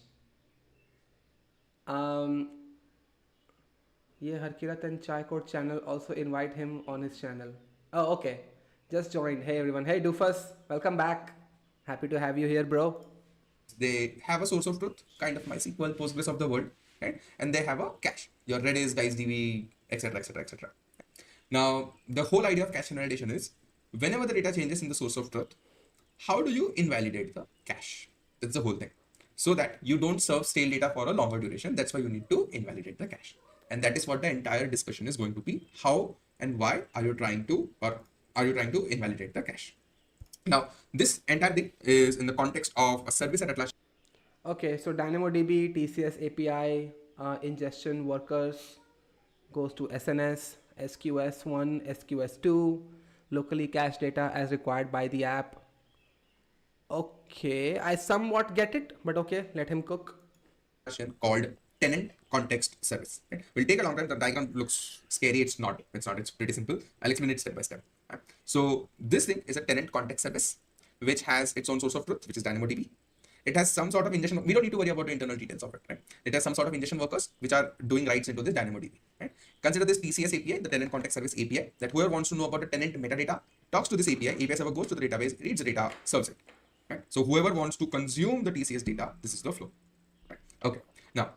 Yeah, Harkirat and Chai Code channel, also invite him on his channel. Oh, okay. Just joined. Hey everyone. Hey Doofus. Welcome back. Happy to have you here, bro. They have a source of truth, kind of MySQL, Postgres of the world, right? And they have a cache, your Redis, DiceDB, etc. Now, the whole idea of cache invalidation is, whenever the data changes in the source of truth, how do you invalidate the cache? That's the whole thing. So that you don't serve stale data for a longer duration. That's why you need to invalidate the cache. And that is what the entire discussion is going to be. How and why are you trying to invalidate the cache? Now, this entire thing is in the context of a service at Atlassian. Okay, so DynamoDB, TCS API, ingestion workers goes to SNS, SQS1, SQS2, locally cached data as required by the app. Okay, I somewhat get it, but okay, let him cook. Called tenant context service. Right? We'll take a long time. The diagram looks scary. It's not. It's pretty simple. I'll explain it step by step. Right? So this thing is a tenant context service, which has its own source of truth, which is DynamoDB. It has some sort of ingestion. We don't need to worry about the internal details of it. Right? It has some sort of ingestion workers which are doing writes into this DynamoDB. Right? Consider this TCS API, the tenant context service API, that whoever wants to know about the tenant metadata talks to this API. API server goes to the database, reads the data, serves it. Right? So whoever wants to consume the TCS data, this is the flow. Right? Okay. Now,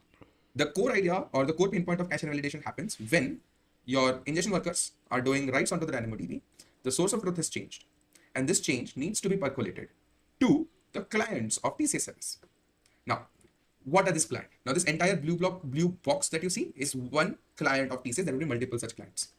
the core idea or the core pain point of cache invalidation happens when your ingestion workers are doing writes onto the DynamoDB. The source of truth has changed, and this change needs to be percolated to the clients of TCS service. Now, what are this client? Now, this entire blue box that you see is one client of TCS. There will be multiple such clients.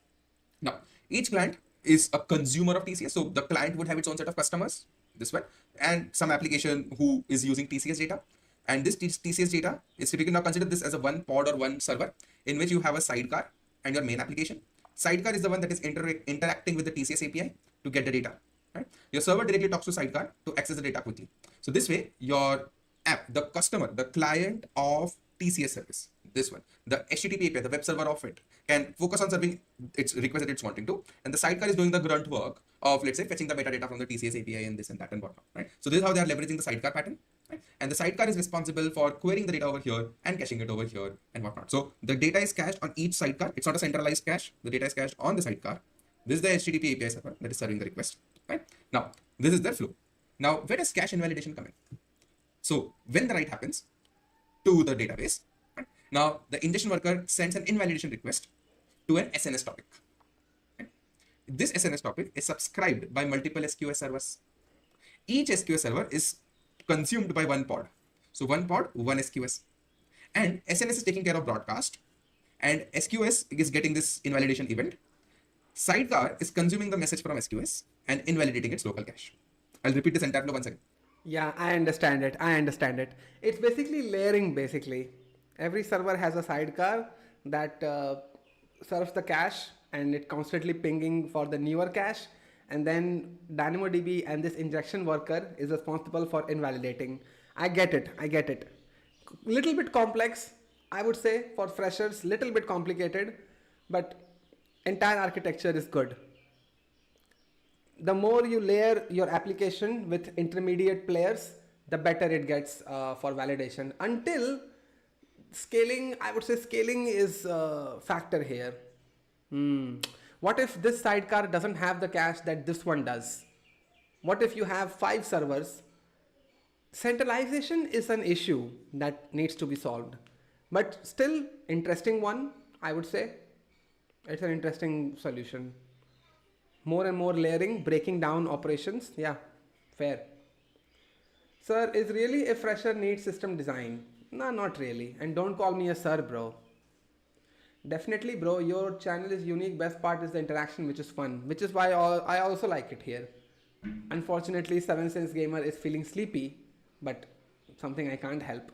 Now, each client is a consumer of TCS. So the client would have its own set of customers, this one, and some application who is using TCS data. And this TCS data is typically now consider this as a one pod or one server in which you have a sidecar and your main application. Sidecar is the one that is interacting with the TCS API to get the data. Right? Your server directly talks to sidecar to access the data quickly. So this way, your app, the customer, the client of TCS service, this one, the HTTP API, the web server of it, can focus on serving its request that it's wanting to, and the sidecar is doing the grunt work of, let's say, fetching the metadata from the TCS API and this and that and whatnot, right? So this is how they are leveraging the sidecar pattern, right? And the sidecar is responsible for querying the data over here and caching it over here and whatnot. So the data is cached on each sidecar. It's not a centralized cache. The data is cached on the sidecar. This is the HTTP API server that is serving the request, right? Now, this is their flow. Now, where does cache invalidation come in? So when the write happens to the database, right? Now the ingestion worker sends an invalidation request to an SNS topic. Right? This SNS topic is subscribed by multiple SQS servers. Each SQS server is consumed by one pod. So one pod, one SQS. And SNS is taking care of broadcast, and SQS is getting this invalidation event. Sidecar is consuming the message from SQS and invalidating its local cache. I'll repeat this entire flow once again. Yeah, I understand it. It's basically layering, basically. Every server has a sidecar that serves the cache, and it constantly pinging for the newer cache. And then DynamoDB and this injection worker is responsible for invalidating. I get it. Little bit complex, I would say, for freshers, little bit complicated, but entire architecture is good. The more you layer your application with intermediate players, the better it gets for validation. Until scaling, I would say scaling is a factor here. What if this sidecar doesn't have the cache that this one does? What if you have 5 servers? Centralization is an issue that needs to be solved. But still, interesting one, I would say. It's an interesting solution. More and more layering, breaking down operations. Yeah, fair. Sir, is really a fresher need system design? No, not really. And don't call me a sir, bro. Definitely, bro, your channel is unique. Best part is the interaction, which is fun. Which is why I also like it here. Unfortunately, 7 Sense Gamer is feeling sleepy, but something I can't help.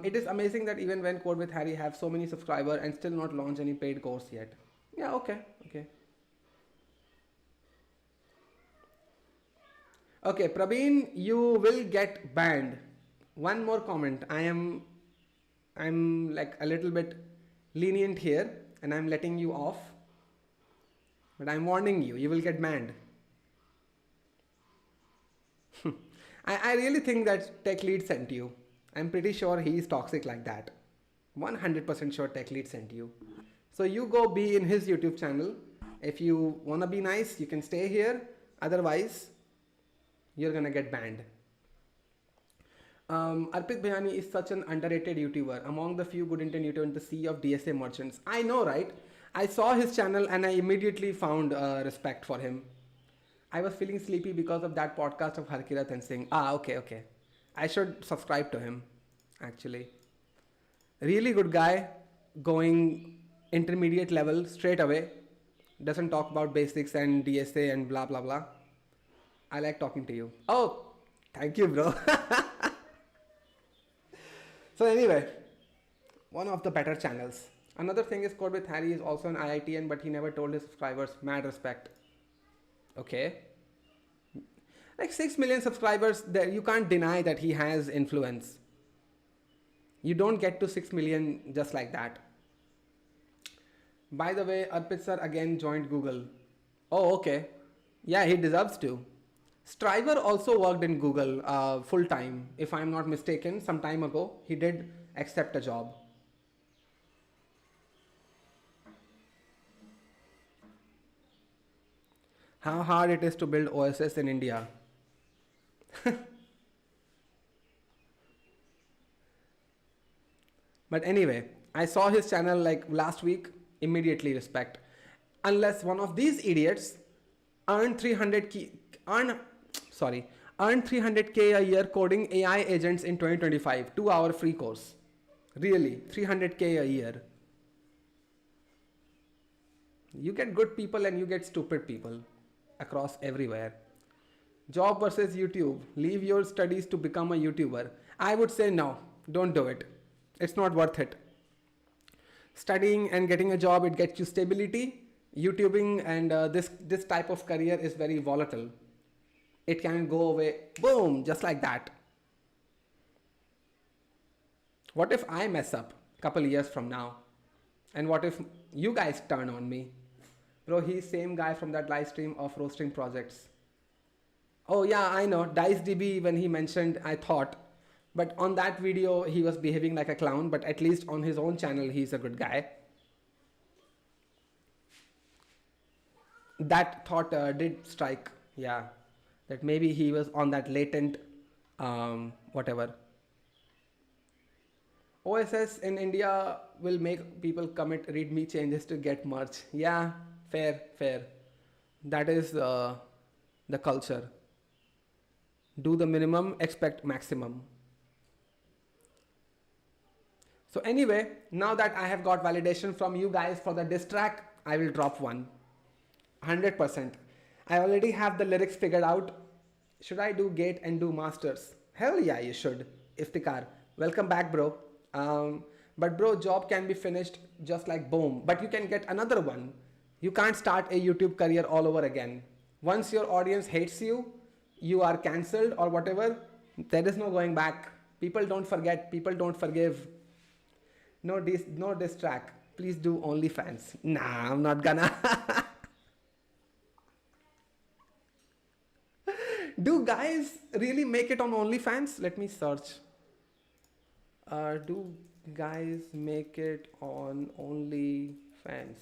It is amazing that even when Code with Harry have so many subscribers and still not launch any paid course yet. Yeah, okay. Okay, Praveen, you will get banned. One more comment. I'm like a little bit lenient here and I'm letting you off. But I'm warning you, you will get banned. I really think that Tech Lead sent you. I'm pretty sure he is toxic like that. 100% sure Tech Lead sent you. So you go be in his YouTube channel. If you wanna be nice, you can stay here. Otherwise, you're gonna get banned. Arpit Bhayani is such an underrated YouTuber, among the few good Indian YouTubers in the sea of DSA merchants. I know, right? I saw his channel and I immediately found respect for him. I was feeling sleepy because of that podcast of Harkirat and Singh. Okay. I should subscribe to him, actually. Really good guy, going intermediate level straight away. Doesn't talk about basics and DSA and blah blah blah. I like talking to you. Oh, thank you, bro. So anyway, one of the better channels. Another thing is Code with Harry is also an IITN, but he never told his subscribers. Mad respect. Okay. Like 6 million subscribers, there you can't deny that he has influence. You don't get to 6 million just like that. By the way, Arpit sir again joined Google. Oh, okay. Yeah, he deserves to. Striver also worked in Google full time. If I'm not mistaken, some time ago, he did accept a job. How hard it is to build OSS in India. But anyway, I saw his channel like last week, immediately respect. Unless one of these idiots earn 300k a year coding AI agents in 2025, 2-hour free course. Really, 300k a year. You get good people and you get stupid people across everywhere. Job versus YouTube. Leave your studies to become a YouTuber. I would say no, don't do it. It's not worth it. Studying and getting a job, it gets you stability. YouTubing and this type of career is very volatile. It can go away, boom, just like that. What if I mess up a couple years from now? And what if you guys turn on me? Bro, he's same guy from that live stream of roasting projects. Oh yeah, I know, DiceDB when he mentioned, I thought. But on that video, he was behaving like a clown, but at least on his own channel, he's a good guy. That thought did strike, yeah. That maybe he was on that latent, whatever. OSS in India will make people commit readme changes to get merch. Yeah, fair. That is the culture. Do the minimum, expect maximum. So anyway, now that I have got validation from you guys for the diss track, I will drop one. 100%. I already have the lyrics figured out. Should I do gate and do masters? Hell yeah, you should. Iftikhar, welcome back, bro. But bro, job can be finished just like boom. But you can get another one. You can't start a YouTube career all over again. Once your audience hates you, you are cancelled or whatever, there is no going back. People don't forget, people don't forgive. No diss track. Please do OnlyFans. Nah, I'm not gonna. Do guys really make it on OnlyFans? Let me search. Do guys make it on OnlyFans?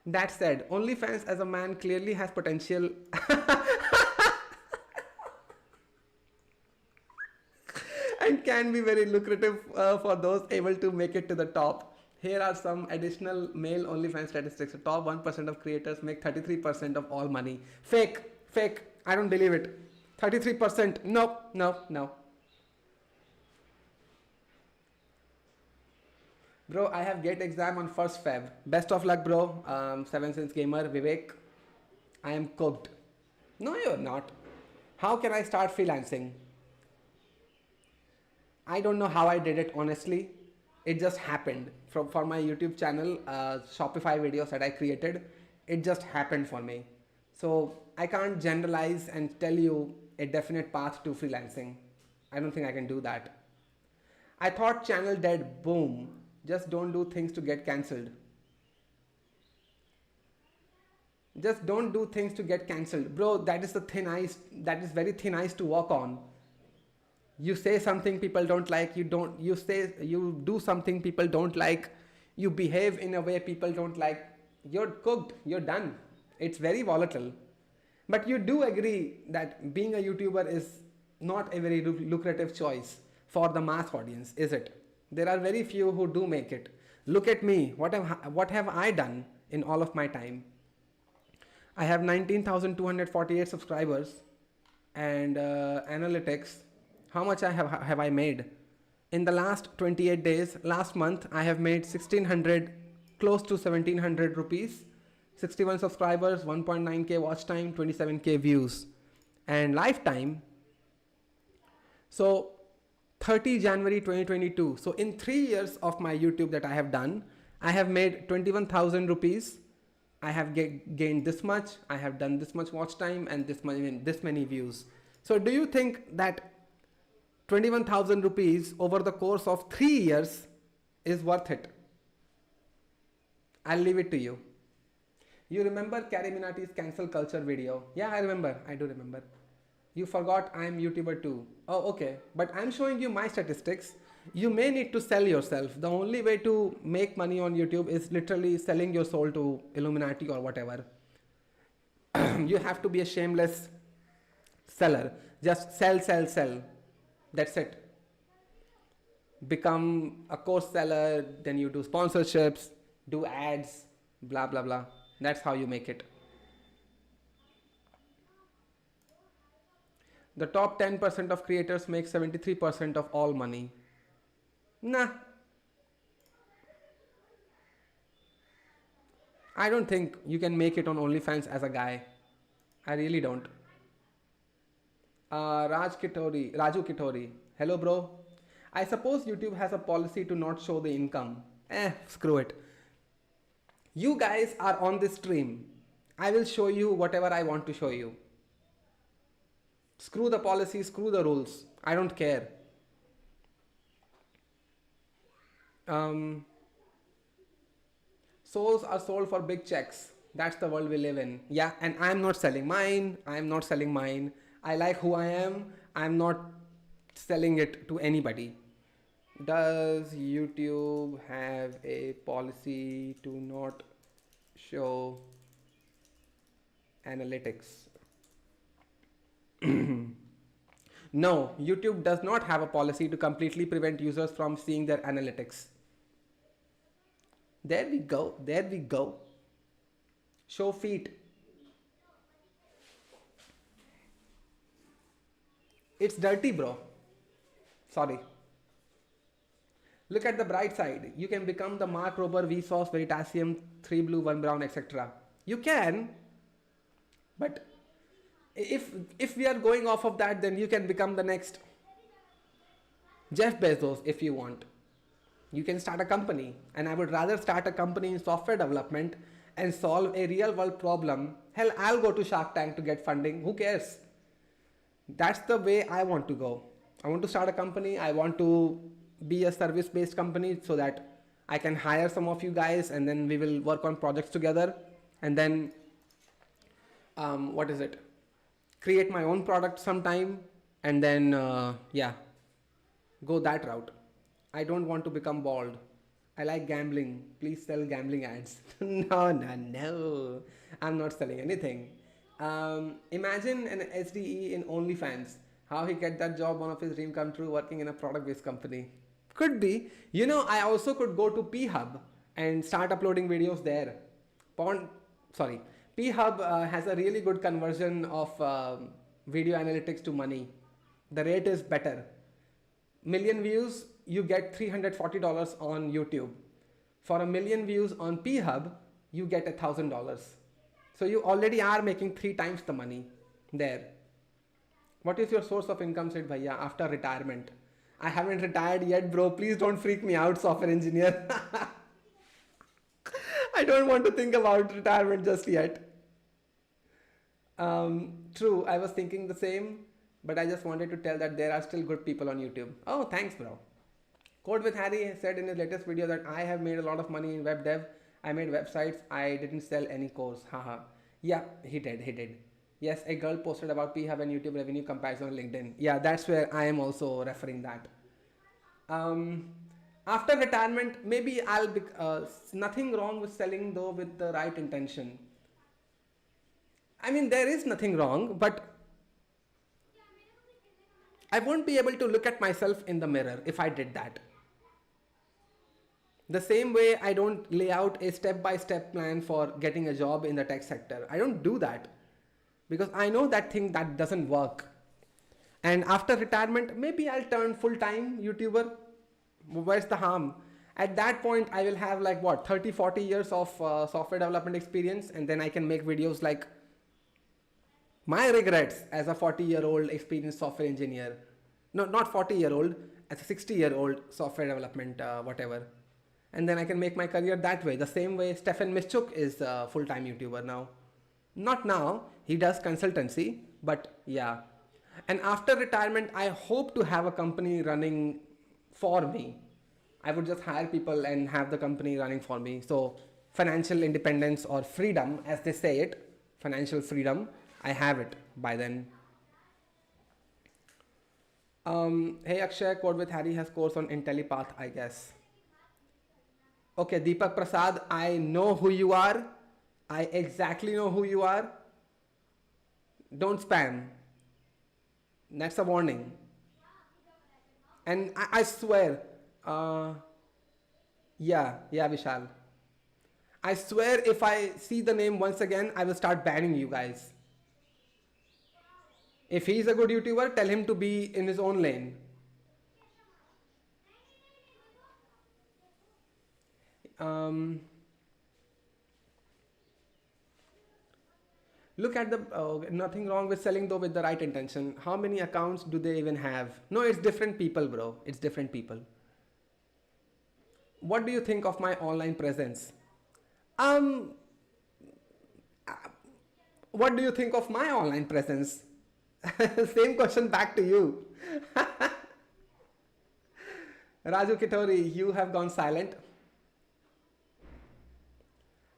That said, OnlyFans as a man clearly has potential. And can be very lucrative for those able to make it to the top. Here are some additional male OnlyFans statistics. The top 1% of creators make 33% of all money. Fake. I don't believe it. 33%. No. Bro, I have gate exam on 1st Feb. Best of luck, bro. 7 Sense Gamer, Vivek. I am cooked. No, you're not. How can I start freelancing? I don't know how I did it, honestly. It just happened. For my YouTube channel, Shopify videos that I created, it just happened for me. So I can't generalize and tell you a definite path to freelancing. I don't think I can do that. I thought channel dead, boom. Just don't do things to get cancelled. Just don't do things to get cancelled. Bro, that is the thin ice, that is very thin ice to walk on. You say something people don't like, you do something people don't like, you behave in a way people don't like, you're cooked, you're done. It's very volatile. But you do agree that being a YouTuber is not a very lucrative choice for the mass audience, is it? There are very few who do make it. Look at me, what have I done in all of my time? I have 19,248 subscribers and analytics. How much have I made? In the last 28 days, last month, I have made 1,600, close to 1,700 rupees. 61 subscribers, 1.9k watch time, 27k views. And lifetime, so 30 January 2022. So in 3 years of my YouTube that I have done, I have made 21,000 rupees. I have gained this much. I have done this much watch time and this many views. So do you think that 21,000 rupees over the course of 3 years is worth it? I'll leave it to you. You remember Carrie Minati's cancel culture video? Yeah, I do remember. You forgot I'm YouTuber too. Oh, okay. But I'm showing you my statistics. You may need to sell yourself. The only way to make money on YouTube is literally selling your soul to Illuminati or whatever. You have to be a shameless seller. Just sell. That's it. Become a course seller, then you do sponsorships, do ads, blah, blah, blah. That's how you make it. The top 10% of creators make 73% of all money. Nah. I don't think you can make it on OnlyFans as a guy. I really don't. Raju Kitori. Hello, bro. I suppose YouTube has a policy to not show the income. Screw it. You guys are on this stream. I will show you whatever I want to show you. Screw the policy, screw the rules. I don't care. Souls are sold for big checks. That's the world we live in. Yeah, and I'm not selling mine. I'm not selling mine. I like who I am. I'm not selling it to anybody. Does YouTube have a policy to not show analytics? No, YouTube does not have a policy to completely prevent users from seeing their analytics. There we go. There we go. Show feet. It's dirty, bro. Sorry. Look at the bright side. You can become the Mark Rober, Vsauce, Veritasium, 3 Blue, 1 Brown, etc. You can, but if we are going off of that, then you can become the next Jeff Bezos if you want. You can start a company, and I would rather start a company in software development and solve a real world problem. Hell, I'll go to Shark Tank to get funding. Who cares? That's the way I want to go. I want to start a company. I want to be a service based company so that I can hire some of you guys and then we will work on projects together, and then create my own product sometime, and then go that route. I don't want to become bald. I like gambling. Please sell gambling ads. No. I'm not selling anything. Imagine an SDE in OnlyFans. How he get that job, one of his dream come true, working in a product-based company. Could be. You know, I also could go to P-Hub and start uploading videos there. P-Hub has a really good conversion of video analytics to money. The rate is better. Million views, you get $340 on YouTube. For a million views on P-Hub, you get $1,000. So you already are making 3 times the money there. What is your source of income, Sid Bhaiya, after retirement? I haven't retired yet, bro. Please don't freak me out, software engineer. I don't want to think about retirement just yet. True, I was thinking the same, but I just wanted to tell that there are still good people on YouTube. Oh, thanks, bro. Code with Harry said in his latest video that I have made a lot of money in web dev. I made websites. I didn't sell any course. Haha. Yeah, he did. Yes, a girl posted about P-Hub and YouTube revenue comparison on LinkedIn. Yeah, that's where I am also referring that. After retirement, maybe I'll be, nothing wrong with selling though with the right intention. I mean, there is nothing wrong, but I won't be able to look at myself in the mirror if I did that. The same way I don't lay out a step-by-step plan for getting a job in the tech sector. I don't do that because I know that thing that doesn't work. And after retirement, maybe I'll turn full-time YouTuber. Where's the harm? At that point, I will have like what, 30, 40 years of software development experience, and then I can make videos like my regrets as a 40-year-old experienced software engineer. No, not 40-year-old, as a 60-year-old software development, whatever. And then I can make my career that way. The same way Stefan Mischuk is a full-time YouTuber now. Not now, he does consultancy, but yeah. And after retirement, I hope to have a company running for me. I would just hire people and have the company running for me. So financial independence or freedom, as they say it, financial freedom, I have it by then. Hey Akshay, Code with Harry has course on IntelliPath, I guess. Okay, Deepak Prasad, I know who you are. I exactly know who you are. Don't spam. That's a warning. And I swear, yeah, Vishal. I swear if I see the name once again, I will start banning you guys. If he's a good YouTuber, tell him to be in his own lane. Look at the nothing wrong with selling though with the right intention. How many accounts do they even have? No, it's different people, bro. It's different people. What do you think of my online presence? What do you think of my online presence? Same question back to you. Raju Kitori, you have gone silent.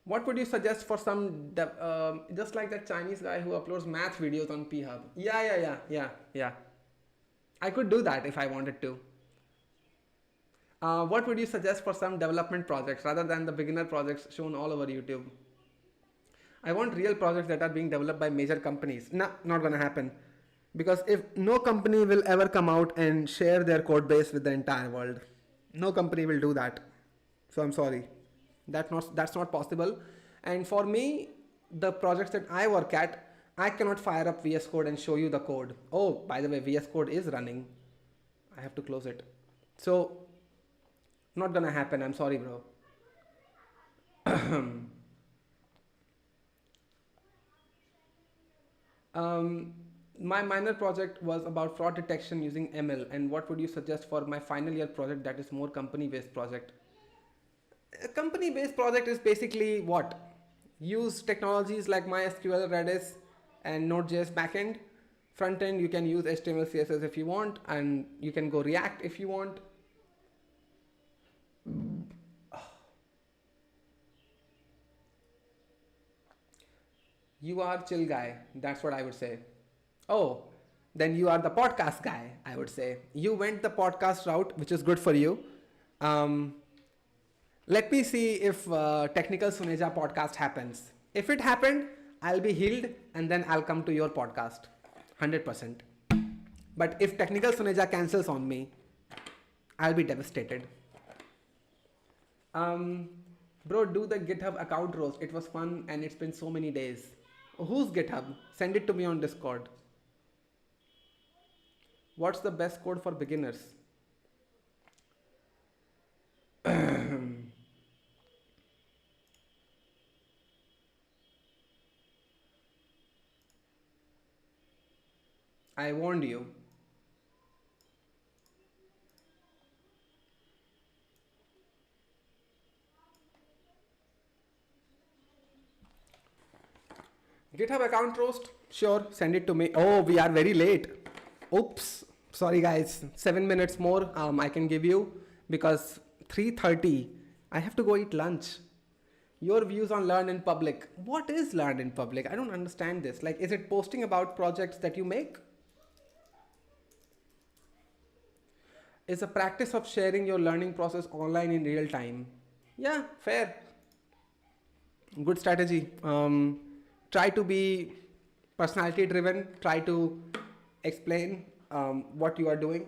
What would you suggest for some, just like that Chinese guy who uploads math videos on P-Hub? Yeah. I could do that if I wanted to. What would you suggest for some development projects rather than the beginner projects shown all over YouTube? I want real projects that are being developed by major companies. Nah, not gonna happen. Because if no company will ever come out and share their code base with the entire world. No company will do that. So I'm sorry. That's not possible. And for me, the projects that I work at, I cannot fire up VS Code and show you the code. Oh, by the way, VS Code is running. I have to close it. So, not gonna happen. I'm sorry, bro. My minor project was about fraud detection using ML, and what would you suggest for my final year project that is more company-based project? A company-based project is basically what? Use technologies like MySQL, Redis, and Node.js backend. Front end, you can use HTML, CSS if you want, and you can go React if you want. You are chill guy. That's what I would say. Oh, then you are the podcast guy, I would say. You went the podcast route, which is good for you. Let me see if Technical Suneja podcast happens. If it happened, I'll be healed and then I'll come to your podcast. 100%. But if Technical Suneja cancels on me, I'll be devastated. Bro, do the GitHub account roast. It was fun and it's been so many days. Who's GitHub? Send it to me on Discord. What's the best code for beginners? I warned you. GitHub account roast? Sure, send it to me. Oh, we are very late. Oops. Sorry guys. 7 minutes more I can give you because 3:30 I have to go eat lunch. Your views on Learn in Public. What is Learn in Public? I don't understand this. Like, is it posting about projects that you make? Is a practice of sharing your learning process online in real time. Yeah, fair. Good strategy. Try to be personality driven. Try to explain what you are doing.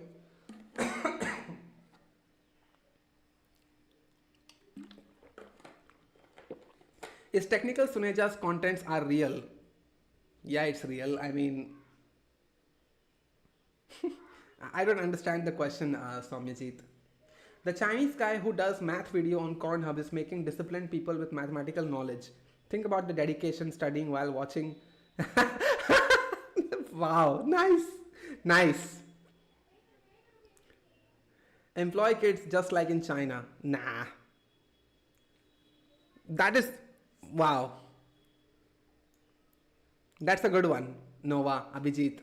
Is Technical Suneja's contents are real? Yeah, it's real. I mean, I don't understand the question, Soumyajit. The Chinese guy who does math video on Pornhub is making disciplined people with mathematical knowledge. Think about the dedication studying while watching. Wow, nice. Nice. Employ kids just like in China. Nah. That is, wow. That's a good one, Nova, Abhijit.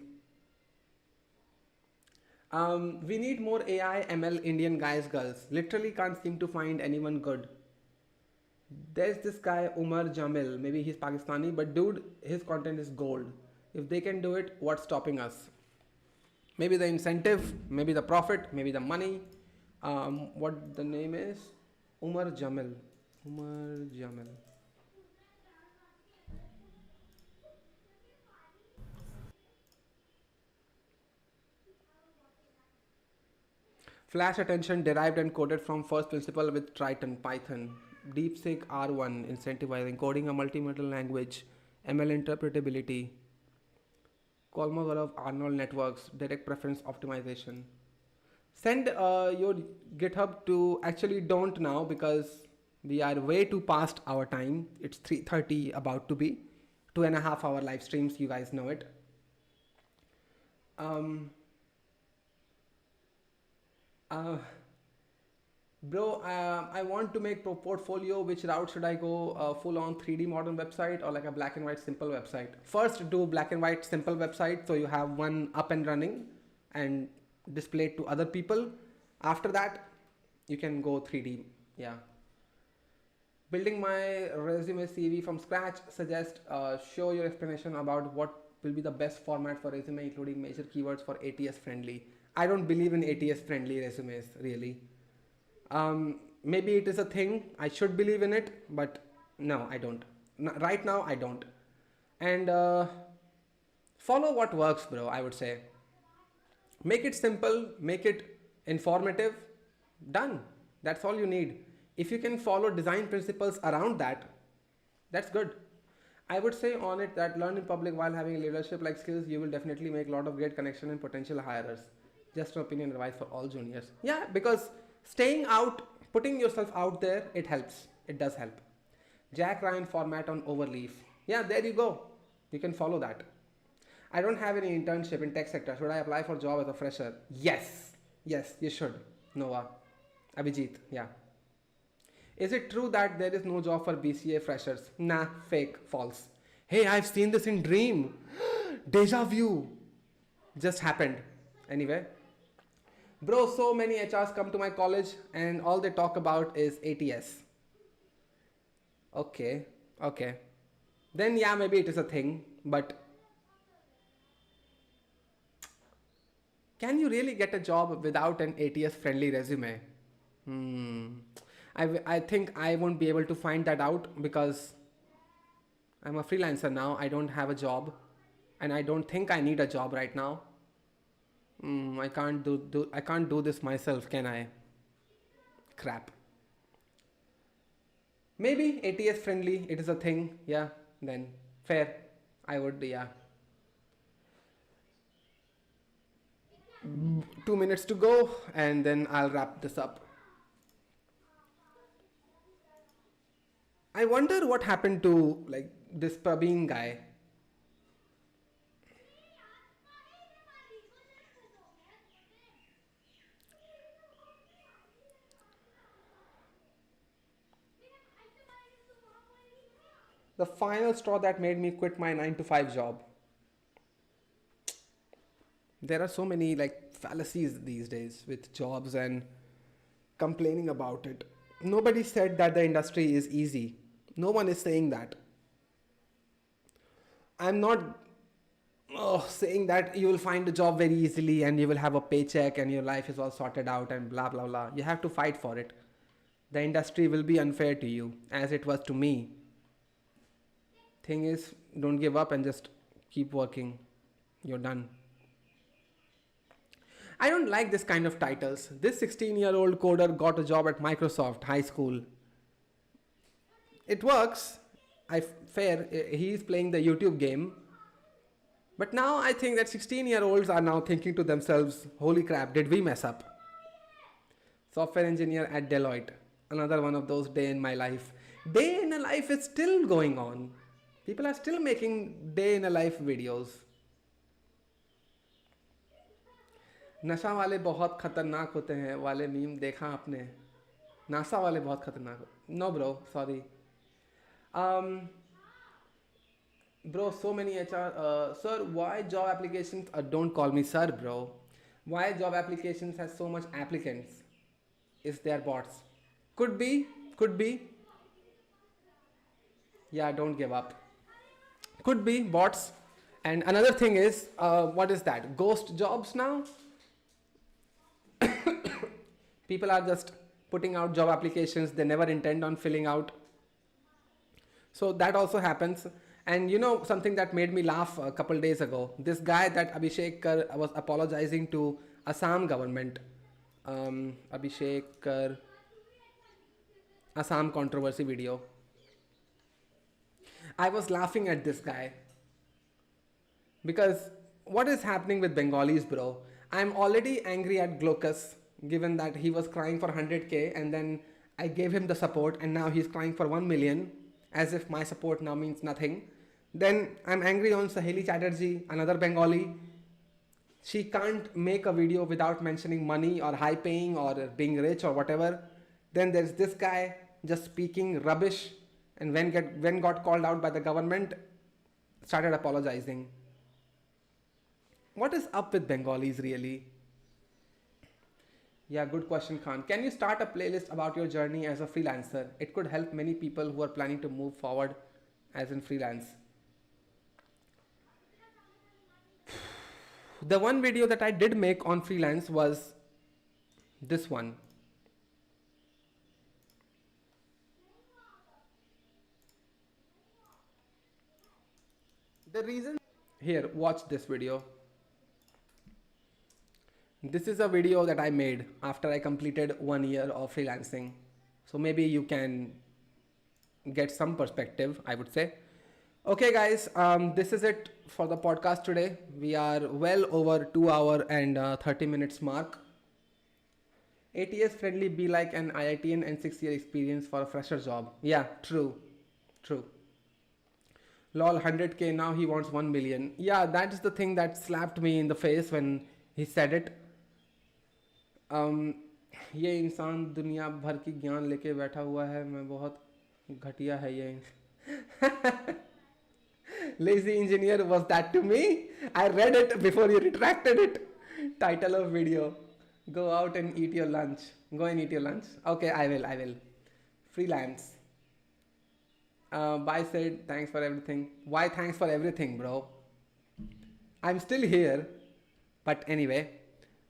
We need more AI ML Indian guys, girls. Literally can't seem to find anyone good. There's this guy Umar Jamil. Maybe he's Pakistani, but dude, his content is gold. If they can do it, what's stopping us? Maybe the incentive, maybe the profit, maybe the money. What the name is? Umar Jamil. Umar Jamil. Flash attention derived and coded from first principle with Triton, Python. DeepSeek R1 incentivizing coding a multimodal language, ML interpretability. Kolmogorov Arnold networks, direct preference optimization. Send your GitHub to, actually don't now because we are way too past our time. It's 3:30 about to be. 2.5 hour live streams, you guys know it. Um, uh, Bro, I want to make portfolio. Which route should I go? Full on 3D modern website or like a black and white simple website? First, do black and white simple website so you have one up and running and display it to other people. After that, you can go 3D. Yeah. Building my resume CV from scratch. Suggest show your explanation about what will be the best format for resume, including major keywords for ATS friendly. I don't believe in ATS friendly resumes really. Maybe it is a thing. I should believe in it, but no, I don't. Right now, I don't. And follow what works, bro. I would say. Make it simple. Make it informative. Done. That's all you need. If you can follow design principles around that, that's good. I would say on it that learn in public while having leadership like skills. You will definitely make a lot of great connection and potential hires. Just an opinion advice for all juniors. Yeah, because staying out, putting yourself out there, it helps. It does help. Jack Ryan format on Overleaf. Yeah, there you go. You can follow that. I don't have any internship in tech sector. Should I apply for job as a fresher? Yes. Yes, you should. Noah. Abhijit. Yeah. Is it true that there is no job for BCA freshers? Nah, fake, false. Hey, I've seen this in dream. Deja vu. Just happened. Anyway. Bro, so many HRs come to my college and all they talk about is ATS. Okay. Then yeah, maybe it is a thing, but can you really get a job without an ATS friendly resume? I think I won't be able to find that out because I'm a freelancer now. I don't have a job and I don't think I need a job right now. I can't do this myself, can I? Crap. Maybe ATS friendly, it is a thing. Yeah, then fair. I would, yeah. 2 minutes to go and then I'll wrap this up. I wonder what happened to like this Praveen guy. The final straw that made me quit my 9 to 5 job. There are so many like fallacies these days with jobs and complaining about it. Nobody said that the industry is easy. No one is saying that. I'm not saying that you will find a job very easily and you will have a paycheck and your life is all sorted out and blah blah blah. You have to fight for it. The industry will be unfair to you as it was to me. Thing is, don't give up and just keep working. You're done. I don't like this kind of titles. This 16-year-old coder got a job at Microsoft high school. It works. Fair. He's playing the YouTube game. But now I think that 16-year-olds are now thinking to themselves, holy crap, did we mess up? Software engineer at Deloitte. Another one of those day in my life. Day in a life is still going on. People are still making day in a life videos. नशा वाले बहुत खतरनाक होते हैं वाले meme देखा आपने NASA वाले बहुत खतरनाक no bro sorry bro so many HR sir why job applications don't call me sir bro why job applications has so much applicants is there bots could be yeah don't give up could be bots and another thing is what is that ghost jobs now. People are just putting out job applications they never intend on filling out. So that also happens. And you know something that made me laugh a couple days ago. This guy that Abhishek Kar was apologizing to Assam government. Abhishek Kar Assam controversy video. I was laughing at this guy. Because what is happening with Bengalis, bro? I'm already angry at Glokus, given that he was crying for 100k and then I gave him the support and now he's crying for 1 million as if my support now means nothing. Then I'm angry on Saheli Chatterjee, another Bengali. She can't make a video without mentioning money or high paying or being rich or whatever. Then there's this guy just speaking rubbish, and when got called out by the government, started apologizing. What is up with Bengalis really? Yeah, good question, Khan. Can you start a playlist about your journey as a freelancer? It could help many people who are planning to move forward as in freelance. The one video that I did make on freelance was this one. The reason here, watch this video. This is a video that I made after I completed 1 year of freelancing. So maybe you can get some perspective, I would say. Okay guys, this is it for the podcast today. We are well over 2 hour and 30 minutes mark. ATS friendly be like an IITian and 6-year experience for a fresher job. Yeah, true. Lol, 100k, now he wants 1 million. Yeah, that is the thing that slapped me in the face when he said it. ये इंसान दुनिया भर की ज्ञान लेके बैठा हुआ है, मैं बहुत घटिया है ये. Lazy engineer, was that to me? I read it before you retracted it. Title of video. Go out and eat your lunch. Go and eat your lunch. Okay, I will. Freelance. Bye said, thanks for everything. Why thanks for everything, bro? I'm still here. But anyway.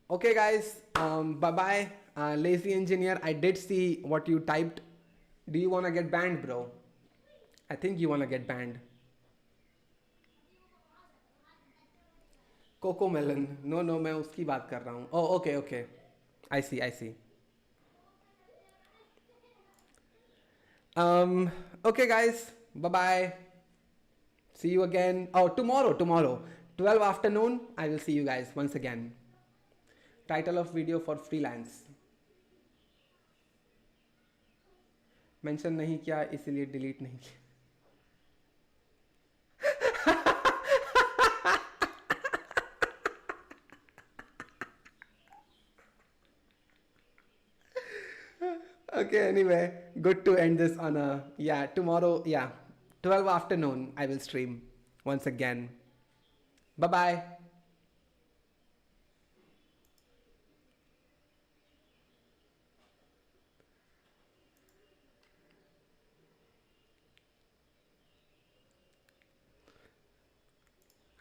Okay guys, bye-bye. Lazy engineer, I did see what you typed. Do you want to get banned, bro? I think you want to get banned. Coco Melon. No, मैं उसकी बात कर रहा हूँ. Oh, okay. I see. Okay guys, bye-bye. See you again. Oh, tomorrow. 12 afternoon, I will see you guys once again. Title of video for freelance. Mention नहीं किया इसीलिए delete नहीं किया. Okay, anyway, good to end this on a, tomorrow, 12 afternoon, I will stream once again. Bye-bye.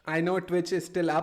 I know Twitch is still up.